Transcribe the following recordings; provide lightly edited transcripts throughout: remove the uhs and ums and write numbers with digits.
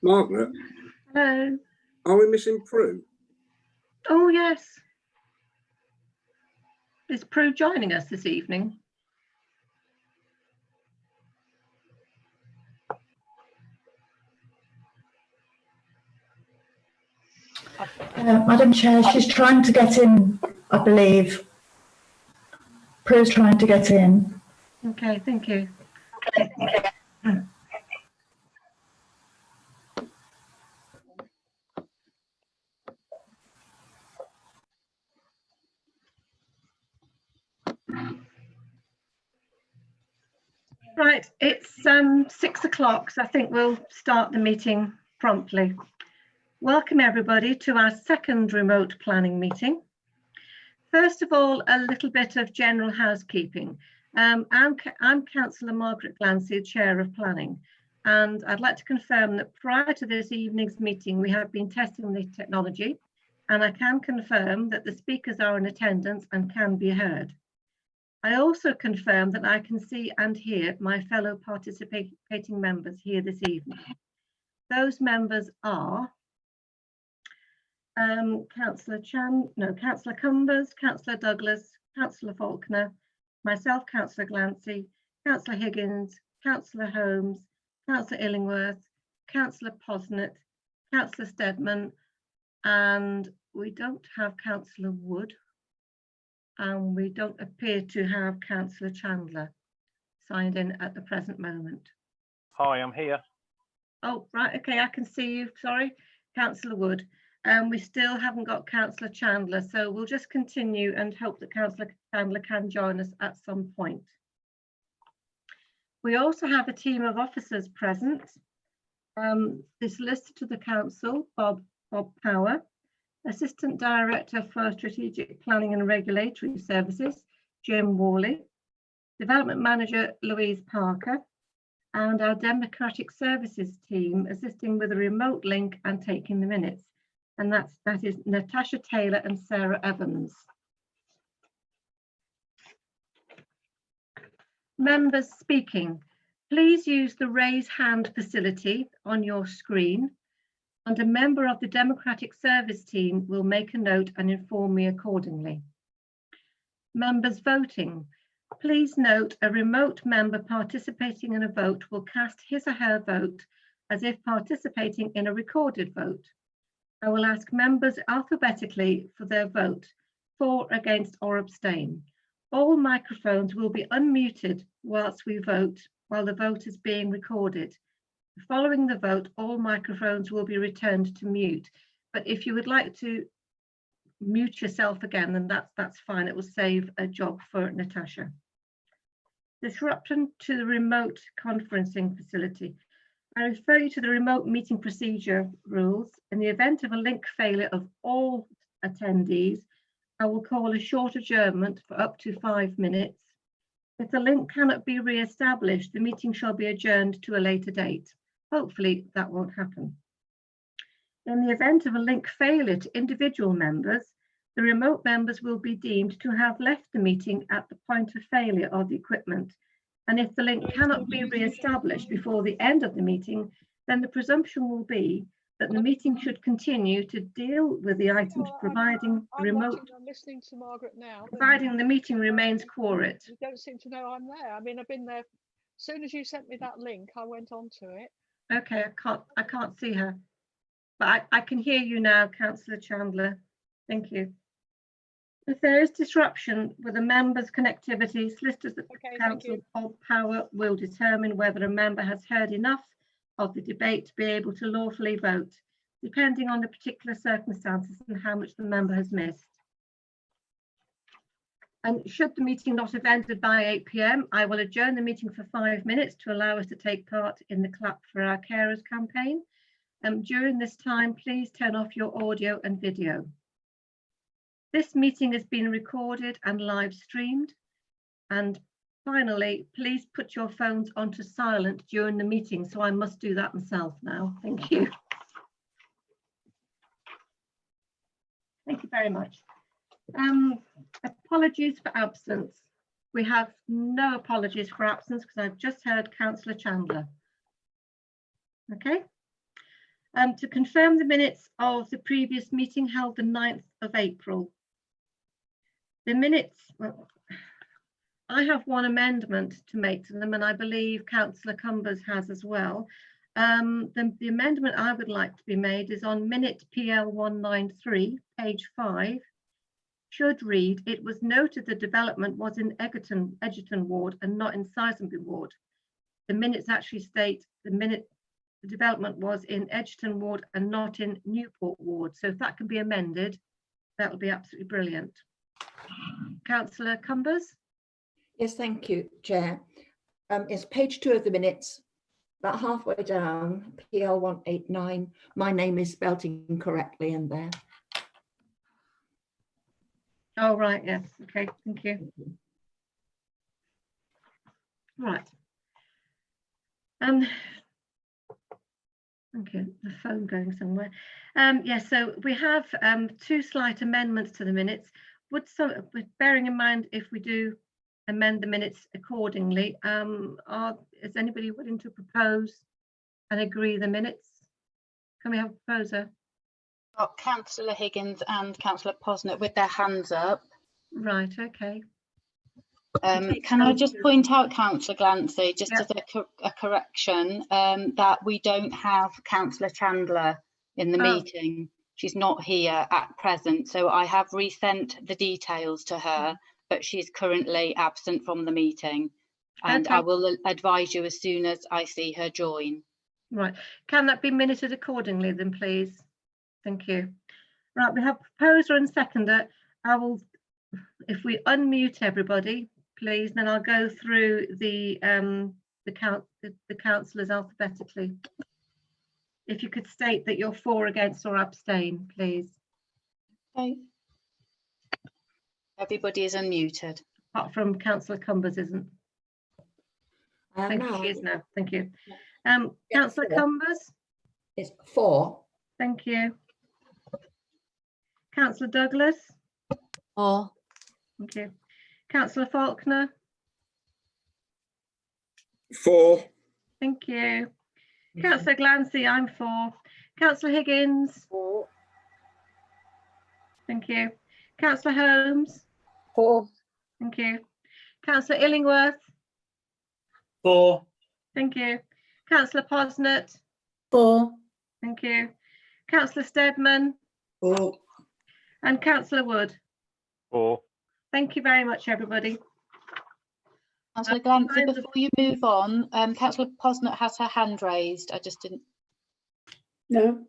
Margaret? Hello. Are we missing Prue? Oh, yes. Is Prue joining us this evening? Madam Chair, she's trying to get in, I believe. Prue's trying to get in. Okay, thank you. Right, it's 6 o'clock, so I think we'll start the meeting promptly. Welcome everybody to our second remote planning meeting. First of all, a little bit of general housekeeping. I'm Councillor Margaret Glancy, Chair of Planning, and I'd like to confirm that prior to this evening's meeting, we have been testing the technology, and I can confirm that the speakers are in attendance and can be heard. I also confirm that I can see and hear my fellow participating members here this evening. Those members are Councillor Cumbers, Councillor Douglas, Councillor Faulkner, myself, Councillor Glancy, Councillor Higgins, Councillor Holmes, Councillor Illingworth, Councillor Posnett, Councillor Steadman, and we don't have Councillor Wood, and we don't appear to have Councillor Chandler signed in at the present moment. Hi, I'm here. Oh, right, okay, I can see you, sorry, Councillor Wood. We still haven't got Councillor Chandler, so we'll just continue and hope that Councillor Chandler can join us at some point. We also have a team of officers present. The Solicitor to the Council, Bob Power, Assistant Director for Strategic Planning and Regulatory Services, Jim Worley, Development Manager, Louise Parker, and our Democratic Services team assisting with a remote link and taking the minutes. And that is Natasha Taylor and Sarah Evans. Members speaking, please use the raise hand facility on your screen, and a member of the Democratic Service team will make a note and inform me accordingly. Members voting, please note a remote member participating in a vote will cast his or her vote as if participating in a recorded vote. I will ask members alphabetically for their vote, for, against, or abstain. All microphones will be unmuted whilst we vote, while the vote is being recorded. Following the vote, all microphones will be returned to mute. But if you would like to mute yourself again, then that's fine. It will save a job for Natasha. Disruption to the remote conferencing facility. I refer you to the remote meeting procedure rules. In the event of a link failure of all attendees, I will call a short adjournment for up to 5 minutes. If the link cannot be re-established, the meeting shall be adjourned to a later date. Hopefully that won't happen. In the event of a link failure to individual members, the remote members will be deemed to have left the meeting at the point of failure of the equipment. And if the link cannot be re-established before the end of the meeting, then the presumption will be that the meeting should continue to deal with the items, providing remote. I'm listening to Margaret now. Providing the meeting remains quorate. You don't seem to know I'm there. I mean, I've been there. As soon as you sent me that link, I went on to it. Okay, I can't see her, but I can hear you now, Councillor Chandler. Thank you. If there is disruption with a member's connectivity, solicitors at Okay, thank Council you. of Power will determine whether a member has heard enough of the debate to be able to lawfully vote, depending on the particular circumstances and how much the member has missed. And should the meeting not have ended by 8 p.m, I will adjourn the meeting for 5 minutes to allow us to take part in the Clap for Our Carers campaign. During this time, please turn off your audio and video. This meeting has been recorded and live streamed. And finally, please put your phones onto silent during the meeting. So I must do that myself now. Thank you. Thank you very much. Apologies for absence. We have no apologies for absence because I've just heard Councillor Chandler. Okay. To confirm the minutes of the previous meeting held the 9th of April. The minutes, well, I have one amendment to make to them, and I believe Councillor Cumbers has as well. The amendment I would like to be made is on minute PL 193, page 5. Should read, it was noted the development was in Egerton ward and not in Sizemby ward. The minutes actually state the development was in Egerton ward and not in Newport ward. So if that can be amended, that would be absolutely brilliant. Councillor Cumbers? Yes, thank you, Chair. It's page 2 of the minutes, about halfway down, PL 189. My name is spelt incorrectly in there. Oh, right, yes, okay, thank you. Right. Okay, the phone going somewhere. Yes, so we have 2 slight amendments to the minutes. With bearing in mind if we do amend the minutes accordingly, is anybody willing to propose and agree the minutes? Can we have a proposer? Got Councillor Higgins and Councillor Posnett with their hands up. Right, okay. Can I just point out, Councillor Glancy, just Yeah. as a correction, that we don't have Councillor Chandler in the Oh. meeting. She's not here at present, so I have resent the details to her, but she's currently absent from the meeting. And Okay. I will advise you as soon as I see her join. Right, can that be minuted accordingly then, please? Thank you. Right, we have proposer and seconder. I will, if we unmute everybody, please, then I'll go through the councillors alphabetically. If you could state that you're for, against, or abstain, please. Okay. Everybody is unmuted. Apart from Councillor Cumbers, isn't? Thank you, No, she is now. Thank you. Yeah, Councillor sure. Cumbers, it's 4. thank you. Councillor Douglas, Or thank you. Councillor Faulkner, 4, thank you. Councillor Glancy, I'm for. Councillor Higgins, 4. thank you. Councillor Holmes, 4. thank you. Councillor Illingworth, 4. thank you. Councillor Posnett, 4. thank you. Councillor Steadman 4. and Councillor Wood. 4. Thank you very much, everybody. Councillor Glancy, Times of- before you move on, Councillor Posnett has her hand raised. I just didn't. No.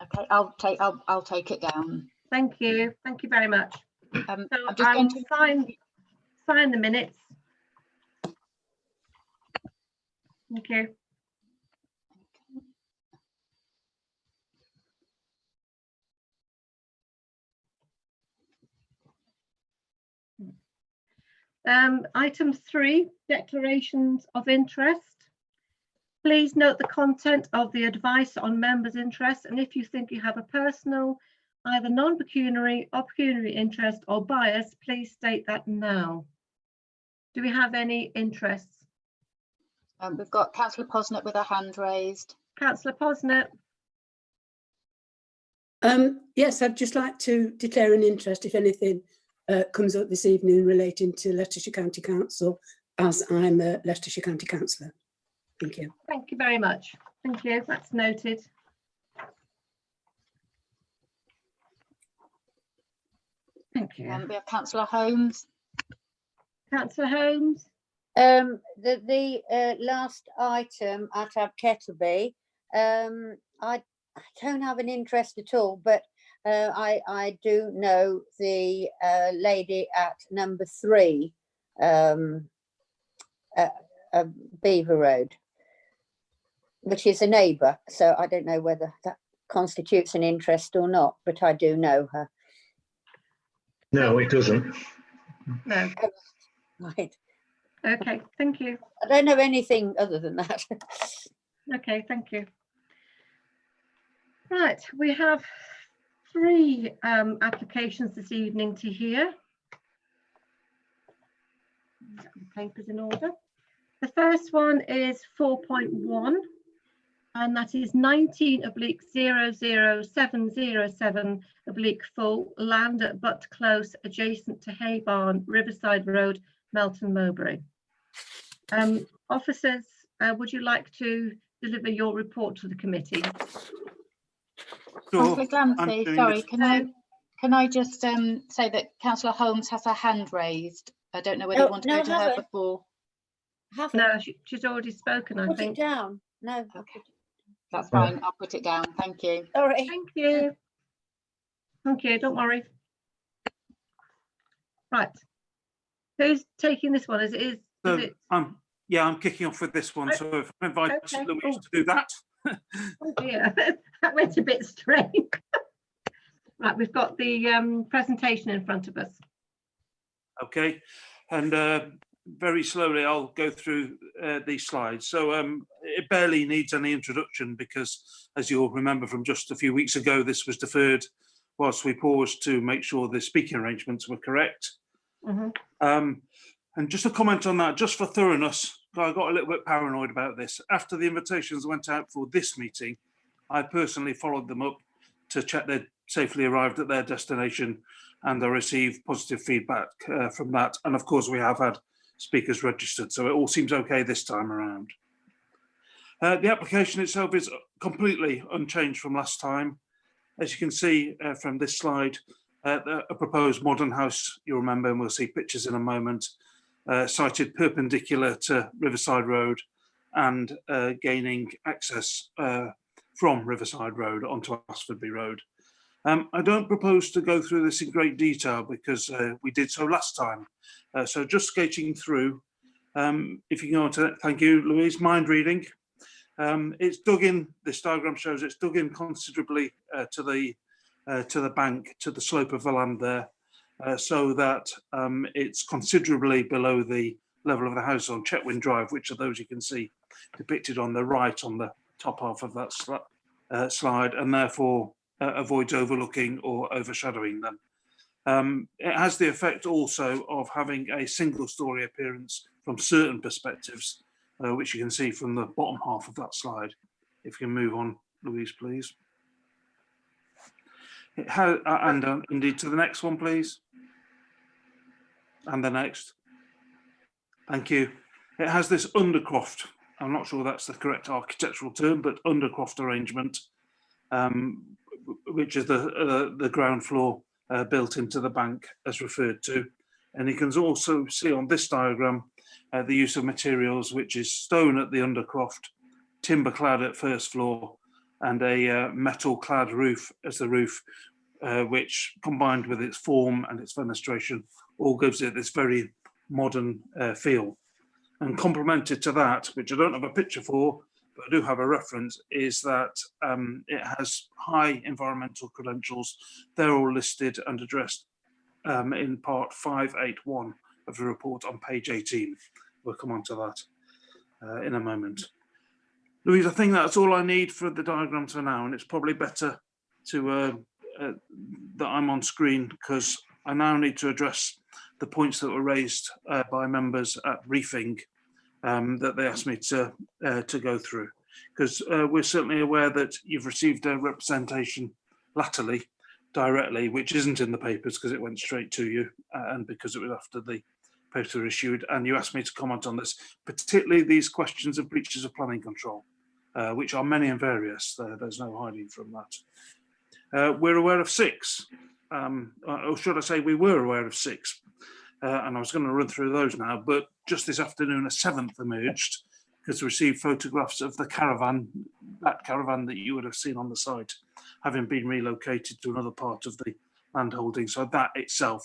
Okay, I'll take it down. Thank you. Thank you very much. So I'm just I'll going to sign the minutes. Thank you. Item 3, declarations of interest. Please note the content of the advice on members' interest, and if you think you have a personal, either non-pecuniary or pecuniary interest or bias, please state that now. Do we have any interests? We've got Councillor Posnett with her hand raised. Councillor Posnett, Yes, I'd just like to declare an interest if anything comes up this evening relating to Leicestershire County Council, as I'm a Leicestershire County Councillor. Thank you. thank you very much. Thank you, that's noted. Thank you. We have Councillor Holmes. Councillor Holmes? The last item at Kettleby, I don't have an interest at all, but I do know the lady at number 3, Beaver Road, which is a neighbour. So I don't know whether that constitutes an interest or not, but I do know her. No, it doesn't. No. Right. Okay, thank you. I don't know anything other than that. Okay, thank you. Right, we have 3 applications this evening to hear. Get the papers in order. The first one is 4.1, and that is 19/00707/ land at Butt Close, adjacent to Hay Barn, Riverside Road, Melton Mowbray. Officers, would you like to deliver your report to the committee? Councillor Glancy, sorry, can I just say that Councillor Holmes has her hand raised. I don't know whether you want to go to her before. No, she's already spoken, I Put think. it down. No. Okay, that's fine. I'll put it down. Thank you. Sorry. Thank you. Thank you, don't worry. Right. Who's taking this one? Is it? Yeah, I'm kicking off with this one. So if I invite Okay. Louise to do that. Oh dear, that went a bit strange. Right, we've got the presentation in front of us. Okay, and very slowly I'll go through these slides. So it barely needs any introduction because, as you'll remember from just a few weeks ago, this was deferred whilst we paused to make sure the speaking arrangements were correct. And just a comment on that, just for thoroughness, I got a little bit paranoid about this. After the invitations went out for this meeting, I personally followed them up to check they'd safely arrived at their destination, and I received positive feedback from that. And of course, we have had speakers registered, so it all seems okay this time around. The application itself is completely unchanged from last time. As you can see from this slide, a proposed modern house, you'll remember, and we'll see pictures in a moment, sited perpendicular to Riverside Road and gaining access from Riverside Road onto Asfordby Road. I don't propose to go through this in great detail because we did so last time. So just skating through, if you can go on to, thank you, Louise, mind reading. It's dug in, this diagram shows it's dug in considerably to the bank, to the slope of the land there, so that it's considerably below the level of the house on Chetwynd Drive, which are those you can see depicted on the right on the top half of that slide, and therefore avoids overlooking or overshadowing them. It has the effect also of having a single story appearance from certain perspectives, which you can see from the bottom half of that slide. If you can move on, Louise, please. It has, and indeed to the next one, please. And the next. Thank you. It has this undercroft, I'm not sure that's the correct architectural term, but undercroft arrangement, which is the ground floor built into the bank as referred to. And you can also see on this diagram the use of materials, which is stone at the undercroft, timber clad at first floor, and a metal clad roof as the roof, which combined with its form and its fenestration all gives it this very modern feel. And complemented to that, which I don't have a picture for, but I do have a reference, is that it has high environmental credentials. They're all listed and addressed in part 581 of the report on page 18. We'll come on to that in a moment. Louise, I think that's all I need for the diagram for now, and it's probably better to that I'm on screen because I now need to address the points that were raised by members at briefing that they asked me to go through, because we're certainly aware that you've received a representation latterly directly, which isn't in the papers because it went straight to you and because it was after the papers were issued, and you asked me to comment on this, particularly these questions of breaches of planning control, which are many and various. There's no hiding from that. We're aware of 6, or should I say we were aware of 6, and I was going to run through those now, but just this afternoon a 7th emerged because we received photographs of the caravan, that caravan that you would have seen on the site, having been relocated to another part of the land holding. So that itself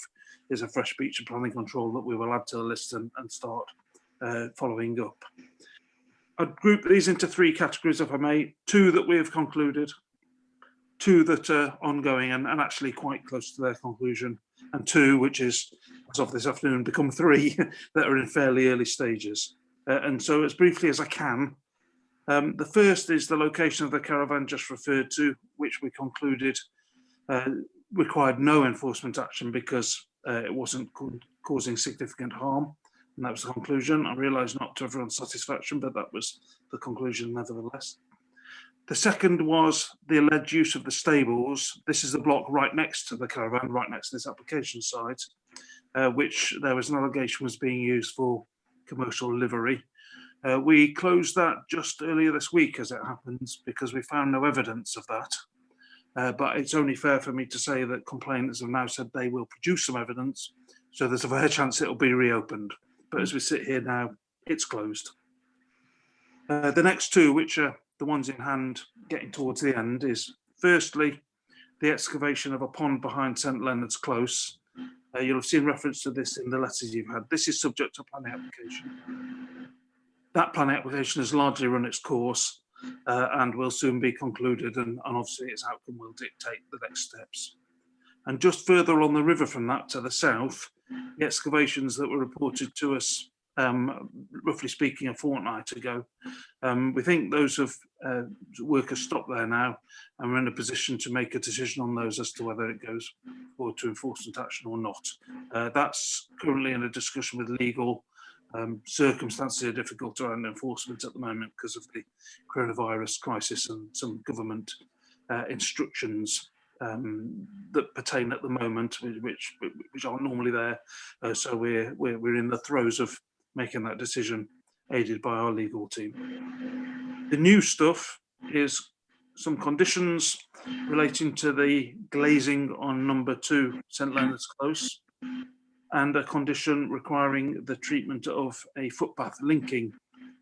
is a fresh breach of planning control that we will add to the list and start following up. I'd group these into 3 categories, if I may. 2 that we have concluded, 2 that are ongoing and actually quite close to their conclusion, and 2 which is, as of this afternoon, become 3 that are in fairly early stages. And so as briefly as I can, the first is the location of the caravan just referred to, which we concluded required no enforcement action because it wasn't causing significant harm. And that was the conclusion. I realise not to everyone's satisfaction, but that was the conclusion nevertheless. The second was the alleged use of the stables. This is the block right next to the caravan, right next to this application site, which there was an allegation was being used for commercial livery. We closed that just earlier this week, as it happens, because we found no evidence of that. But it's only fair for me to say that complainants have now said they will produce some evidence, so there's a fair chance it'll be reopened. But as we sit here now, it's closed. The next 2, which are the ones in hand getting towards the end, is firstly, the excavation of a pond behind St Leonard's Close. You'll have seen reference to this in the letters you've had. This is subject to planning application. That planning application has largely run its course and will soon be concluded, and obviously its outcome will dictate the next steps. And just further on the river from that to the south, the excavations that were reported to us, roughly speaking, a fortnight ago, we think those have work has stopped there now, and we're in a position to make a decision on those as to whether it goes forward to enforcement action or not. That's currently in a discussion with legal. Circumstances are difficult around enforcement at the moment because of the coronavirus crisis and some government instructions that pertain at the moment, which aren't normally there. So we're in the throes of making that decision, aided by our legal team. The new stuff is some conditions relating to the glazing on number 2 St Leonard's Close, and a condition requiring the treatment of a footpath linking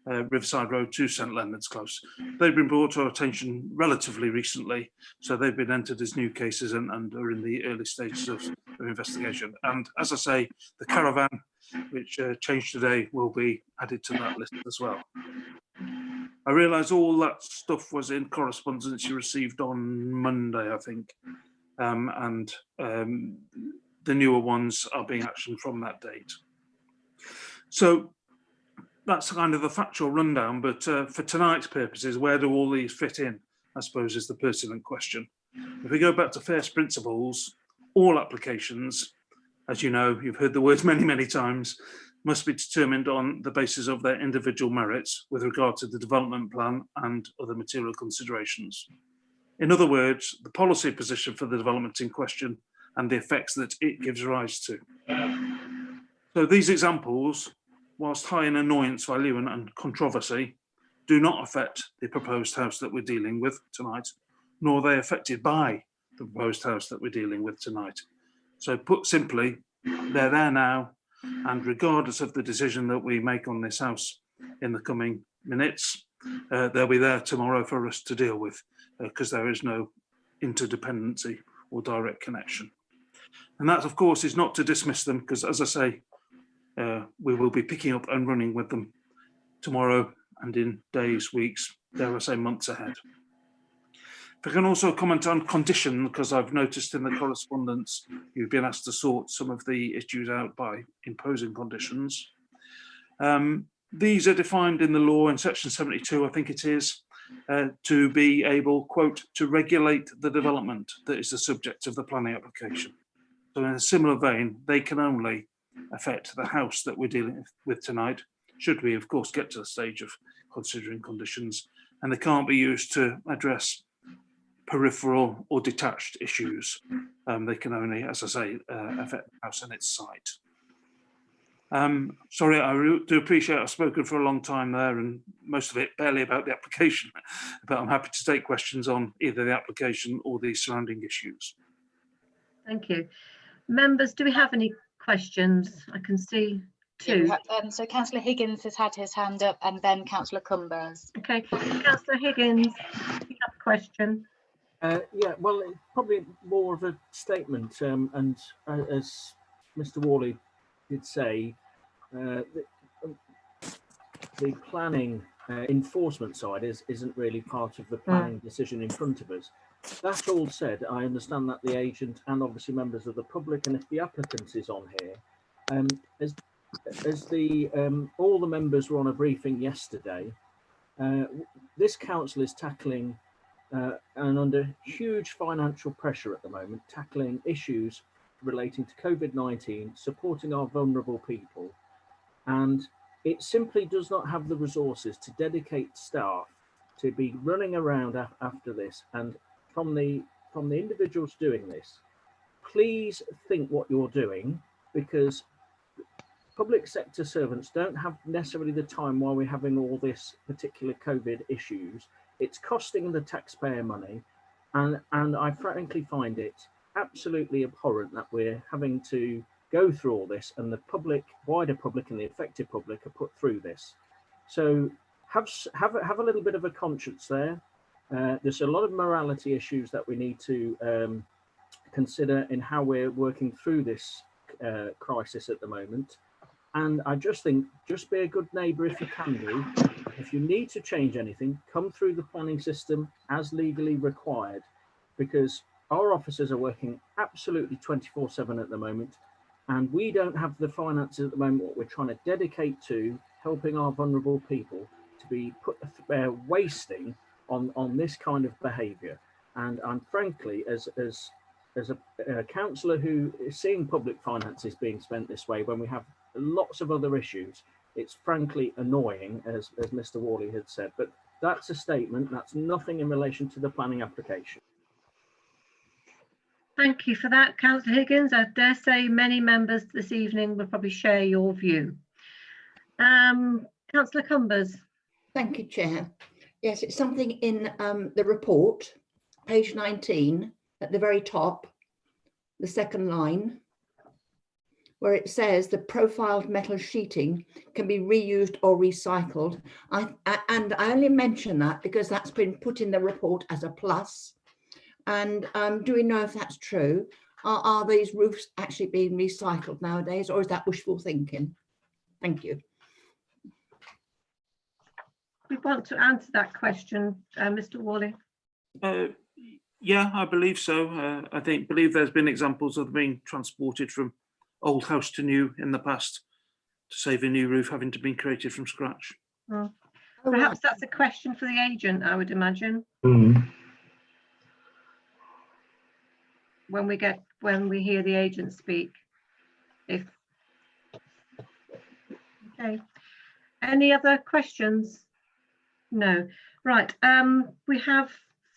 Riverside Road to St Leonard's Close. They've been brought to our attention relatively recently, so they've been entered as new cases and are in the early stages of investigation. And as I say, the caravan, which changed today, will be added to that list as well. I realise all that stuff was in correspondence you received on Monday, I think, and the newer ones are being actioned from that date. So that's kind of the factual rundown, but for tonight's purposes, where do all these fit in, I suppose, is the pertinent question. If we go back to first principles, all applications, as you know, you've heard the words many, many times, must be determined on the basis of their individual merits with regard to the development plan and other material considerations. In other words, the policy position for the development in question and the effects that it gives rise to. So these examples, whilst high in annoyance value and controversy, do not affect the proposed house that we're dealing with tonight, nor are they affected by the proposed house that we're dealing with tonight. So put simply, they're there now, and regardless of the decision that we make on this house in the coming minutes, they'll be there tomorrow for us to deal with, because there is no interdependency or direct connection. And that, of course, is not to dismiss them, because, as I say, we will be picking up and running with them tomorrow and in days, weeks, dare I say, months ahead. If I can also comment on condition, because I've noticed in the correspondence you've been asked to sort some of the issues out by imposing conditions. These are defined in the law in section 72, I think it is, to be able, quote, to regulate the development that is the subject of the planning application. So in a similar vein, they can only affect the house that we're dealing with tonight, should we, of course, get to the stage of considering conditions, and they can't be used to address peripheral or detached issues. They can only, as I say, affect the house and its site. Sorry, I do appreciate I've spoken for a long time there, and most of it barely about the application, but I'm happy to take questions on either the application or the surrounding issues. Thank you. Members, do we have any questions? I can see Yeah, we two. have, so Councillor Higgins has had his hand up, and then Councillor Cumbers. Okay, Councillor Higgins, you have a question. Yeah, well, it's probably more of a statement, and as Mr. Worley did say, the planning enforcement side isn't really part of the planning decision in front of us. That all said, I understand that the agent and obviously members of the public, and if the applicant is on here, as the all the members were on a briefing yesterday, this council is tackling and under huge financial pressure at the moment, tackling issues relating to COVID-19, supporting our vulnerable people, and it simply does not have the resources to dedicate staff to be running around after this. And from the individuals doing this, please think what you're doing, because public sector servants don't have necessarily the time while we're having all this particular COVID issues. It's costing the taxpayer money, and I frankly find it absolutely abhorrent that we're having to go through all this, and the public, wider public, and the affected public are put through this. So have a little bit of a conscience there. There's a lot of morality issues that we need to consider in how we're working through this crisis at the moment. And I just think, just be a good neighbour if you can do. If you need to change anything, come through the planning system as legally required, because our officers are working absolutely 24/7 at the moment, and we don't have the finances at the moment what we're trying to dedicate to helping our vulnerable people to be put wasting on this kind of behaviour. And I'm frankly, as a councillor who is seeing public finances being spent this way when we have lots of other issues, it's frankly annoying, as Mr. Worley had said. But that's a statement, that's nothing in relation to the planning application. Thank you for that, Councillor Higgins. I dare say many members this evening will probably share your view. Councillor Cumbers. Thank you, Chair. Yes, it's something in the report, page 19, at the very top, the second line, where it says the profiled metal sheeting can be reused or recycled. And I only mention that because that's been put in the report as a plus. And do we know if that's true? Are these roofs actually being recycled nowadays, or is that wishful thinking? Thank you. We want to answer that question, Mr. Worley. Yeah, I believe so. I believe there's been examples of them being transported from old house to new in the past to save a new roof having to be created from scratch. Oh. Perhaps that's a question for the agent, I would imagine. When we hear the agent speak. Okay. Any other questions? No. Right. We have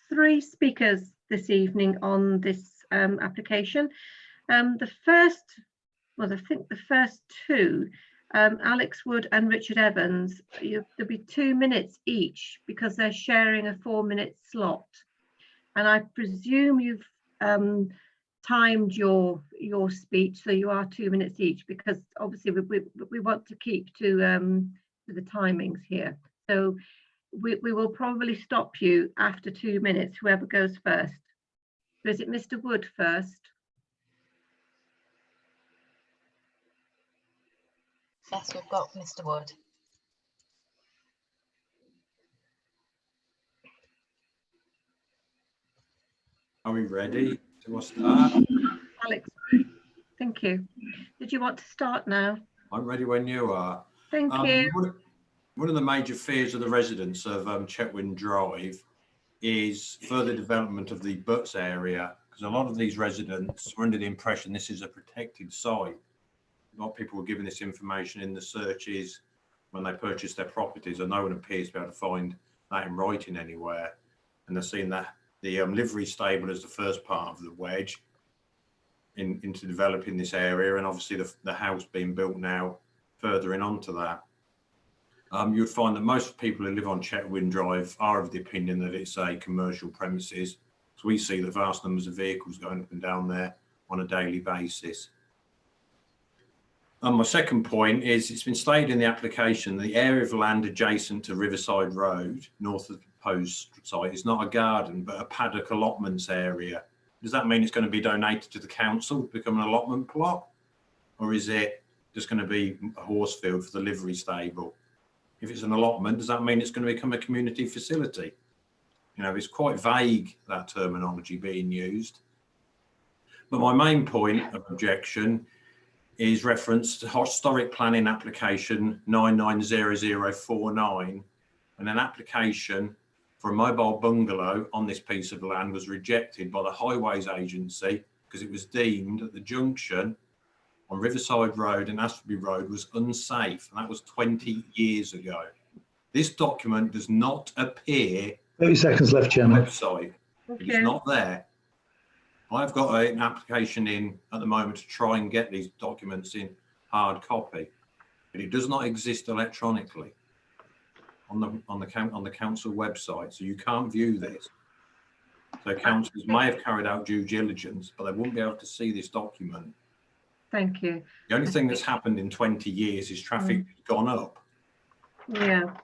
3 speakers this evening on this application. The first, well, I think the first 2, Alex Wood and Richard Evans, there'll be 2 minutes each because they're sharing a 4-minute slot. And I presume you've timed your speech, so you are 2 minutes each, because obviously we want to keep to the timings here. So we will probably stop you after 2 minutes, whoever goes first. So is it Mr. Wood first? Yes, we've got Mr. Wood. Are we ready? Do I start? Alex, thank you. Did you want to start now? I'm ready when you are. Thank you. One of the major fears of the residents of Chetwynd Drive is further development of the Butts area, because a lot of these residents were under the impression this is a protected site. A lot of people were given this information in the searches when they purchased their properties, and no one appears to be able to find that in writing anywhere. And they're seeing that the livery stable as the first part of the wedge into developing this area, and obviously the house being built now further in onto that. You would find that most people who live on Chetwynd Drive are of the opinion that it's a commercial premises. So we see the vast numbers of vehicles going up and down there on a daily basis. And my second point is, it's been stated in the application, the area of land adjacent to Riverside Road, north of the proposed site, is not a garden, but a paddock allotments area. Does that mean it's going to be donated to the council to become an allotment plot? Or is it just going to be a horse field for the livery stable? If it's an allotment, does that mean it's going to become a community facility? You know, it's quite vague, that terminology being used. But my main point of objection is reference to historic planning application 990049, and an application for a mobile bungalow on this piece of land was rejected by the Highways Agency because it was deemed that the junction on Riverside Road and Asperby Road was unsafe, and that was 20 years ago. This document does not appear 30 seconds left, on the Chairman. website. Okay. It's not there. I've got an application in at the moment to try and get these documents in hard copy, but it does not exist electronically on the council website, so you can't view this. So councillors may have carried out due diligence, but they won't be able to see this document. Thank you. The only thing that's happened in 20 years is traffic has gone up. Yeah.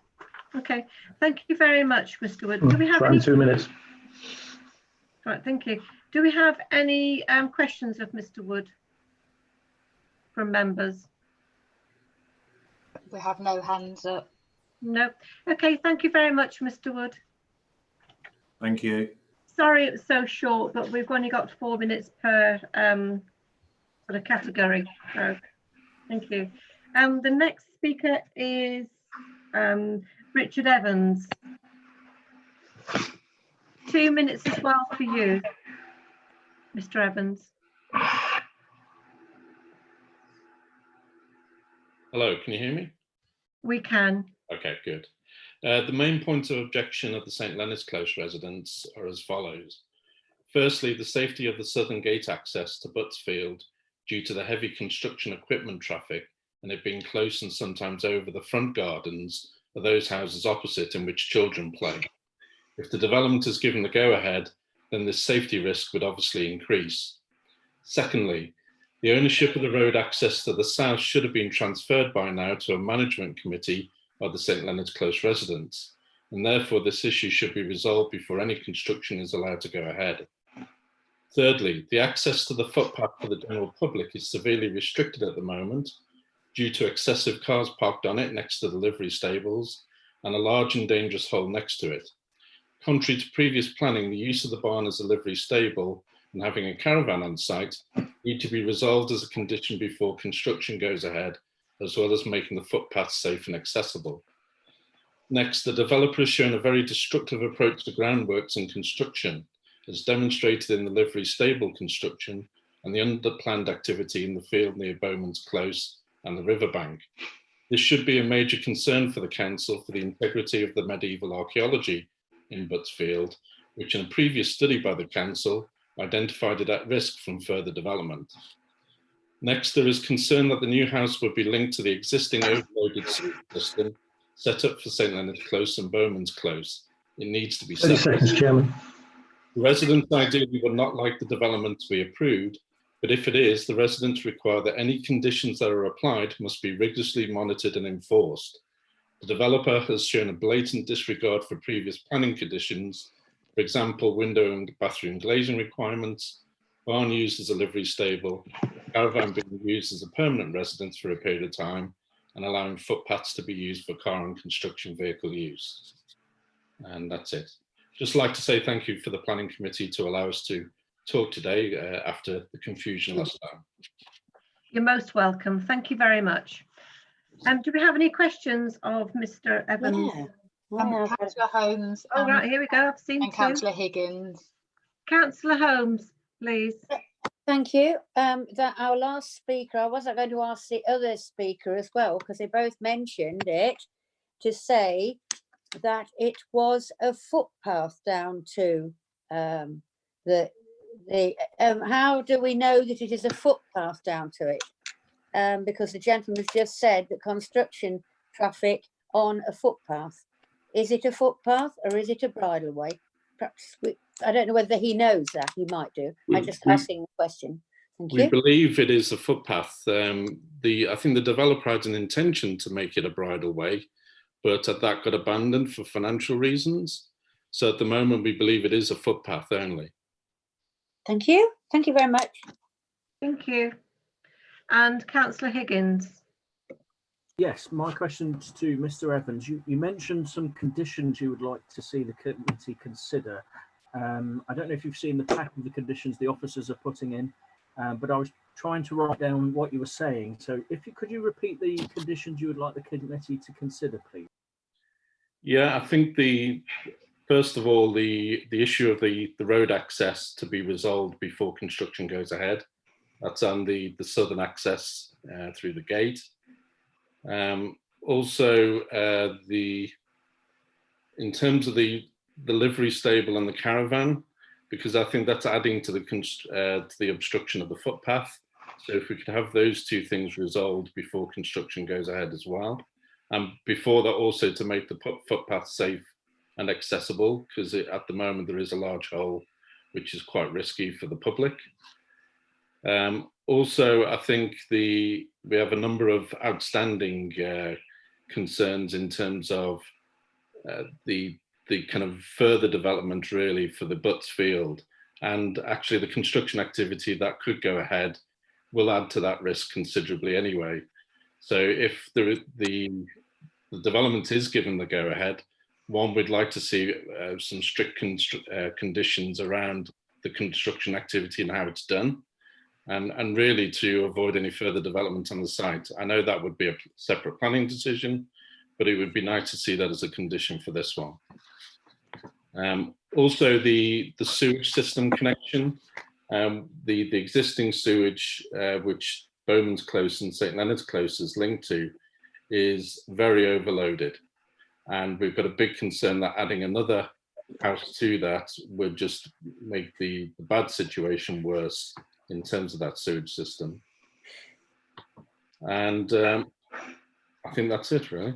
Okay. Thank you very much, Mr. Wood. Do we have Around any? 2 minutes. Right. Thank you. Do we have any questions of Mr. Wood from members? We have no hands up. No. Okay. Thank you very much, Mr. Wood. Thank you. Sorry it was so short, but we've only got 4 minutes per sort of category. So thank you. The next speaker is Richard Evans. 2 minutes as well for you, Mr. Evans. Hello, can you hear me? We can. Okay, good. The main points of objection of the St. Leonard's Close residents are as follows. Firstly, the safety of the southern gate access to Buttsfield due to the heavy construction equipment traffic and it being close and sometimes over the front gardens of those houses opposite in which children play. If the development is given the go-ahead, then this safety risk would obviously increase. Secondly, the ownership of the road access to the south should have been transferred by now to a management committee by the St. Leonard's Close residents, and therefore this issue should be resolved before any construction is allowed to go ahead. Thirdly, the access to the footpath for the general public is severely restricted at the moment due to excessive cars parked on it next to the livery stables and a large and dangerous hole next to it. Contrary to previous planning, the use of the barn as a livery stable and having a caravan on site need to be resolved as a condition before construction goes ahead, as well as making the footpaths safe and accessible. Next, the developer has shown a very destructive approach to groundworks and construction, as demonstrated in the livery stable construction and the underplanned activity in the field near Bowman's Close and the riverbank. This should be a major concern for the council for the integrity of the medieval archaeology in Buttsfield, which in a previous study by the council identified it at risk from further development. Next, there is concern that the new house would be linked to the existing overloaded system set up for St. Leonard's Close and Bowman's Close. It needs to be 30 separate. seconds, Chairman. The residents ideally would not like the development to be approved, but if it is, the residents require that any conditions that are applied must be rigorously monitored and enforced. The developer has shown a blatant disregard for previous planning conditions, for example, window and bathroom glazing requirements, barn used as a livery stable, caravan being used as a permanent residence for a period of time, and allowing footpaths to be used for car and construction vehicle use. And that's it. Just like to say thank you for the planning committee to allow us to talk today after the confusion last time. You're most welcome. Thank you very much. Do we have any questions of Mr. Evans? Yeah. Councillor Holmes. Oh, right, here we go. I've seen and two. Councillor Higgins. Councillor Holmes, please. Thank you. That our last speaker, I wasn't going to ask the other speaker as well, because they both mentioned it, to say that it was a footpath down to how do we know that it is a footpath down to it? Because the gentleman just said that construction traffic on a footpath. Is it a footpath or is it a bridleway? Perhaps I don't know whether he knows that. He might do. I'm just asking the question. Thank We you. believe it is a footpath. I think the developer had an intention to make it a bridle way, but that got abandoned for financial reasons. So at the moment, we believe it is a footpath only. Thank you. Thank you very much. Thank you. And Councillor Higgins. Yes, my question's to Mr. Evans. You mentioned some conditions you would like to see the committee consider. I don't know if you've seen the pack of the conditions the officers are putting in, but I was trying to write down what you were saying. So could you repeat the conditions you would like the committee to consider, please? Yeah, I think first of all, the issue of the road access to be resolved before construction goes ahead. That's on the southern access through the gate. Also, in terms of the livery stable and the caravan, because I think that's adding to the obstruction of the footpath. So if we could have those two things resolved before construction goes ahead as well. And before that, also to make the footpath safe and accessible, because at the moment there is a large hole, which is quite risky for the public. Also, I think we have a number of outstanding concerns in terms of the kind of further development really for the Butts field, and actually the construction activity that could go ahead will add to that risk considerably anyway. So if the development is given the go ahead, one would like to see some strict conditions around the construction activity and how it's done. And really to avoid any further development on the site. I know that would be a separate planning decision, but it would be nice to see that as a condition for this one. Also, the sewage system connection, the existing sewage, which Bowman's Close and St Leonard's Close is linked to, is very overloaded. And we've got a big concern that adding another house to that would just make the bad situation worse in terms of that sewage system. And I think that's it, really.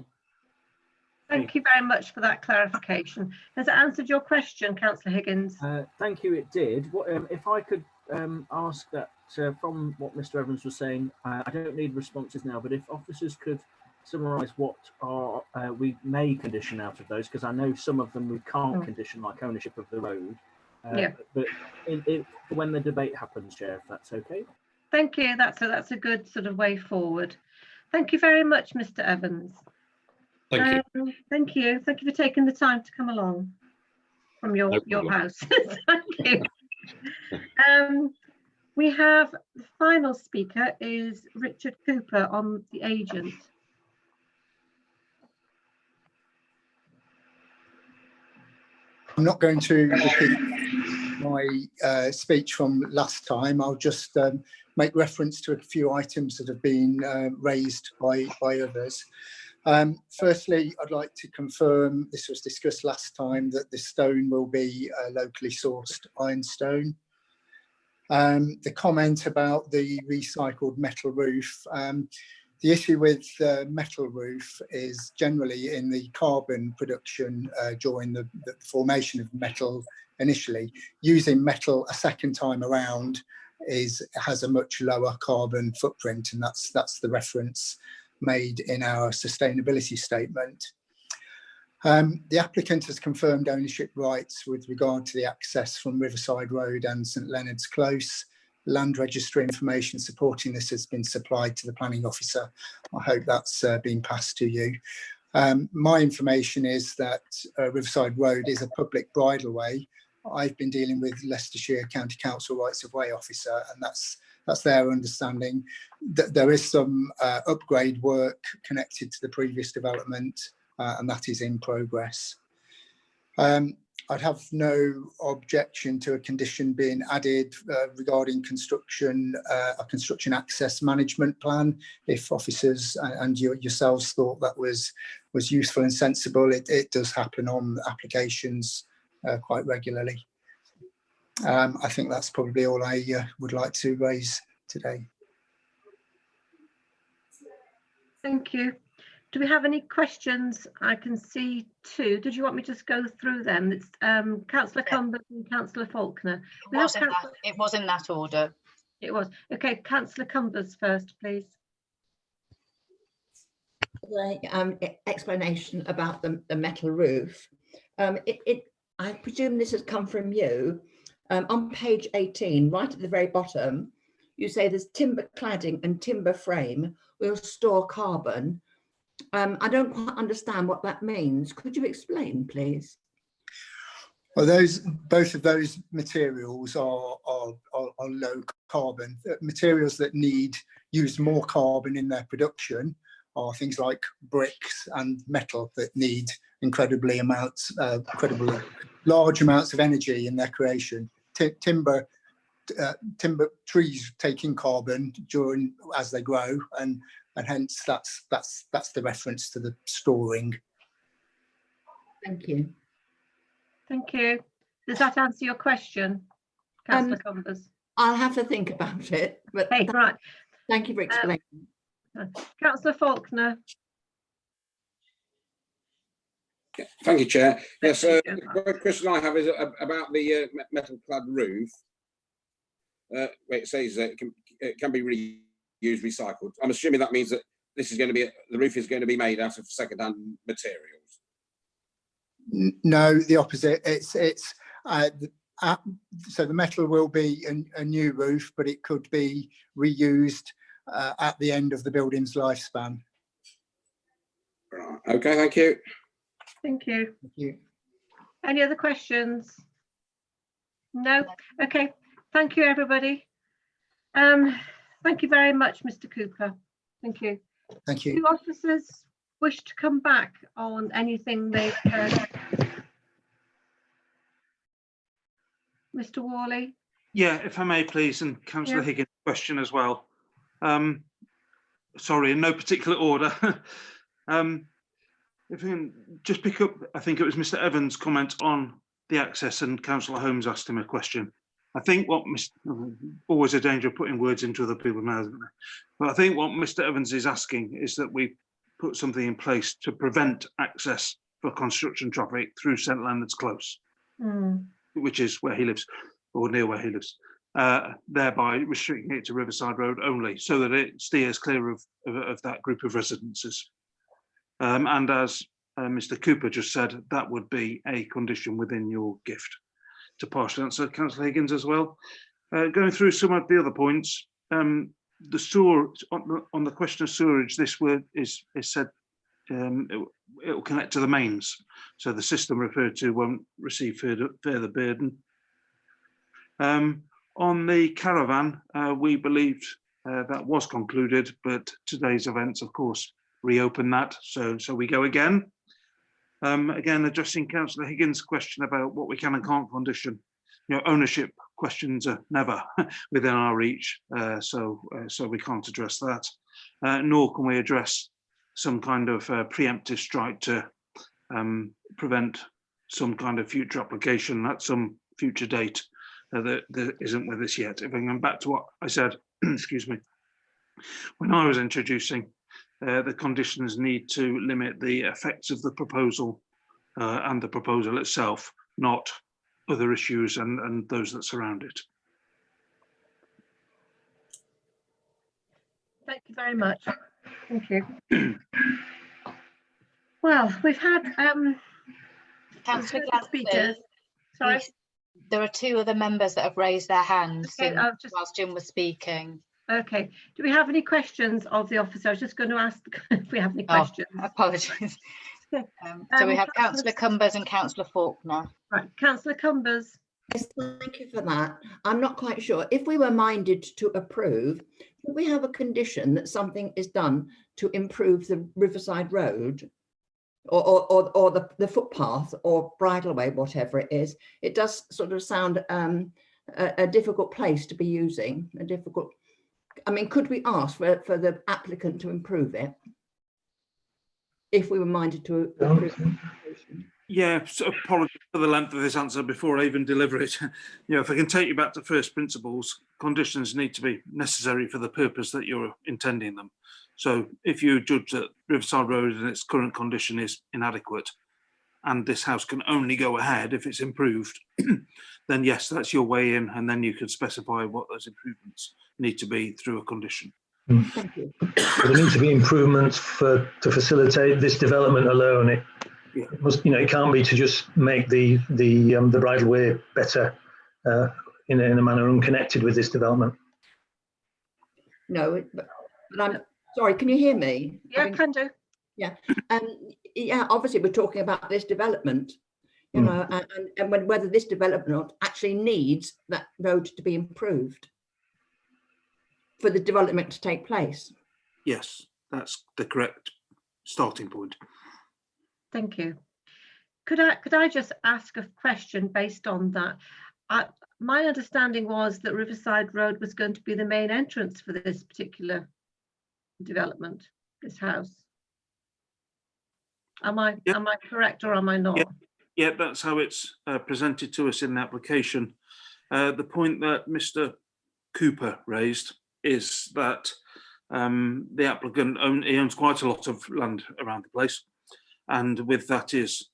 Thank you very much for that clarification. Has it answered your question, Councillor Higgins? Thank you, it did. If I could ask that from what Mr. Evans was saying, I don't need responses now, but if officers could summarise what we may condition out of those, because I know some of them we can't condition, like ownership of the road. Yeah. But when the debate happens, Chair, if that's okay. Thank you. That's a good sort of way forward. Thank you very much, Mr. Evans. Thank you. Thank you. Thank you for taking the time to come along from your house. Thank you. We have the final speaker is Richard Cooper on the agent. I'm not going to repeat my speech from last time. I'll just make reference to a few items that have been raised by others. Firstly, I'd like to confirm, this was discussed last time, that the stone will be locally sourced ironstone. The comment about the recycled metal roof, the issue with metal roof is generally in the carbon production during the formation of metal initially. Using metal a second time around has a much lower carbon footprint, and that's the reference made in our sustainability statement. The applicant has confirmed ownership rights with regard to the access from Riverside Road and St Leonard's Close. Land registry information supporting this has been supplied to the planning officer. I hope that's been passed to you. My information is that Riverside Road is a public bridleway. I've been dealing with Leicestershire County Council Rights of Way officer, and that's their understanding. That there is some upgrade work connected to the previous development, and that is in progress. I'd have no objection to a condition being added regarding construction, a construction access management plan. If officers and yourselves thought that was useful and sensible, it does happen on applications quite regularly. I think that's probably all I would like to raise today. Thank you. Do we have any questions? I can see two. Did you want me to just go through them? It's Councillor Cumbers and Councillor Faulkner. It was in that order. It was. Okay, Councillor Cumbers first, please. The explanation about the metal roof. I presume this has come from you. On page 18, right at the very bottom, you say there's timber cladding and timber frame will store carbon. I don't quite understand what that means. Could you explain, please? Well, both of those materials are low carbon. Materials that use more carbon in their production are things like bricks and metal that need incredibly large amounts of energy in their creation. Timber trees taking carbon as they grow, and hence that's the reference to the storing. Thank you. Thank you. Does that answer your question, Councillor Cumbers? I'll have to think about it, but hey, right. Thank you for explaining. Councillor Faulkner. Thank you, Chair. Yes, the question I have is about the metal clad roof. Where it says that it can be reused, recycled. I'm assuming that means that this is going to be the roof is going to be made out of second-hand materials. No, the opposite. So the metal will be a new roof, but it could be reused at the end of the building's lifespan. Right. Okay. Thank you. Thank you. Thank you. Any other questions? No. Okay. Thank you, everybody. Thank you very much, Mr. Cooper. Thank you. Thank you. Do officers wish to come back on anything they've heard? Mr. Worley? Yeah, if I may, please, and Councillor Higgins' question as well. Sorry, in no particular order. If we can just pick up, I think it was Mr. Evans' comment on the access, and Councillor Holmes asked him a question. I think what always a danger of putting words into other people's mouths, but I think what Mr. Evans is asking is that we put something in place to prevent access for construction traffic through St. Leonard's Close, which is where he lives, or near where he lives, thereby restricting it to Riverside Road only, so that it steers clear of that group of residences. And as Mr. Cooper just said, that would be a condition within your gift. To partially answer Councillor Higgins as well. Going through some of the other points, the sewer, on the question of sewerage, this word is said it will connect to the mains, so the system referred to won't receive further burden. On the caravan, we believed that was concluded, but today's events, of course, reopen that, so we go again. Again, addressing Councillor Higgins' question about what we can and can't condition. Ownership questions are never within our reach, so we can't address that. Nor can we address some kind of preemptive strike to prevent some kind of future application at some future date that isn't with us yet. If I go back to what I said, excuse me, when I was introducing, the conditions need to limit the effects of the proposal and the proposal itself, not other issues and those that surround it. Thank you very much. Thank you. Well, we've had Councillor speakers. Sorry. There are two other members that have raised their hands okay, whilst Jim was speaking. Okay. Do we have any questions of the officer? I was just going to ask if we have any questions. Apologies. So we have Councillor Cumbers and Councillor Faulkner. Right, Councillor Cumbers. Yes, thank you for that. I'm not quite sure. If we were minded to approve, do we have a condition that something is done to improve the Riverside Road or the footpath or bridleway, whatever it is? It does sort of sound a difficult place to be using, I mean, could we ask for the applicant to improve it if we were minded to approve it? Yeah, so apologies for the length of this answer before I even deliver it. If I can take you back to first principles, conditions need to be necessary for the purpose that you're intending them. So if you judge that Riverside Road in its current condition is inadequate, and this house can only go ahead if it's improved, then yes, that's your way in, and then you could specify what those improvements need to be through a condition. Thank you. There need to be improvements to facilitate this development alone. It must, it can't be to just make the bridleway better in a manner unconnected with this development. No, but I'm sorry. Can you hear me? Yeah, I can do. Yeah. Yeah. Obviously, we're talking about this development, you know, and whether this development actually needs that road to be improved for the development to take place. Yes, that's the correct starting point. Thank you. Could I just ask a question based on that? My understanding was that Riverside Road was going to be the main entrance for this particular development, this house. Am I correct or am I not? Yeah, that's how it's presented to us in the application. The point that Mr. Cooper raised is that the applicant owns quite a lot of land around the place, and with that is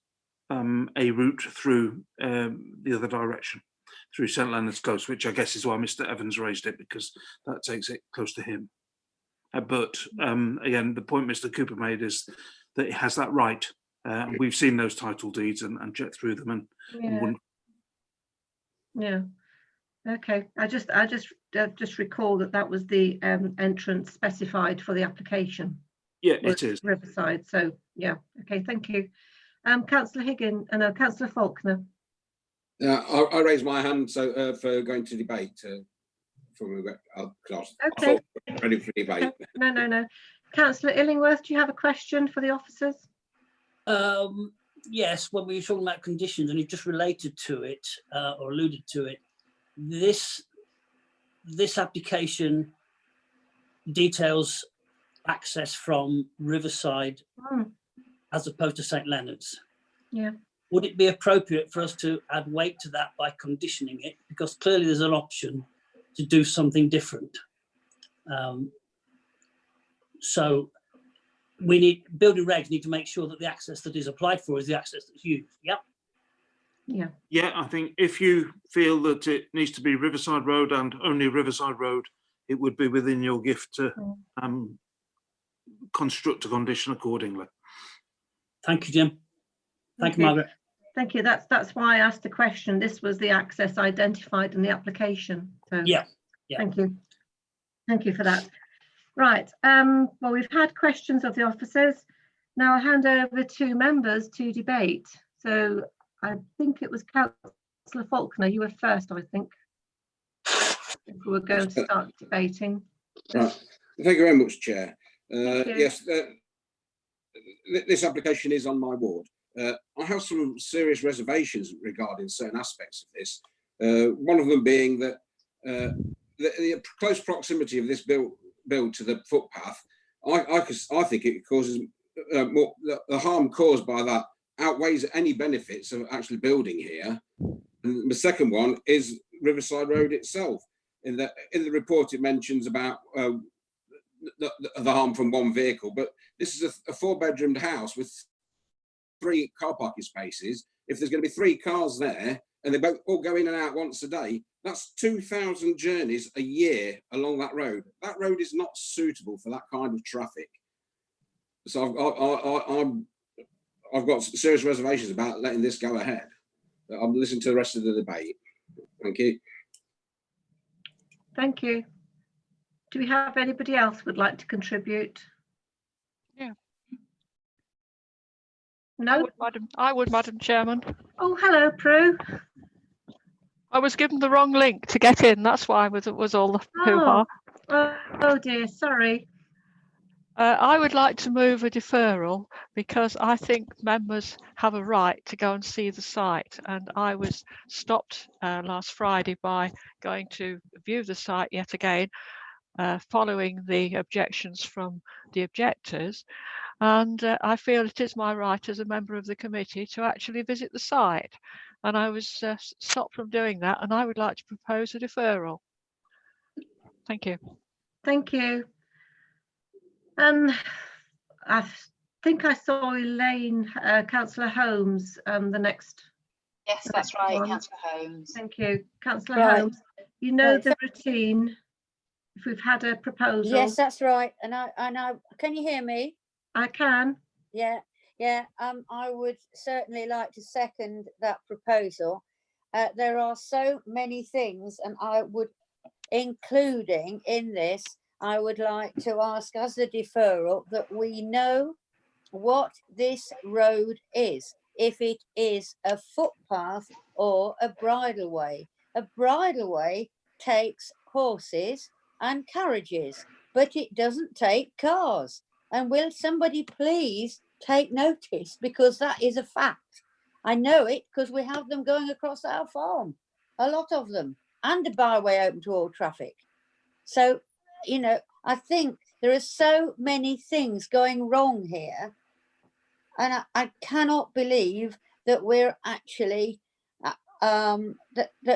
a route through the other direction, through St Leonard's Close, which I guess is why Mr. Evans raised it, because that takes it close to him. But again, the point Mr. Cooper made is that it has that right. We've seen those title deeds and checked through them, and wouldn't. Yeah. Okay. I just recall that was the entrance specified for the application. Yeah, it is. Riverside. So yeah. Okay. Thank you. Councillor Higgins, no, Councillor Faulkner. I raised my hand for going to debate. Okay. Ready for debate. No. Councillor Illingworth, do you have a question for the officers? Yes, when we were talking about conditions and you just related to it or alluded to it, this application details access from Riverside as opposed to St Leonard's. Yeah. Would it be appropriate for us to add weight to that by conditioning it? Because clearly there's an option to do something different. So building regs need to make sure that the access that is applied for is the access that's used. Yep. Yeah. Yeah, I think if you feel that it needs to be Riverside Road and only Riverside Road, it would be within your gift to construct a condition accordingly. Thank you, Jim. Thank you, Margaret. Thank you. That's why I asked the question. This was the access identified in the application. So yeah. Thank you. Thank you for that. Right. Well, we've had questions of the officers. Now I'll hand over to members to debate. So I think it was Councillor Faulkner. You were first, I think. If we were going to start debating. Right. Thank you very much, Chair. Yes, this application is on my ward. I have some serious reservations regarding certain aspects of this. One of them being that the close proximity of this build to the footpath, I think it causes more, the harm caused by that outweighs any benefits of actually building here. And the second one is Riverside Road itself. In the report, it mentions about the harm from one vehicle, but this is a 4-bedroomed house with 3 car parking spaces. If there's going to be 3 cars there and they both all go in and out once a day, that's 2,000 journeys a year along that road. That road is not suitable for that kind of traffic. So I've got serious reservations about letting this go ahead. I'll listen to the rest of the debate. Thank you. Thank you. Do we have anybody else who would like to contribute? Yeah. No? I would, Madam Chairman. Oh, hello, Prue. I was given the wrong link to get in. That's why it was all the hoo-ha. Oh dear, sorry. I would like to move a deferral because I think members have a right to go and see the site. And I was stopped last Friday by going to view the site yet again, following the objections from the objectors. And I feel it is my right as a member of the committee to actually visit the site. And I was stopped from doing that, and I would like to propose a deferral. Thank you. Thank you. think I saw Elaine, Councillor Holmes, the next. Yes, that's right, one. Councillor Holmes. Thank you. Councillor Right. Holmes, you know Right, the routine. If we've had a proposal. Yes, that's right. And I can you hear me? I can. Yeah, yeah. I would certainly like to second that proposal. There are so many things, and I would, including in this, I would like to ask as a deferral that we know what this road is, if it is a footpath or a bridleway. A bridleway takes horses and carriages, but it doesn't take cars. And will somebody please take notice, because that is a fact. I know it because we have them going across our farm, a lot of them, and a byway open to all traffic. So, you know, I think there are so many things going wrong here, and I cannot believe that we're actually that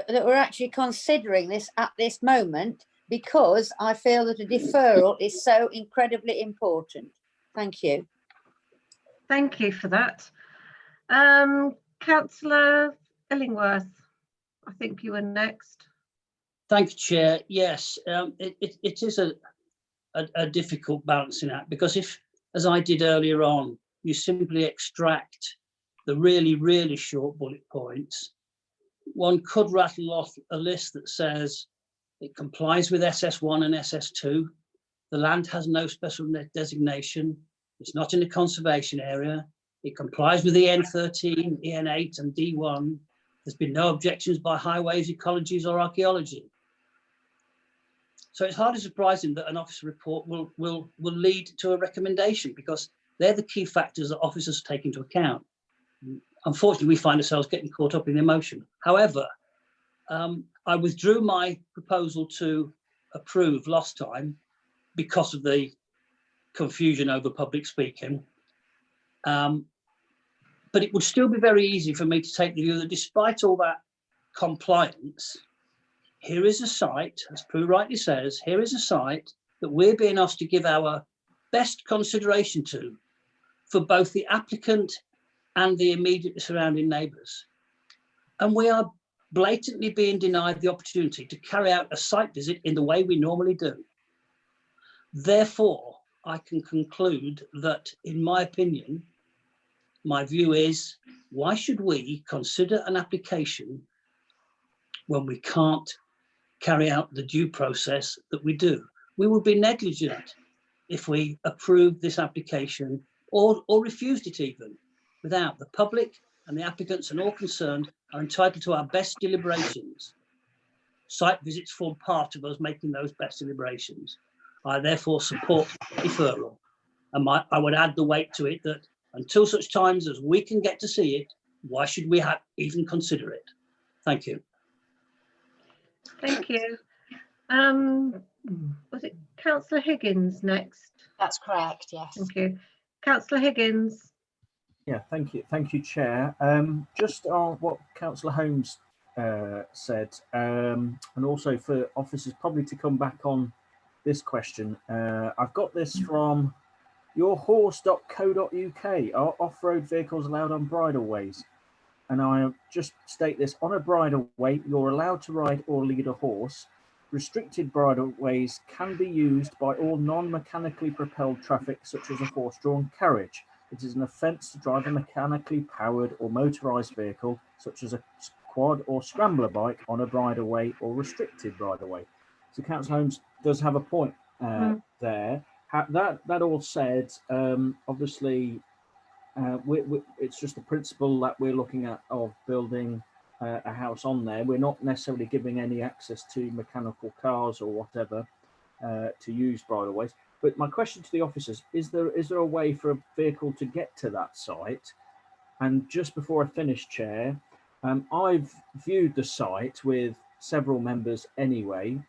we're actually considering this at this moment, because I feel that a deferral is so incredibly important. Thank you. Thank you for that. Councillor Illingworth, I think you were next. Thank you, Chair. Yes, it is a difficult balancing act, because if, as I did earlier on, you simply extract the really, really short bullet points, one could rattle off a list that says it complies with SS1 and SS2. The land has no special designation. It's not in a conservation area. It complies with the N13, EN8 and D1. There's been no objections by highways, ecologies or archaeology. So it's hardly surprising that an officer report will lead to a recommendation, because they're the key factors that officers take into account. Unfortunately, we find ourselves getting caught up in emotion. However, I withdrew my proposal to approve last time because of the confusion over public speaking. But it would still be very easy for me to take the view that despite all that compliance, here is a site, as Prue rightly says, here is a site that we're being asked to give our best consideration to for both the applicant and the immediately surrounding neighbours. And we are blatantly being denied the opportunity to carry out a site visit in the way we normally do. Therefore, I can conclude that, in my opinion, my view is, why should we consider an application when we can't carry out the due process that we do? We would be negligent if we approved this application or refused it even, without the public and the applicants and all concerned are entitled to our best deliberations. Site visits form part of us making those best deliberations. I therefore support deferral, and I would add the weight to it that until such times as we can get to see it, why should we even consider it? Thank you. Thank you. Was it Councillor Higgins next? That's correct, yes. Thank you. Councillor Higgins. Yeah, thank you, Chair. Just on what Councillor Holmes said, and also for officers probably to come back on this question. I've got this from yourhorse.co.uk. Are off-road vehicles allowed on bridleways? And I just state this: on a bridleway, you're allowed to ride or lead a horse. Restricted bridleways can be used by all non-mechanically propelled traffic, such as a horse-drawn carriage. It is an offence to drive a mechanically powered or motorised vehicle, such as a quad or scrambler bike, on a bridleway or restricted bridleway. So Councillor Holmes does have a point there. That all said, obviously, it's just the principle that we're looking at of building a house on there. We're not necessarily giving any access to mechanical cars or whatever to use bridleways. But my question to the officers, is there a way for a vehicle to get to that site? And just before I finish, Chair, I've viewed the site with several members anyway,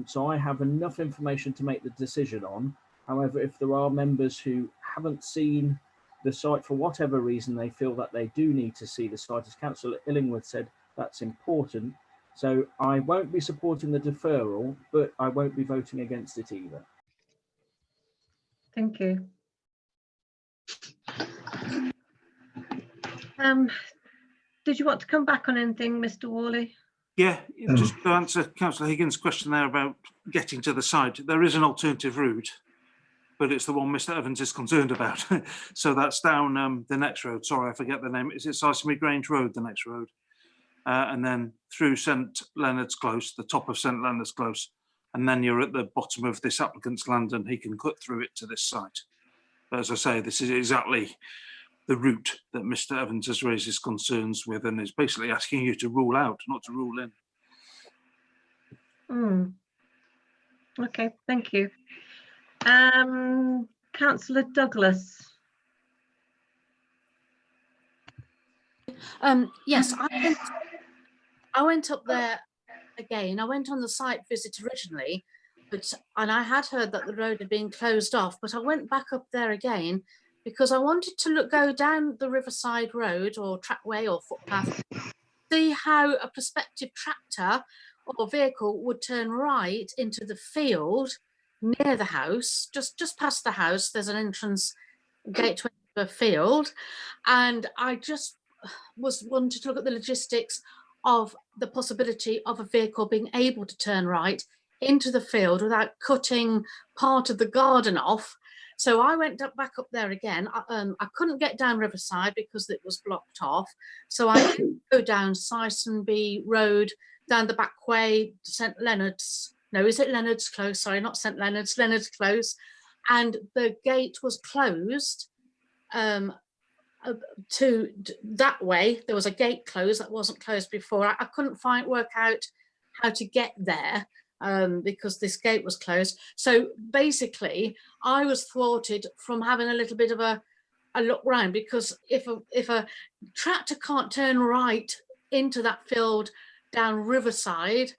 so I have enough information to make the decision on. However, if there are members who haven't seen the site for whatever reason, they feel that they do need to see the site, as Councillor Illingworth said, that's important. So I won't be supporting the deferral, but I won't be voting against it either. Thank you. Did you want to come back on anything, Mr. Worley? Yeah, just to answer Councillor Higgins' question there about getting to the site, there is an alternative route, but it's the one Mr. Evans is concerned about. So that's down the next road. Sorry, I forget the name. Is it Sisemy Grange Road, the next road? And then through St Leonard's Close, the top of St Leonard's Close, and then you're at the bottom of this applicant's land and he can cut through it to this site. But as I say, this is exactly the route that Mr. Evans has raised his concerns with and is basically asking you to rule out, not to rule in. Okay, thank you. Councillor Douglas. Yes, I went up there again. I went on the site visit originally, and I had heard that the road had been closed off, but I went back up there again because I wanted to go down the Riverside Road or trackway or footpath, see how a prospective tractor or vehicle would turn right into the field near the house, just past the house. There's an entrance gate to the field, and I just wanted to look at the logistics of the possibility of a vehicle being able to turn right into the field without cutting part of the garden off. So I went back up there again. I couldn't get down Riverside because it was blocked off. So I did go down Sisemy Road, down the back way, St Leonard's. No, is it Leonard's Close? Sorry, not St Leonard's, Leonard's Close. And the gate was closed to that way. There was a gate closed that wasn't closed before. I couldn't work out how to get there because this gate was closed. So basically, I was thwarted from having a little bit of a look round, because if a tractor can't turn right into that field down Riverside,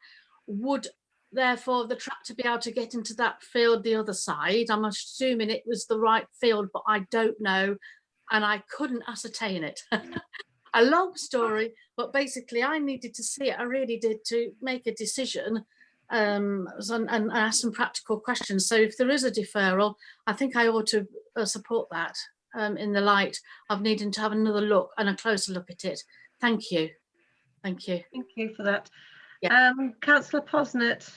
would therefore the tractor be able to get into that field the other side? I'm assuming it was the right field, but I don't know, and I couldn't ascertain it. A long story, but basically I needed to see it. I really did, to make a decision and ask some practical questions. So if there is a deferral, I think I ought to support that in the light of needing to have another look and a closer look at it. Thank you. Thank you. Thank you for that. Yeah. Councillor Posnett.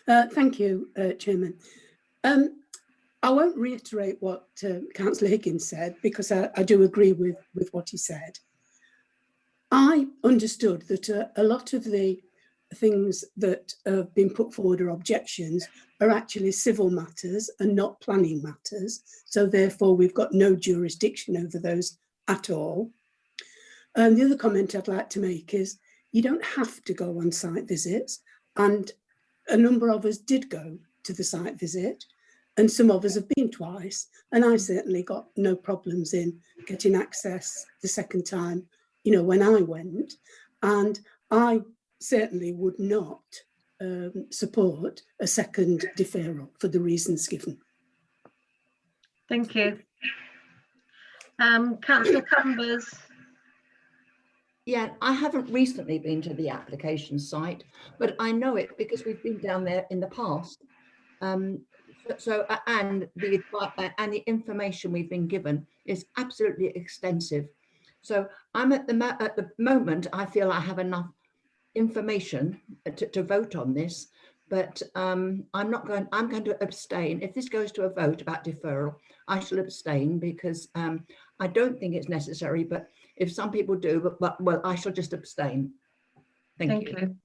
Thank you, Chairman. I won't reiterate what Councillor Higgins said, because I do agree with what he said. I understood that a lot of the things that have been put forward or objections are actually civil matters and not planning matters. So therefore we've got no jurisdiction over those at all. And the other comment I'd like to make is you don't have to go on site visits, and a number of us did go to the site visit, and some of us have been twice, and I certainly got no problems in getting access the second time, you know, when I went. And I certainly would not support a second deferral for the reasons given. Thank you. Councillor Cumbers. Yeah, I haven't recently been to the application site, but I know it because we've been down there in the past. And the information we've been given is absolutely extensive. So I'm at the moment, I feel I have enough information to vote on this, but I'm going to abstain. If this goes to a vote about deferral, I shall abstain, because I don't think it's necessary, but if some people do, but well, I shall just abstain. Thank you.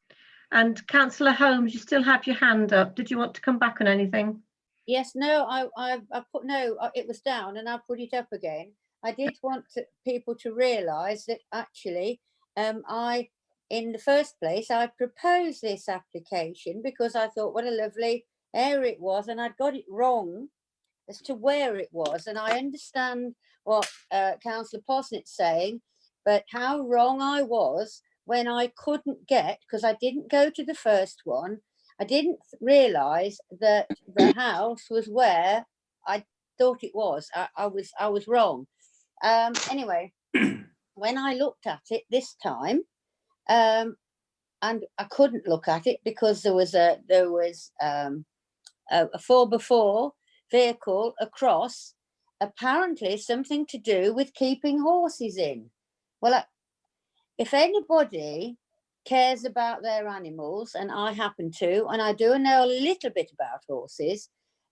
And Councillor Holmes, you still have your hand up. Did you want to come back on anything? Yes, no, I put no, it was down and I put it up again. I did want people to realise that actually in the first place, I proposed this application because I thought what a lovely area it was, and I'd got it wrong as to where it was. And I understand what Councillor Posnett's saying, but how wrong I was when I couldn't get, because I didn't go to the first one, I didn't realise that the house was where I thought it was. I was wrong. Anyway, when I looked at it this time, and I couldn't look at it because there was a 4x4 vehicle across apparently something to do with keeping horses in. Well, if anybody cares about their animals, and I happen to, and I do know a little bit about horses,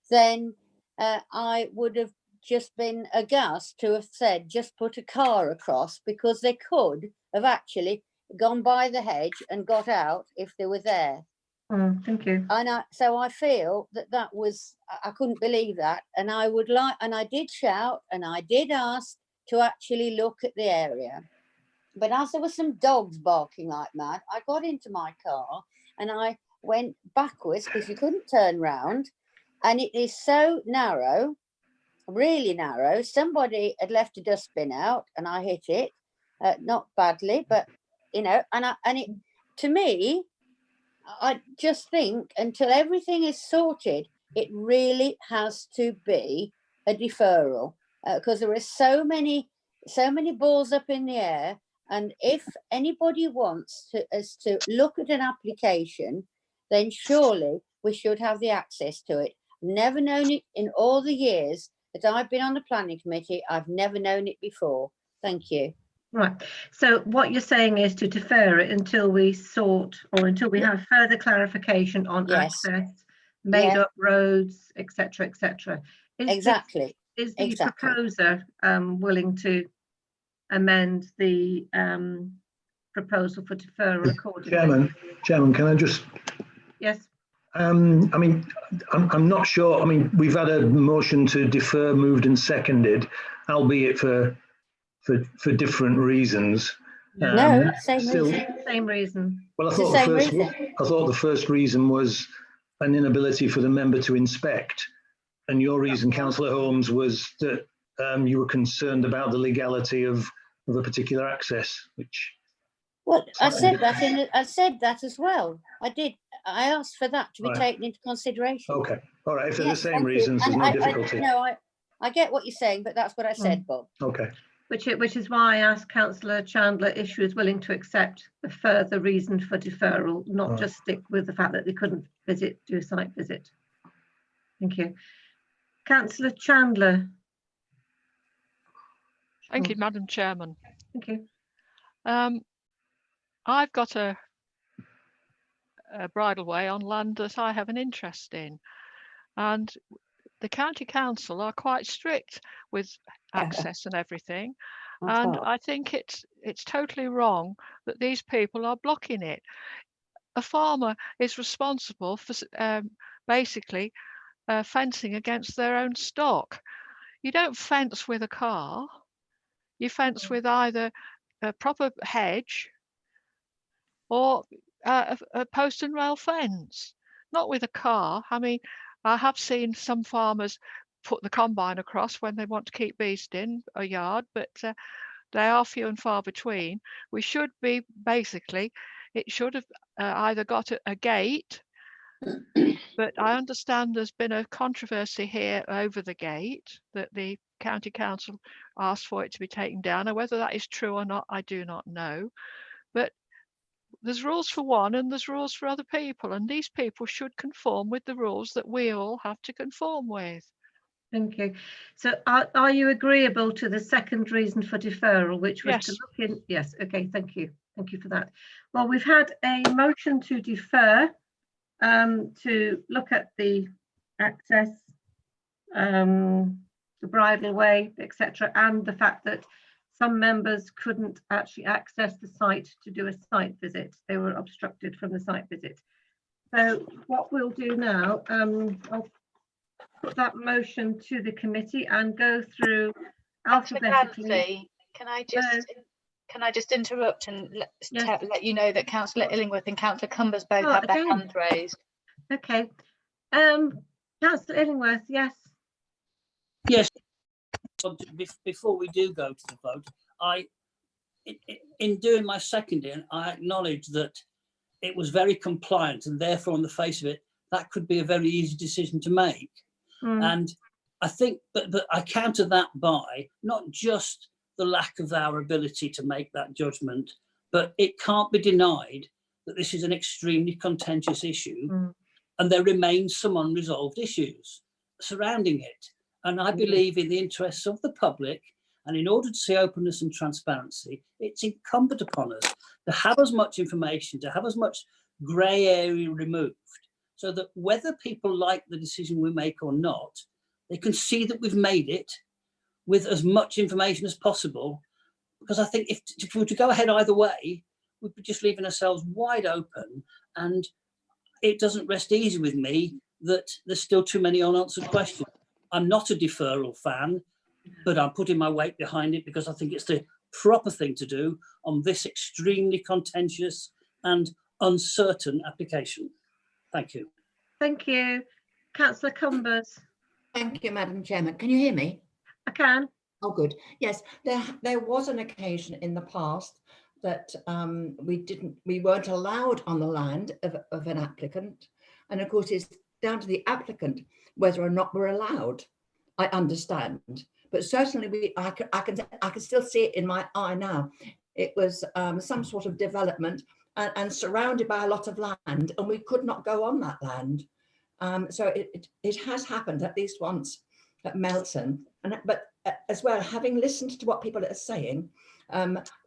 then I would have just been aghast to have said, just put a car across, because they could have actually gone by the hedge and got out if they were there. Thank you. And so I feel that was, I couldn't believe that. And I would like, and I did shout and I did ask to actually look at the area. But as there were some dogs barking like mad, I got into my car and I went backwards because you couldn't turn round. And it is so narrow, really narrow. Somebody had left a dustbin out and I hit it, not badly, but you know, and it, to me, I just think until everything is sorted, it really has to be a deferral, because there are so many balls up in the air. And if anybody wants us to look at an application, then surely we should have the access to it. Never known it in all the years that I've been on the planning committee. I've never known it before. Thank you. Right. So what you're saying is to defer it until we sort, or until we have further clarification on access, made up roads, etc., etc. Exactly. Is the proposer willing to amend the proposal for deferral accordingly? Chairman, can I just? Yes. I mean, I'm not sure. I mean, we've had a motion to defer moved and seconded, albeit for different reasons. No, same reason. Well, I thought the first reason was an inability for the member to inspect, and your reason, Councillor Holmes, was that you were concerned about the legality of a particular access, which. Well, I said that as well. I did. I asked for that to be taken into consideration. Okay. All right. If they're the same reasons, there's no difficulty. I get what you're saying, but that's what I said, Bob. Okay. Which is why I asked Councillor Chandler if she was willing to accept a further reason for deferral, not just stick with the fact that they couldn't do a site visit. Thank you. Councillor Chandler. Thank you, Madam Chairman. Thank you. I've got a bridleway on land that I have an interest in, and the county council are quite strict with access and everything, and I think it's totally wrong that these people are blocking it. A farmer is responsible for basically fencing against their own stock. You don't fence with a car, you fence with either a proper hedge or a post and rail fence, not with a car. I mean, I have seen some farmers put the combine across when they want to keep beast in a yard, but they are few and far between. We should be basically, it should have either got a gate, but I understand there's been a controversy here over the gate, that the county council asked for it to be taken down. And whether that is true or not, I do not know. But there's rules for one and there's rules for other people, and these people should conform with the rules that we all have to conform with. Thank you. So are you agreeable to the second reason for deferral, which was to look in? Yes. Okay. Thank you. Thank you for that. Well, we've had a motion to defer to look at the access, the bridleway, etc., and the fact that some members couldn't actually access the site to do a site visit. They were obstructed from the site visit. So what we'll do now, I'll put that motion to the committee and go through alphabetically. Can I just interrupt and let you know that Councillor Illingworth and Councillor Cumbers both have their hands raised. Okay. Councillor Illingworth, yes. Yes. Before we do go to the vote, in doing my seconding, I acknowledge that it was very compliant, and therefore, on the face of it, that could be a very easy decision to make. And I think, but I counter that by not just the lack of our ability to make that judgment, but it can't be denied that this is an extremely contentious issue, and there remains some unresolved issues surrounding it. And I believe in the interests of the public, and in order to see openness and transparency, it's incumbent upon us to have as much information, to have as much grey area removed, so that whether people like the decision we make or not, they can see that we've made it with as much information as possible. Because I think if we were to go ahead either way, we'd be just leaving ourselves wide open, and it doesn't rest easy with me that there's still too many unanswered questions. I'm not a deferral fan, but I'm putting my weight behind it because I think it's the proper thing to do on this extremely contentious and uncertain application. Thank you. Thank you. Councillor Cumbers. Thank you, Madam Chairman. Can you hear me? I can. Oh, good. Yes, there was an occasion in the past that we weren't allowed on the land of an applicant, and of course it's down to the applicant whether or not we're allowed. I understand, but certainly I can still see it in my eye now. It was some sort of development and surrounded by a lot of land, and we could not go on that land. So it has happened at least once at Melton, but as well, having listened to what people are saying,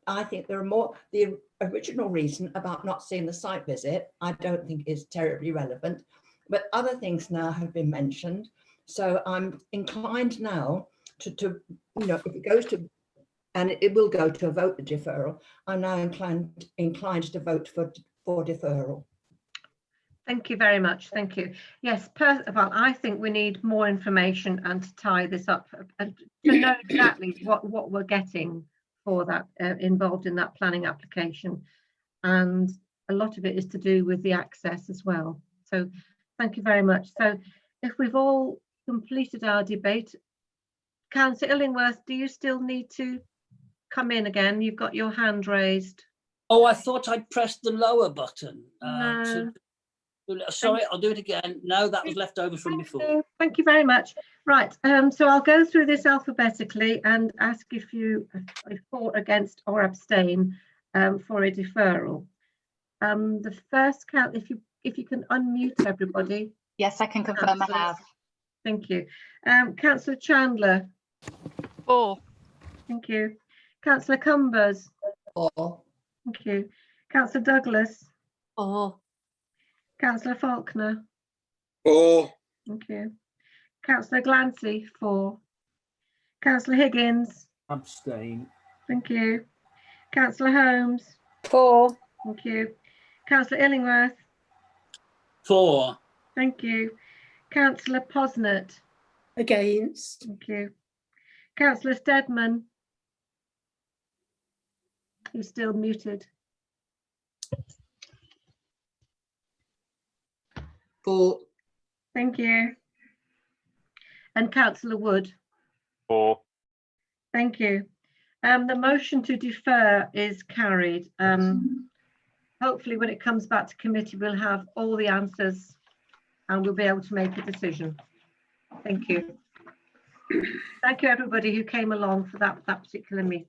I think there are more. The original reason about not seeing the site visit, I don't think is terribly relevant, but other things now have been mentioned. So I'm inclined now to you know, if it goes to, and it will go to a vote deferral, I'm now inclined to vote for deferral. Thank you very much. Thank you. Yes, well, I think we need more information and to tie this up and to know exactly what we're getting for that involved in that planning application. And a lot of it is to do with the access as well. So thank you very much. So if we've all completed our debate, Councillor Illingworth, do you still need to come in again? You've got your hand raised. Oh, I thought I'd pressed the lower button. No. Sorry, I'll do it again. No, that was left over from before. Thank you very much. Right, so I'll go through this alphabetically and ask if you for, against or abstain for a deferral. The first count, if you can unmute everybody. Yes, I can confirm I have. Thank you. Councillor Chandler. For. Thank you. Councillor Cumbers. For. Thank you. Councillor Douglas. For. Councillor Faulkner. For. Thank you. Councillor Glancy. For. Councillor Higgins. Abstain. Thank you. Councillor Holmes. For. Thank you. Councillor Illingworth. For. Thank you. Councillor Posnett. Against. Thank you. Councillor Steadman. You're still muted. For. Thank you. And Councillor Wood. For. Thank you. The motion to defer is carried. Hopefully when it comes back to committee, we'll have all the answers and we'll be able to make a decision. Thank you. Thank you everybody who came along for that particular meeting.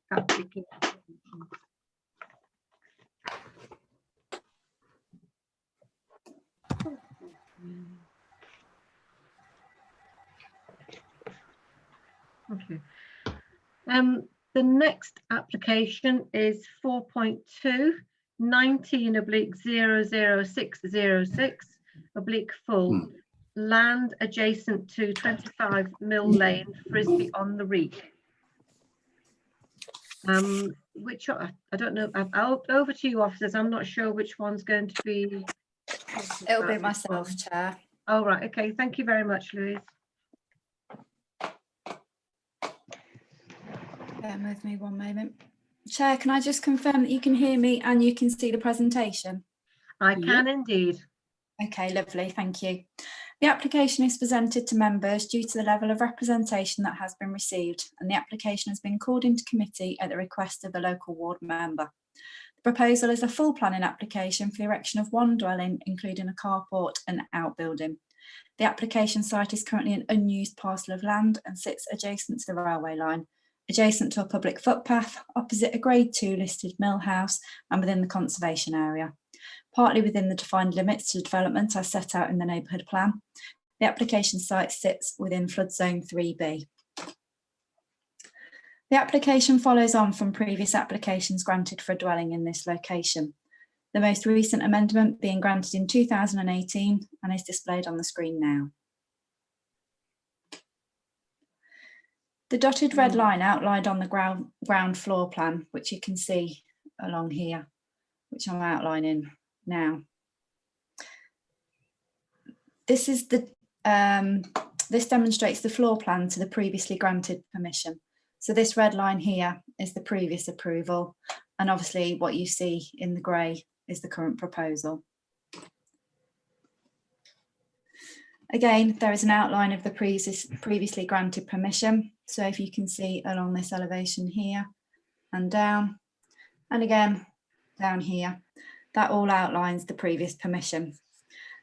Okay. The next application is 4.2 19/00606 land adjacent to 25 Mill Lane, Frisbee on the Reek. Which I don't know. Over to you, officers. I'm not sure which one's going to be. It'll be myself, Chair. Oh, right. Okay. Thank you very much, Louise. Bear with me one moment. Chair, can I just confirm that you can hear me and you can see the presentation? I can indeed. Okay, lovely. Thank you. The application is presented to members due to the level of representation that has been received, and the application has been called into committee at the request of the local ward member. The proposal is a full planning application for the erection of one dwelling, including a carport and outbuilding. The application site is currently an unused parcel of land and sits adjacent to the railway line, adjacent to a public footpath, opposite a Grade 2 listed mill house and within the conservation area. Partly within the defined limits to development as set out in the neighbourhood plan. The The application site sits within flood zone 3B. The application follows on from previous applications granted for a dwelling in this location. The most recent amendment being granted in 2018 and is displayed on the screen now. The dotted red line outlined on the ground floor plan, which you can see along here, which I'm outlining now. This is the this demonstrates the floor plan to the previously granted permission. So this red line here is the previous approval, and obviously what you see in the grey is the current proposal. Again, there is an outline of the previously granted permission. So if you can see along this elevation here and down, and again down here, that all outlines the previous permission.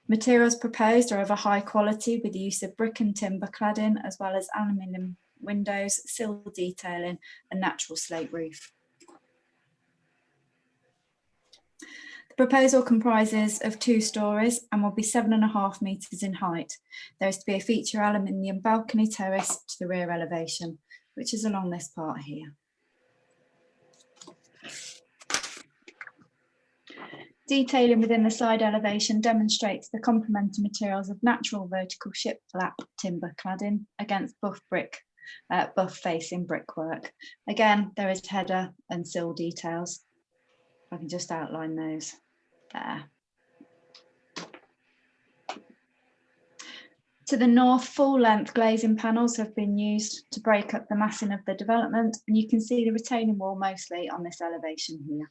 Materials proposed are of a high quality with the use of brick and timber cladding, as well as aluminium windows, sill detailing and natural slate roof. The proposal comprises of 2 stories and will be 7.5 metres in height. There is to be a feature aluminium balcony terrace to the rear elevation, which is along this part here. Detailing within the side elevation demonstrates the complementary materials of natural vertical shiplap timber cladding against buff facing brickwork. Again, there is header and sill details. I can just outline those there. To the north, full length glazing panels have been used to break up the massing of the development, and you can see the retaining wall mostly on this elevation here.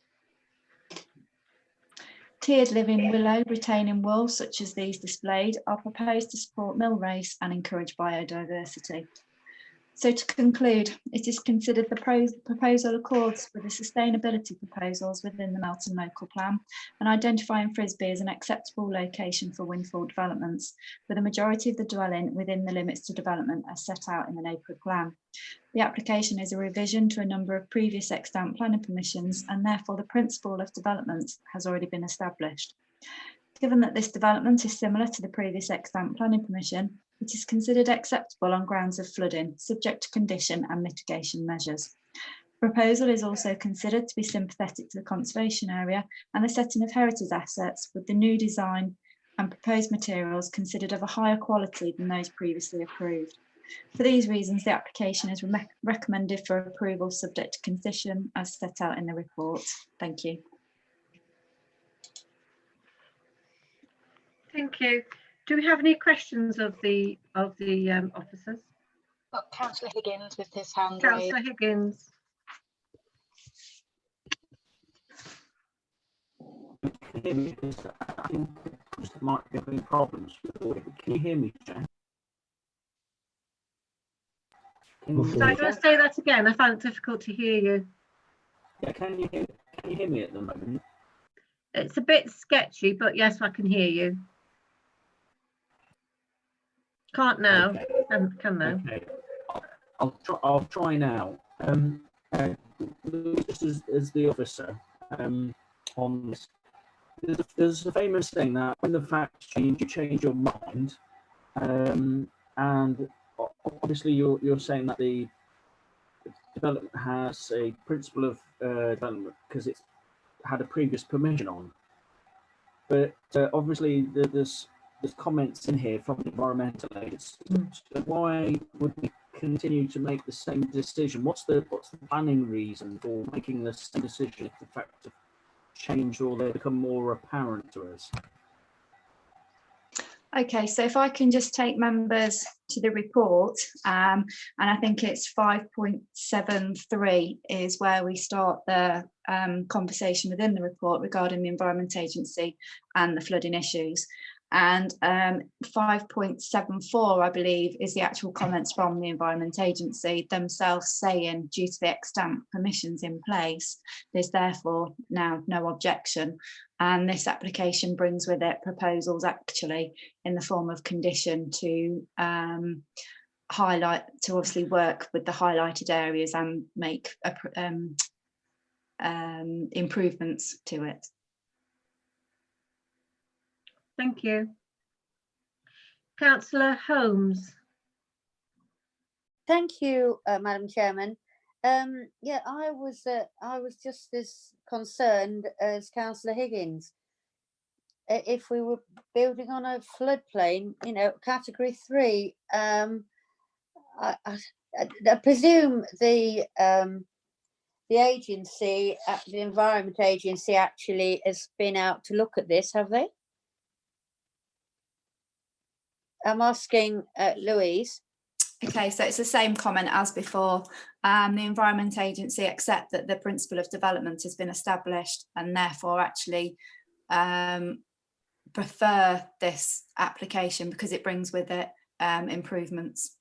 Tiered living willow retaining walls, such as these displayed, are proposed to support mill race and encourage biodiversity. So to conclude, it is considered the proposal accords with the sustainability proposals within the Melton Local Plan and identifying Frisbee as an acceptable location for windfall developments, with a majority of the dwelling within the limits to development as set out in the neighbourhood plan. The application is a revision to a number of previous extant planning permissions, and therefore the principle of development has already been established. Given that this development is similar to the previous extant planning permission, it is considered acceptable on grounds of flooding, subject to condition and mitigation measures. The proposal is also considered to be sympathetic to the conservation area and the setting of heritage assets, with the new design and proposed materials considered of a higher quality than those previously approved. For these reasons, the application is recommended for approval subject to condition as set out in the report. Thank you. Thank you. Do we have any questions of the officers? Got Councillor Higgins with his hand raised. Councillor Higgins. Can you hear me? Because I think there might be having problems with the audio. Can you hear me, Jan? Sorry, do you want to say that again? I found it difficult to hear you. Yeah, can you hear me at the moment? It's a bit sketchy, but yes, I can hear you. Can't now. Okay. Can now. Okay. I'll try now. Just as the officer on this, there's a famous saying that when the facts change, you change your mind, and obviously you're saying that the development has a principle of development because it's had a previous permission on, but obviously there's comments in here from environmental agents. So why would we continue to make the same decision? What's the planning reason for making the same decision if the facts have changed or they become more apparent to us? Okay, so if I can just take members to the report, and I think it's 5.73 is where we start the conversation within the report regarding the Environment Agency and the flooding issues. And 5.74, I believe, is the actual comments from the Environment Agency themselves saying, due to the extant permissions in place, there's therefore now no objection. And this application brings with it proposals actually in the form of condition to highlight, to obviously work with the highlighted areas and make improvements to it. Thank you. Councillor Holmes. Thank you, Madam Chairman. Yeah, I was just as concerned as Councillor Higgins. If we were building on a floodplain, you know, category 3, I presume the agency, the Environment Agency, actually has been out to look at this, have they? I'm asking Louise. Okay, so it's the same comment as before. The Environment Agency accept that the principle of development has been established and therefore actually prefer this application because it brings with it improvements.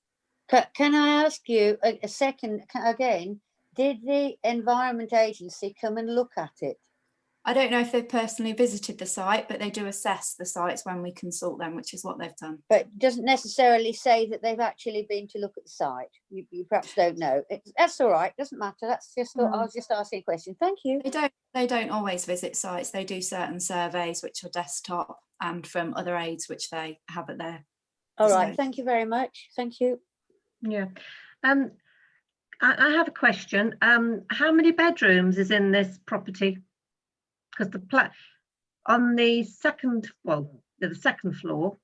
Can I ask you a second again? Did the Environment Agency come and look at it? I don't know if they've personally visited the site, but they do assess the sites when we consult them, which is what they've done. But it doesn't necessarily say that they've actually been to look at the site. You perhaps don't know. That's all right. Doesn't matter. That's just. I was just asking a question. Thank you. They don't always visit sites. They do certain surveys, which are desktop and from other aids, which they have at their. All right. Thank you very much. Thank you. Yeah. I have a question. How many bedrooms is in this property? Because the on the second floor,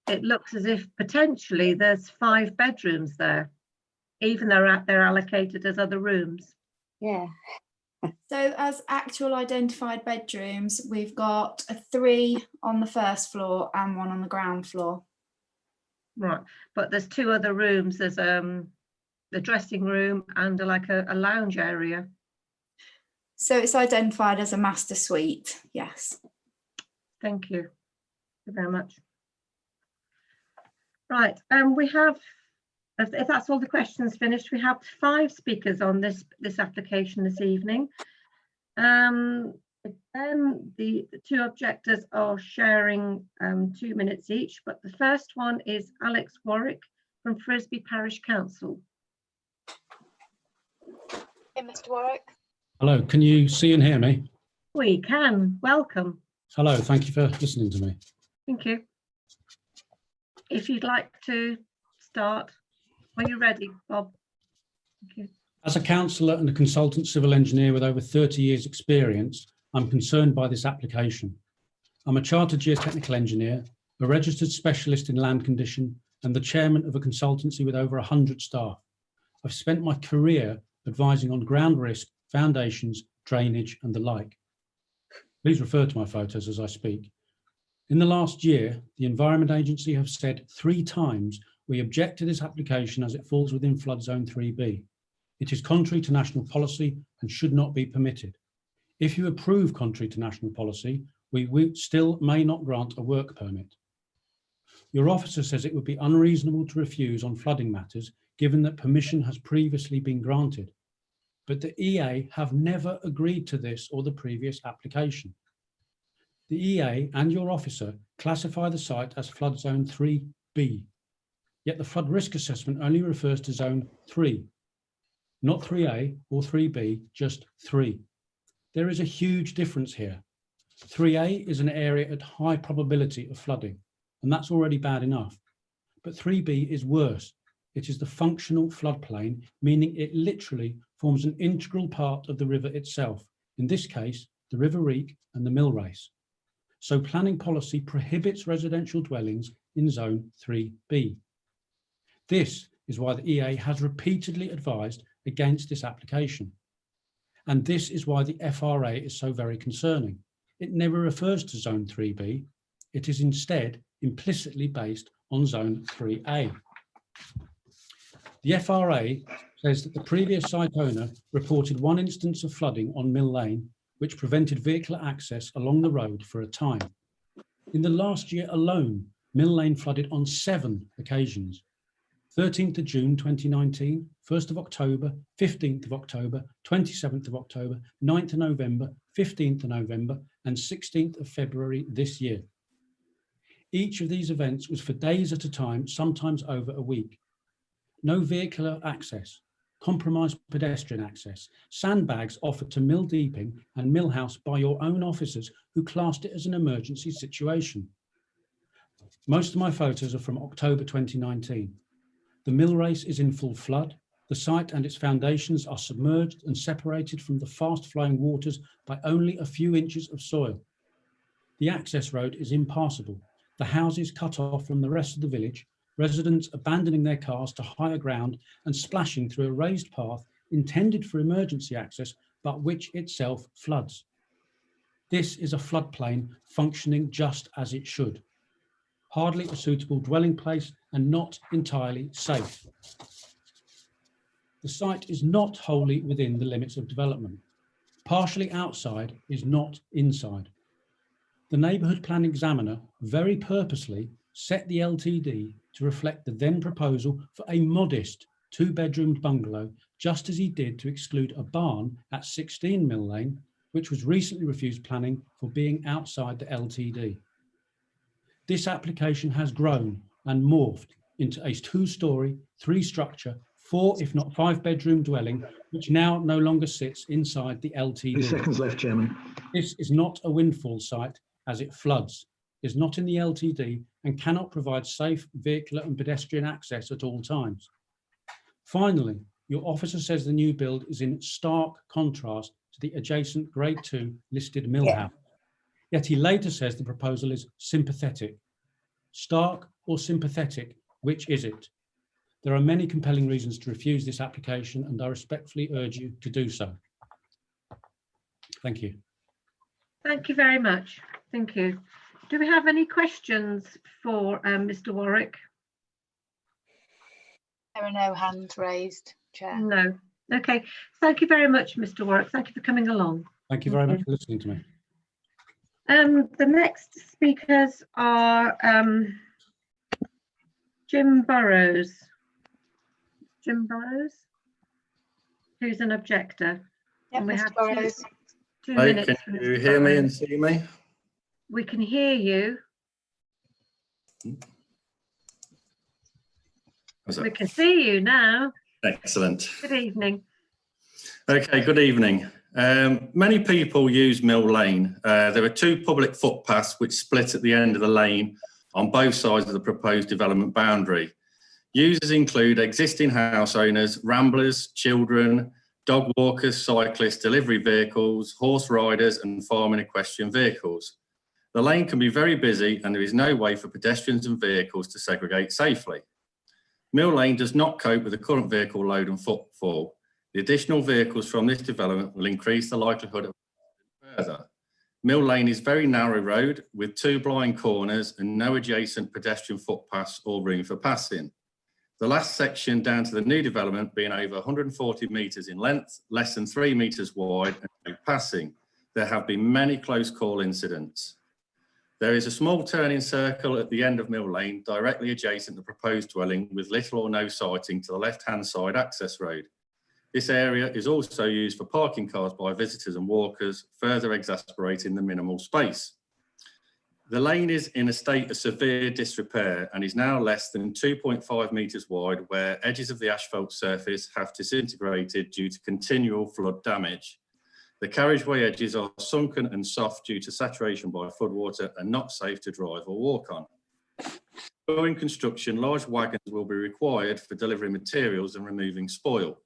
it looks as if potentially there's 5 bedrooms there, even though they're allocated as other rooms. Yeah. So as actual identified bedrooms, we've got 3 on the first floor and 1 on the ground floor. Right, but there's 2 other rooms. There's the dressing room and like a lounge area. So it's identified as a master suite, yes. Thank you. Thank you very much. Right, we have, if that's all the questions finished, we have 5 speakers on this application this evening. Then the 2 objectors are sharing 2 minutes each, but the first one is Alex Warwick from Frisbee Parish Council. Hey, Mr. Warwick. Hello, can you see and hear me? We can. Welcome. Hello, thank you for listening to me. Thank you. If you'd like to start, are you ready, Bob? Thank you. As a councillor and a consultant civil engineer with over 30 years experience, I'm concerned by this application. I'm a chartered geotechnical engineer, a registered specialist in land condition, and the chairman of a consultancy with over 100 staff. I've spent my career advising on ground risk, foundations, drainage, and the like. Please refer to my photos as I speak. In the last year, the Environment Agency have said 3 times we object to this application as it falls within flood zone 3B. It is contrary to national policy and should not be permitted. If you approve contrary to national policy, we still may not grant a work permit. Your officer says it would be unreasonable to refuse on flooding matters, given that permission has previously been granted. But the EA have never agreed to this or the previous application. The EA and your officer classify the site as flood zone 3B, yet the flood risk assessment only refers to zone 3, not 3A or 3B, just 3. There is a huge difference here. 3A is an area at high probability of flooding, and that's already bad enough. But 3B is worse. It is the functional floodplain, meaning it literally forms an integral part of the river itself, in this case, the River Reek and the Mill Race. So planning policy prohibits residential dwellings in zone 3B. This is why the EA has repeatedly advised against this application. And this is why the FRA is so very concerning. It never refers to zone 3B. It is instead implicitly based on zone 3A. The FRA says that the previous site owner reported 1 instance of flooding on Mill Lane, which prevented vehicular access along the road for a time. In the last year alone, Mill Lane flooded on 7 occasions. 13th of June 2019, 1st of October, 15th of October, 27th of October, 9th of November, 15th of November, and 16th of February this year. Each of these events was for days at a time, sometimes over a week. No vehicular access, compromised pedestrian access, sandbags offered to Mill Deeping and Mill House by your own officers who classed it as an emergency situation. Most of my photos are from October 2019. The mill race is in full flood. The site and its foundations are submerged and separated from the fast-flowing waters by only a few inches of soil. The access road is impassable. The houses cut off from the rest of the village, residents abandoning their cars to higher ground and splashing through a raised path intended for emergency access, but which itself floods. This is a floodplain functioning just as it should. Hardly a suitable dwelling place and not entirely safe. The site is not wholly within the limits of development. Partially outside is not inside. The neighbourhood plan examiner very purposely set the LTD to reflect the then proposal for a modest 2-bedroomed bungalow, just as he did to exclude a barn at 16 Mill Lane, which was recently refused planning for being outside the LTD. This application has grown and morphed into a 2-storey, 3-structure, 4 if not 5-bedroom dwelling, which now no longer sits inside the LTD. 2 seconds left, Chairman. This is not a windfall site, as it floods, is not in the LTD and cannot provide safe vehicular and pedestrian access at all times. Finally, your officer says the new build is in stark contrast to the adjacent Grade 2 listed mill house. Yet he later says the proposal is sympathetic. Stark or sympathetic, which is it? There are many compelling reasons to refuse this application, and I respectfully urge you to do so. Thank you. Thank you very much. Thank you. Do we have any questions for Mr. Warwick? There are no hands raised, Chair. No. Okay. Thank you very much, Mr. Warwick. Thank you for coming along. Thank you very much for listening to me. The next speakers are Jim Burrows. Jim Burrows, who's an objector. Yep, And we Mr. have Burrows. two Hi, minutes. can for you Mr. hear me Burrows. and see me? We can hear you. How's We that? can see you now. Excellent. Good evening. Okay, good evening. Many people use Mill Lane. There are 2 public footpaths which split at the end of the lane on both sides of the proposed development boundary. Users include existing house owners, ramblers, children, dog walkers, cyclists, delivery vehicles, horse riders and farm and equestrian vehicles. The lane can be very busy and there is no way for pedestrians and vehicles to segregate safely. Mill Lane does not cope with the current vehicle load and footfall. The additional vehicles from this development will increase the likelihood of further. Mill Lane is very narrow road with 2 blind corners and no adjacent pedestrian footpaths or room for passing. The last section down to the new development being over 140 metres in length, less than 3 metres wide and no passing. There have been many close call incidents. There is a small turning circle at the end of Mill Lane directly adjacent to the proposed dwelling with little or no sighting to the left-hand side access road. This area is also used for parking cars by visitors and walkers, further exacerbating the minimal space. The lane is in a state of severe disrepair and is now less than 2.5 metres wide, where edges of the asphalt surface have disintegrated due to continual flood damage. The carriageway edges are sunken and soft due to saturation by floodwater and not safe to drive or walk on. During construction, large wagons will be required for delivering materials and removing spoil.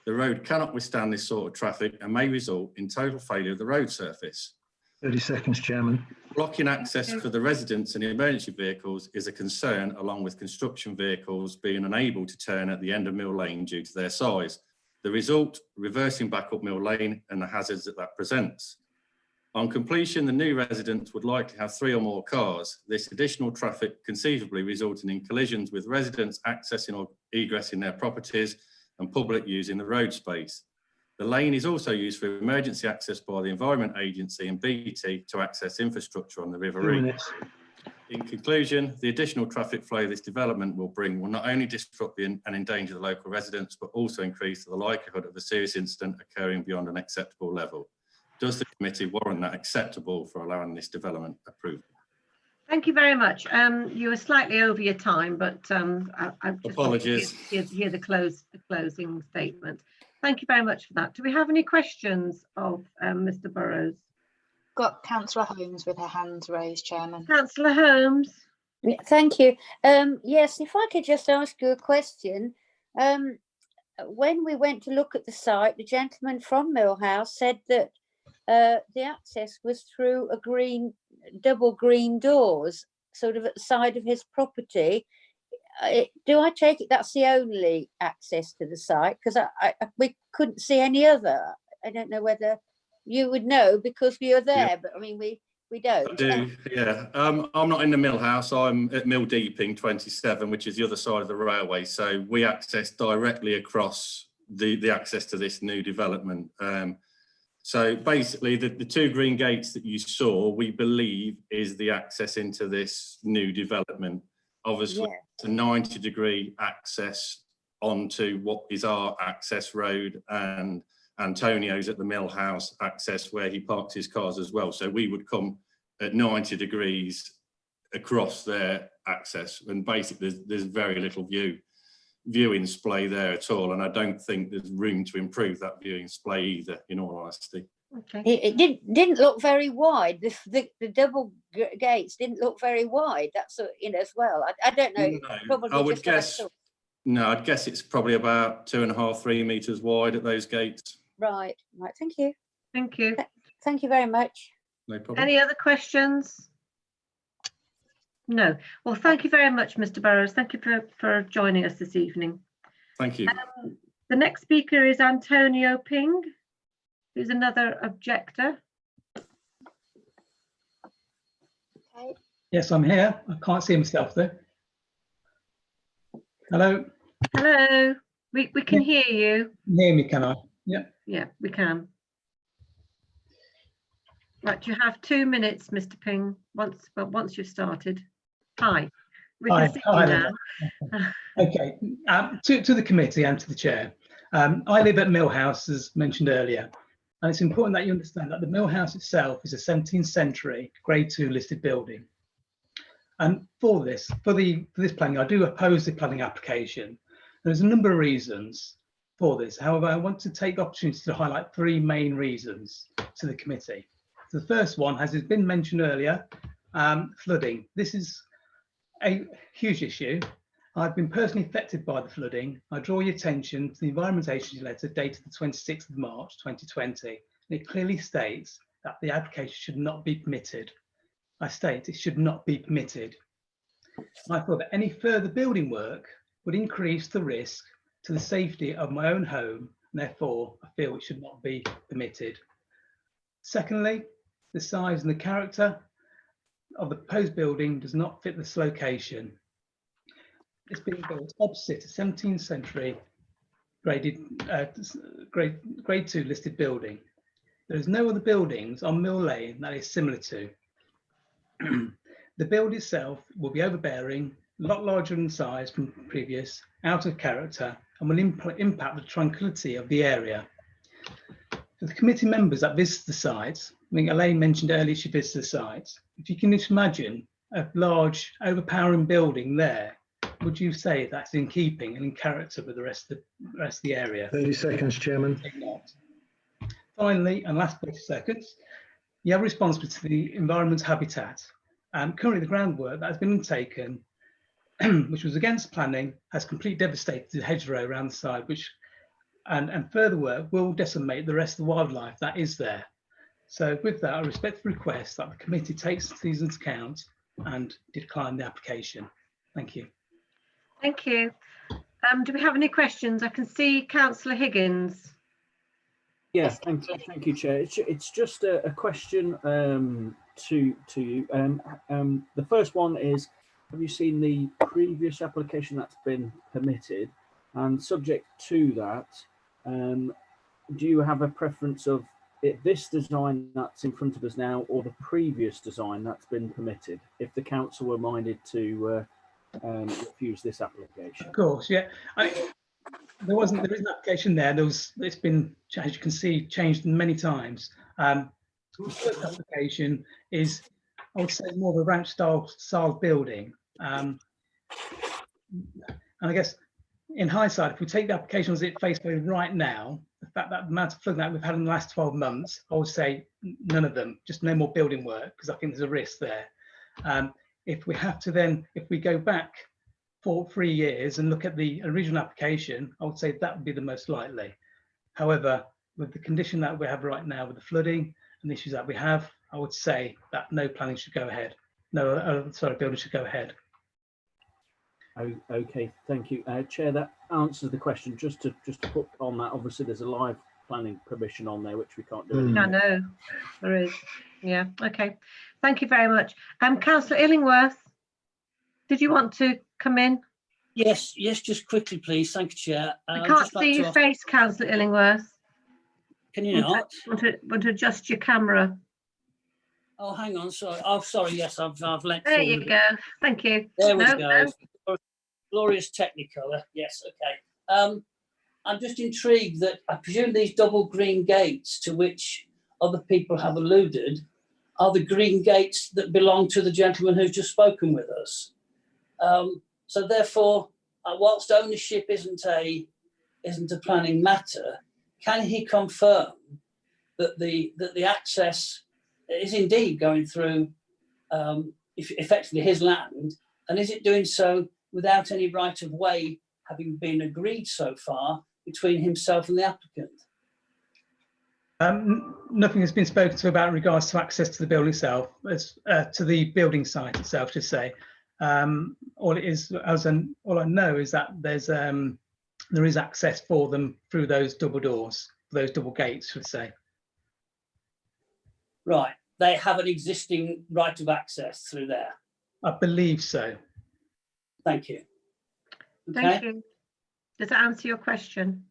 The road cannot withstand this sort of traffic and may result in total failure of the road surface. 30 seconds, Chairman. Blocking access for the residents and emergency vehicles is a concern, along with construction vehicles being unable to turn at the end of Mill Lane due to their size. The result, reversing back up Mill Lane and the hazards that presents. On completion, the new residents would likely have 3 or more cars. This additional traffic conceivably resulting in collisions with residents accessing or egressing their properties and public using the road space. The lane is also used for emergency access by the Environment Agency and BT to access infrastructure on the River 2 Ree. minutes. In conclusion, the additional traffic flow this development will bring will not only disrupt and endanger the local residents, but also increase the likelihood of a serious incident occurring beyond an acceptable level. Does the committee warrant that acceptable for allowing this development approval? Thank you very much. You were slightly over your time, but I just Apologies. wanted to hear the closing statement. Thank you very much for that. Do we have any questions of Mr. Burrows? Got Councillor Holmes with her hands raised, Chairman. Councillor Holmes. Thank you. Yes, if I could just ask you a question. When we went to look at the site, the gentleman from Millhouse said that the access was through double green doors, sort of at the side of his property. Do I take it that's the only access to the site? Because we couldn't see any other. I don't know whether you would know because we were there, but I mean, we don't. I do, yeah. I'm not in the Millhouse. I'm at Mill Deeping 27, which is the other side of the railway. So we access directly across the access to this new development. So basically, the two green gates that you saw, we believe is the access into this new development. Obviously, Yeah. it's a 90-degree access onto what is our access road, and Antonio's at the Millhouse access where he parks his cars as well. So we would come at 90 degrees across their access, and basically there's very little viewing display there at all, and I don't think there's room to improve that viewing display either, in all honesty. Okay. It didn't look very wide. The double gates didn't look very wide. That's as well. I don't know. No, Probably I would just what I guess. saw. No, I'd guess it's probably about 2.5, 3 meters wide at those gates. Right. Thank you. Thank you. Thank you very much. No problem. Any other questions? No. Well, thank you very much, Mr. Burrows. Thank you for joining us this evening. Thank you. The next speaker is Antonio Ping, who's another objector. Yes, I'm here. I can't see myself though. Hello. Hello. We can hear you. Can you hear me, can I? Yeah. Yeah, we can. Right, you have 2 minutes, Mr. Ping, once you've started. Hi. We can see you now. Okay. To the committee and to the chair. I live at Millhouse, as mentioned earlier, and it's important that you understand that the Millhouse itself is a 17th century Grade 2 listed building. And for this planning, I do oppose the planning application. There's a number of reasons for this. However, I want to take the opportunity to highlight 3 main reasons to the committee. So the first one, as has been mentioned earlier, flooding. This is a huge issue. I've been personally affected by the flooding. I draw your attention to the Environment Agency letter dated the 26th of March 2020. And it clearly states that the application should not be permitted. I state it should not be permitted. I thought that any further building work would increase the risk to the safety of my own home, and therefore I feel it should not be permitted. Secondly, the size and the character of the proposed building does not fit this location. It's being built opposite a 17th century grade 2 listed building. There is no other buildings on Mill Lane that is similar to. The build itself will be overbearing, a lot larger in size from previous, out of character, and will impact the tranquility of the area. For the committee members that visit the site, I think Elaine mentioned earlier she visited the site. If you can just imagine a large, overpowering building there, would you say that's in keeping and in character with the rest of the area? 30 seconds, Chairman. Finally, and last 30 seconds, you have responsibility to the environment habitat. Currently, the groundwork that has been undertaken, which was against planning, has completely devastated the hedgerow around the side, and further work will decimate the rest of the wildlife that is there. So with that, I respectfully request that the committee takes these into account and decline the application. Thank you. Thank you. Do we have any questions? I can see Councillor Higgins. Yes, thank you, Chair. It's just a question to you. The first one is, have you seen the previous application that's been permitted? And subject to that, do you have a preference of this design that's in front of us now or the previous design that's been permitted, if the council were minded to refuse this application? Of course, yeah. There is an application there. It's been, as you can see, changed many times. The first application is, I would say, more of a ranch style building. And I guess in hindsight, if we take the application as it face value right now, the fact that the amount of flooding that we've had in the last 12 months, I would say none of them, just no more building work, because I think there's a risk there. If we have to then, if we go back for 3 years and look at the original application, I would say that would be the most likely. However, with the condition that we have right now with the flooding and the issues that we have, I would say that no planning should go ahead. No, building should go ahead. Okay, thank you, Chair. That answers the question. Just to put on that, obviously there's a live planning permission on there which we can't do anything. I know there is. Yeah. Okay. Thank you very much. Councillor Illingworth, did you want to come in? Yes, just quickly, please. Thank you, Chair. I can't see your face, Councillor Illingworth. Can you not? Want to adjust your camera? Oh, hang on. Sorry. Oh, sorry. Yes, I've let. There you go. Thank you. There we go. Glorious Technicolor. Yes. Okay. I'm just intrigued that I presume these double green gates to which other people have alluded are the green gates that belong to the gentleman who's just spoken with us. So therefore, whilst ownership isn't a planning matter, can he confirm that the access is indeed going through effectively his land, and is it doing so without any right of way having been agreed so far between himself and the applicant? Nothing has been spoken to about regards to access to the building itself, to the building site itself, to say. All it is, all I know is that there is access for them through those double doors, those double gates, should say. Right, they have an existing right of access through there. I believe so. Thank you. Okay. Thank you. Does that answer your question?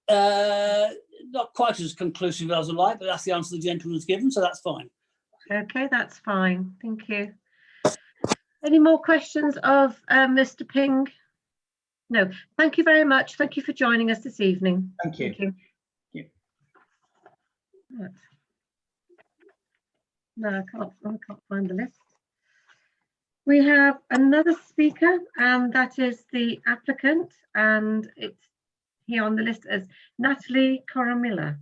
Not quite as conclusive as I like, but that's the answer the gentleman has given, so that's fine. Okay, that's fine. Thank you. Any more questions of Mr. Ping? No. Thank you very much. Thank you for joining us this evening. Thank you. Thank you. Thank you. Right. No, I can't find the list. We have another speaker, and that is the applicant, and it's here on the list as Natalie Coromilla.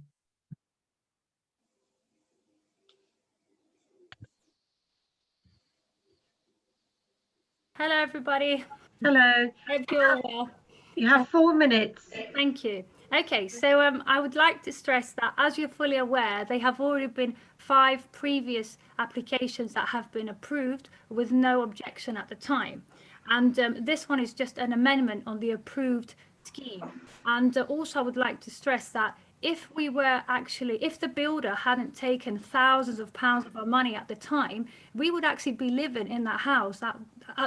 Hello, everybody. Hello. Hope you're well. You have 4 minutes. Thank you. Okay, so I would like to stress that, as you're fully aware, there have already been 5 previous applications that have been approved with no objection at the time. And this one is just an amendment on the approved scheme. And also I would like to stress that if the builder hadn't taken thousands of pounds of our money at the time, we would actually be living in that house at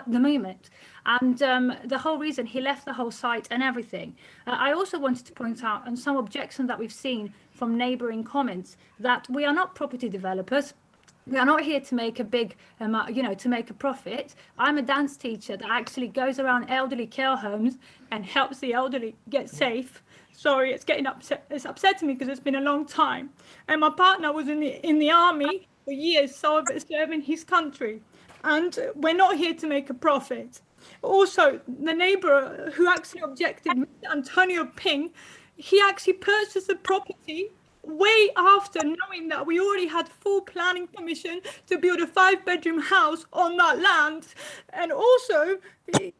the moment. And the whole reason he left the whole site and everything. I also wanted to point out on some objection that we've seen from neighbouring comments that we are not property developers. We are not here to make a big, to make a profit. I'm a dance teacher that actually goes around elderly care homes and helps the elderly get safe. Sorry, it's getting upset. It's upsetting me because it's been a long time. And my partner was in the army for years, serving his country. And we're not here to make a profit. Also, the neighbour who actually objected, Mr. Antonio Ping, he actually purchased the property way after knowing that we already had full planning permission to build a 5-bedroom house on that land. And also,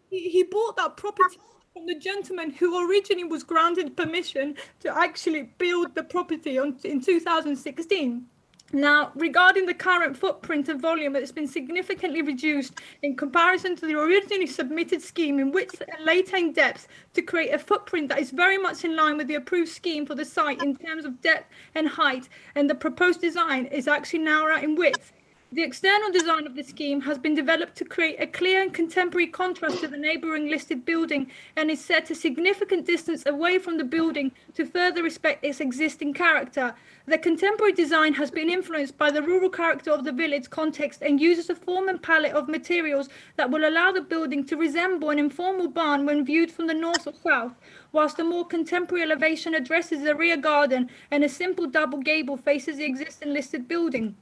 he bought that property from the gentleman who originally was granted permission to actually build the property in 2016. Now, regarding the current footprint and volume, it's been significantly reduced in comparison to the originally submitted scheme, in which laid depth to create a footprint that is very much in line with the approved scheme for the site in terms of depth and height, and the proposed design is actually narrower in width. The external design of the scheme has been developed to create a clear and contemporary contrast to the neighbouring listed building and is set a significant distance away from the building to further respect its existing character. The contemporary design has been influenced by the rural character of the village context and uses a form and palette of materials that will allow the building to resemble an informal barn when viewed from the north or south, whilst the more contemporary elevation addresses the rear garden and a simple double gable faces the existing listed building.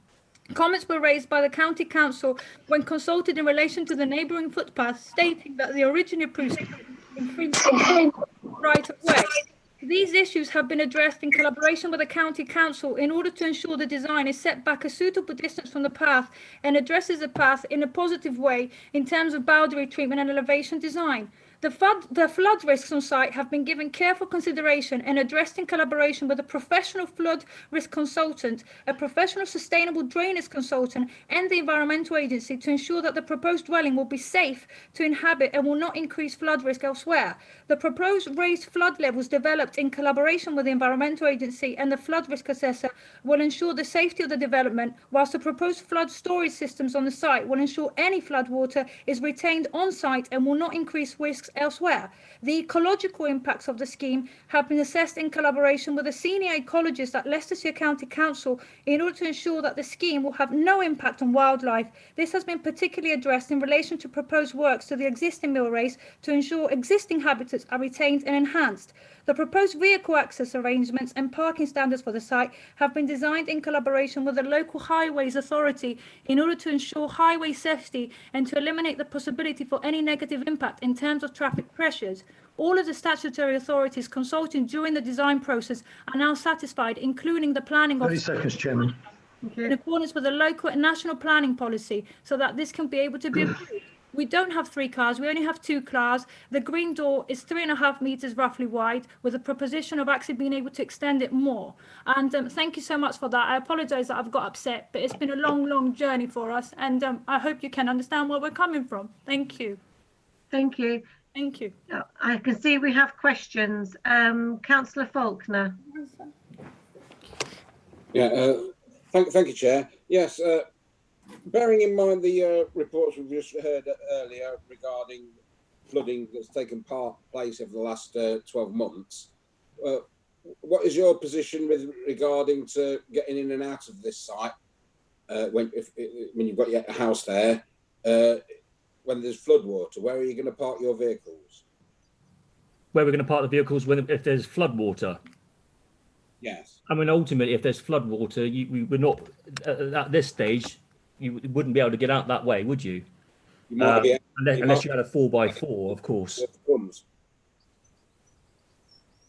Comments were raised by the County Council when consulted in relation to the neighbouring footpath, stating that the originally approved infringed right of way. These issues have been addressed in collaboration with the County Council in order to ensure the design is set back a suitable distance from the path and addresses the path in a positive way in terms of boundary treatment and elevation design. The flood risks on site have been given careful consideration and addressed in collaboration with a professional flood risk consultant, a professional sustainable drainage consultant, and the Environmental Agency to ensure that the proposed dwelling will be safe to inhabit and will not increase flood risk elsewhere. The proposed raised flood levels developed in collaboration with the Environmental Agency and the flood risk assessor will ensure the safety of the development, whilst the proposed flood storage systems on the site will ensure any flood water is retained on site and will not increase risks elsewhere. The ecological impacts of the scheme have been assessed in collaboration with a senior ecologist at Leicestershire County Council in order to ensure that the scheme will have no impact on wildlife. This has been particularly addressed in relation to proposed works to the existing mill race to ensure existing habitats are retained and enhanced. The proposed vehicle access arrangements and parking standards for the site have been designed in collaboration with the local highways authority in order to ensure highway safety and to eliminate the possibility for any negative impact in terms of traffic pressures. All of the statutory authorities consulting during the design process are now satisfied, including the planning 30 seconds, Chairman. in accordance with the local and national planning policy, so that this can be able to be approved. We don't have 3 cars, we only have 2 cars. The green door is 3.5 meters roughly wide, with a proposition of actually being able to extend it more. And thank you so much for that. I apologize that I've got upset, but it's been a long journey for us. And I hope you can understand where we're coming from. Thank you. Thank you. Thank you. I can see we have questions. Councillor Faulkner. Yeah, thank you, Chair. Yes, bearing in mind the reports we've just heard earlier regarding flooding that's taken place over the last 12 months, what is your position with regarding to getting in and out of this site when you've got your house there, when there's flood water? Where are you going to park your vehicles? Where we're going to park the vehicles if there's flood water? Yes. I mean, ultimately, if there's flood water, we're not at this stage. You wouldn't be able to get out that way, would you? You might be, unless you had a 4x4, of course.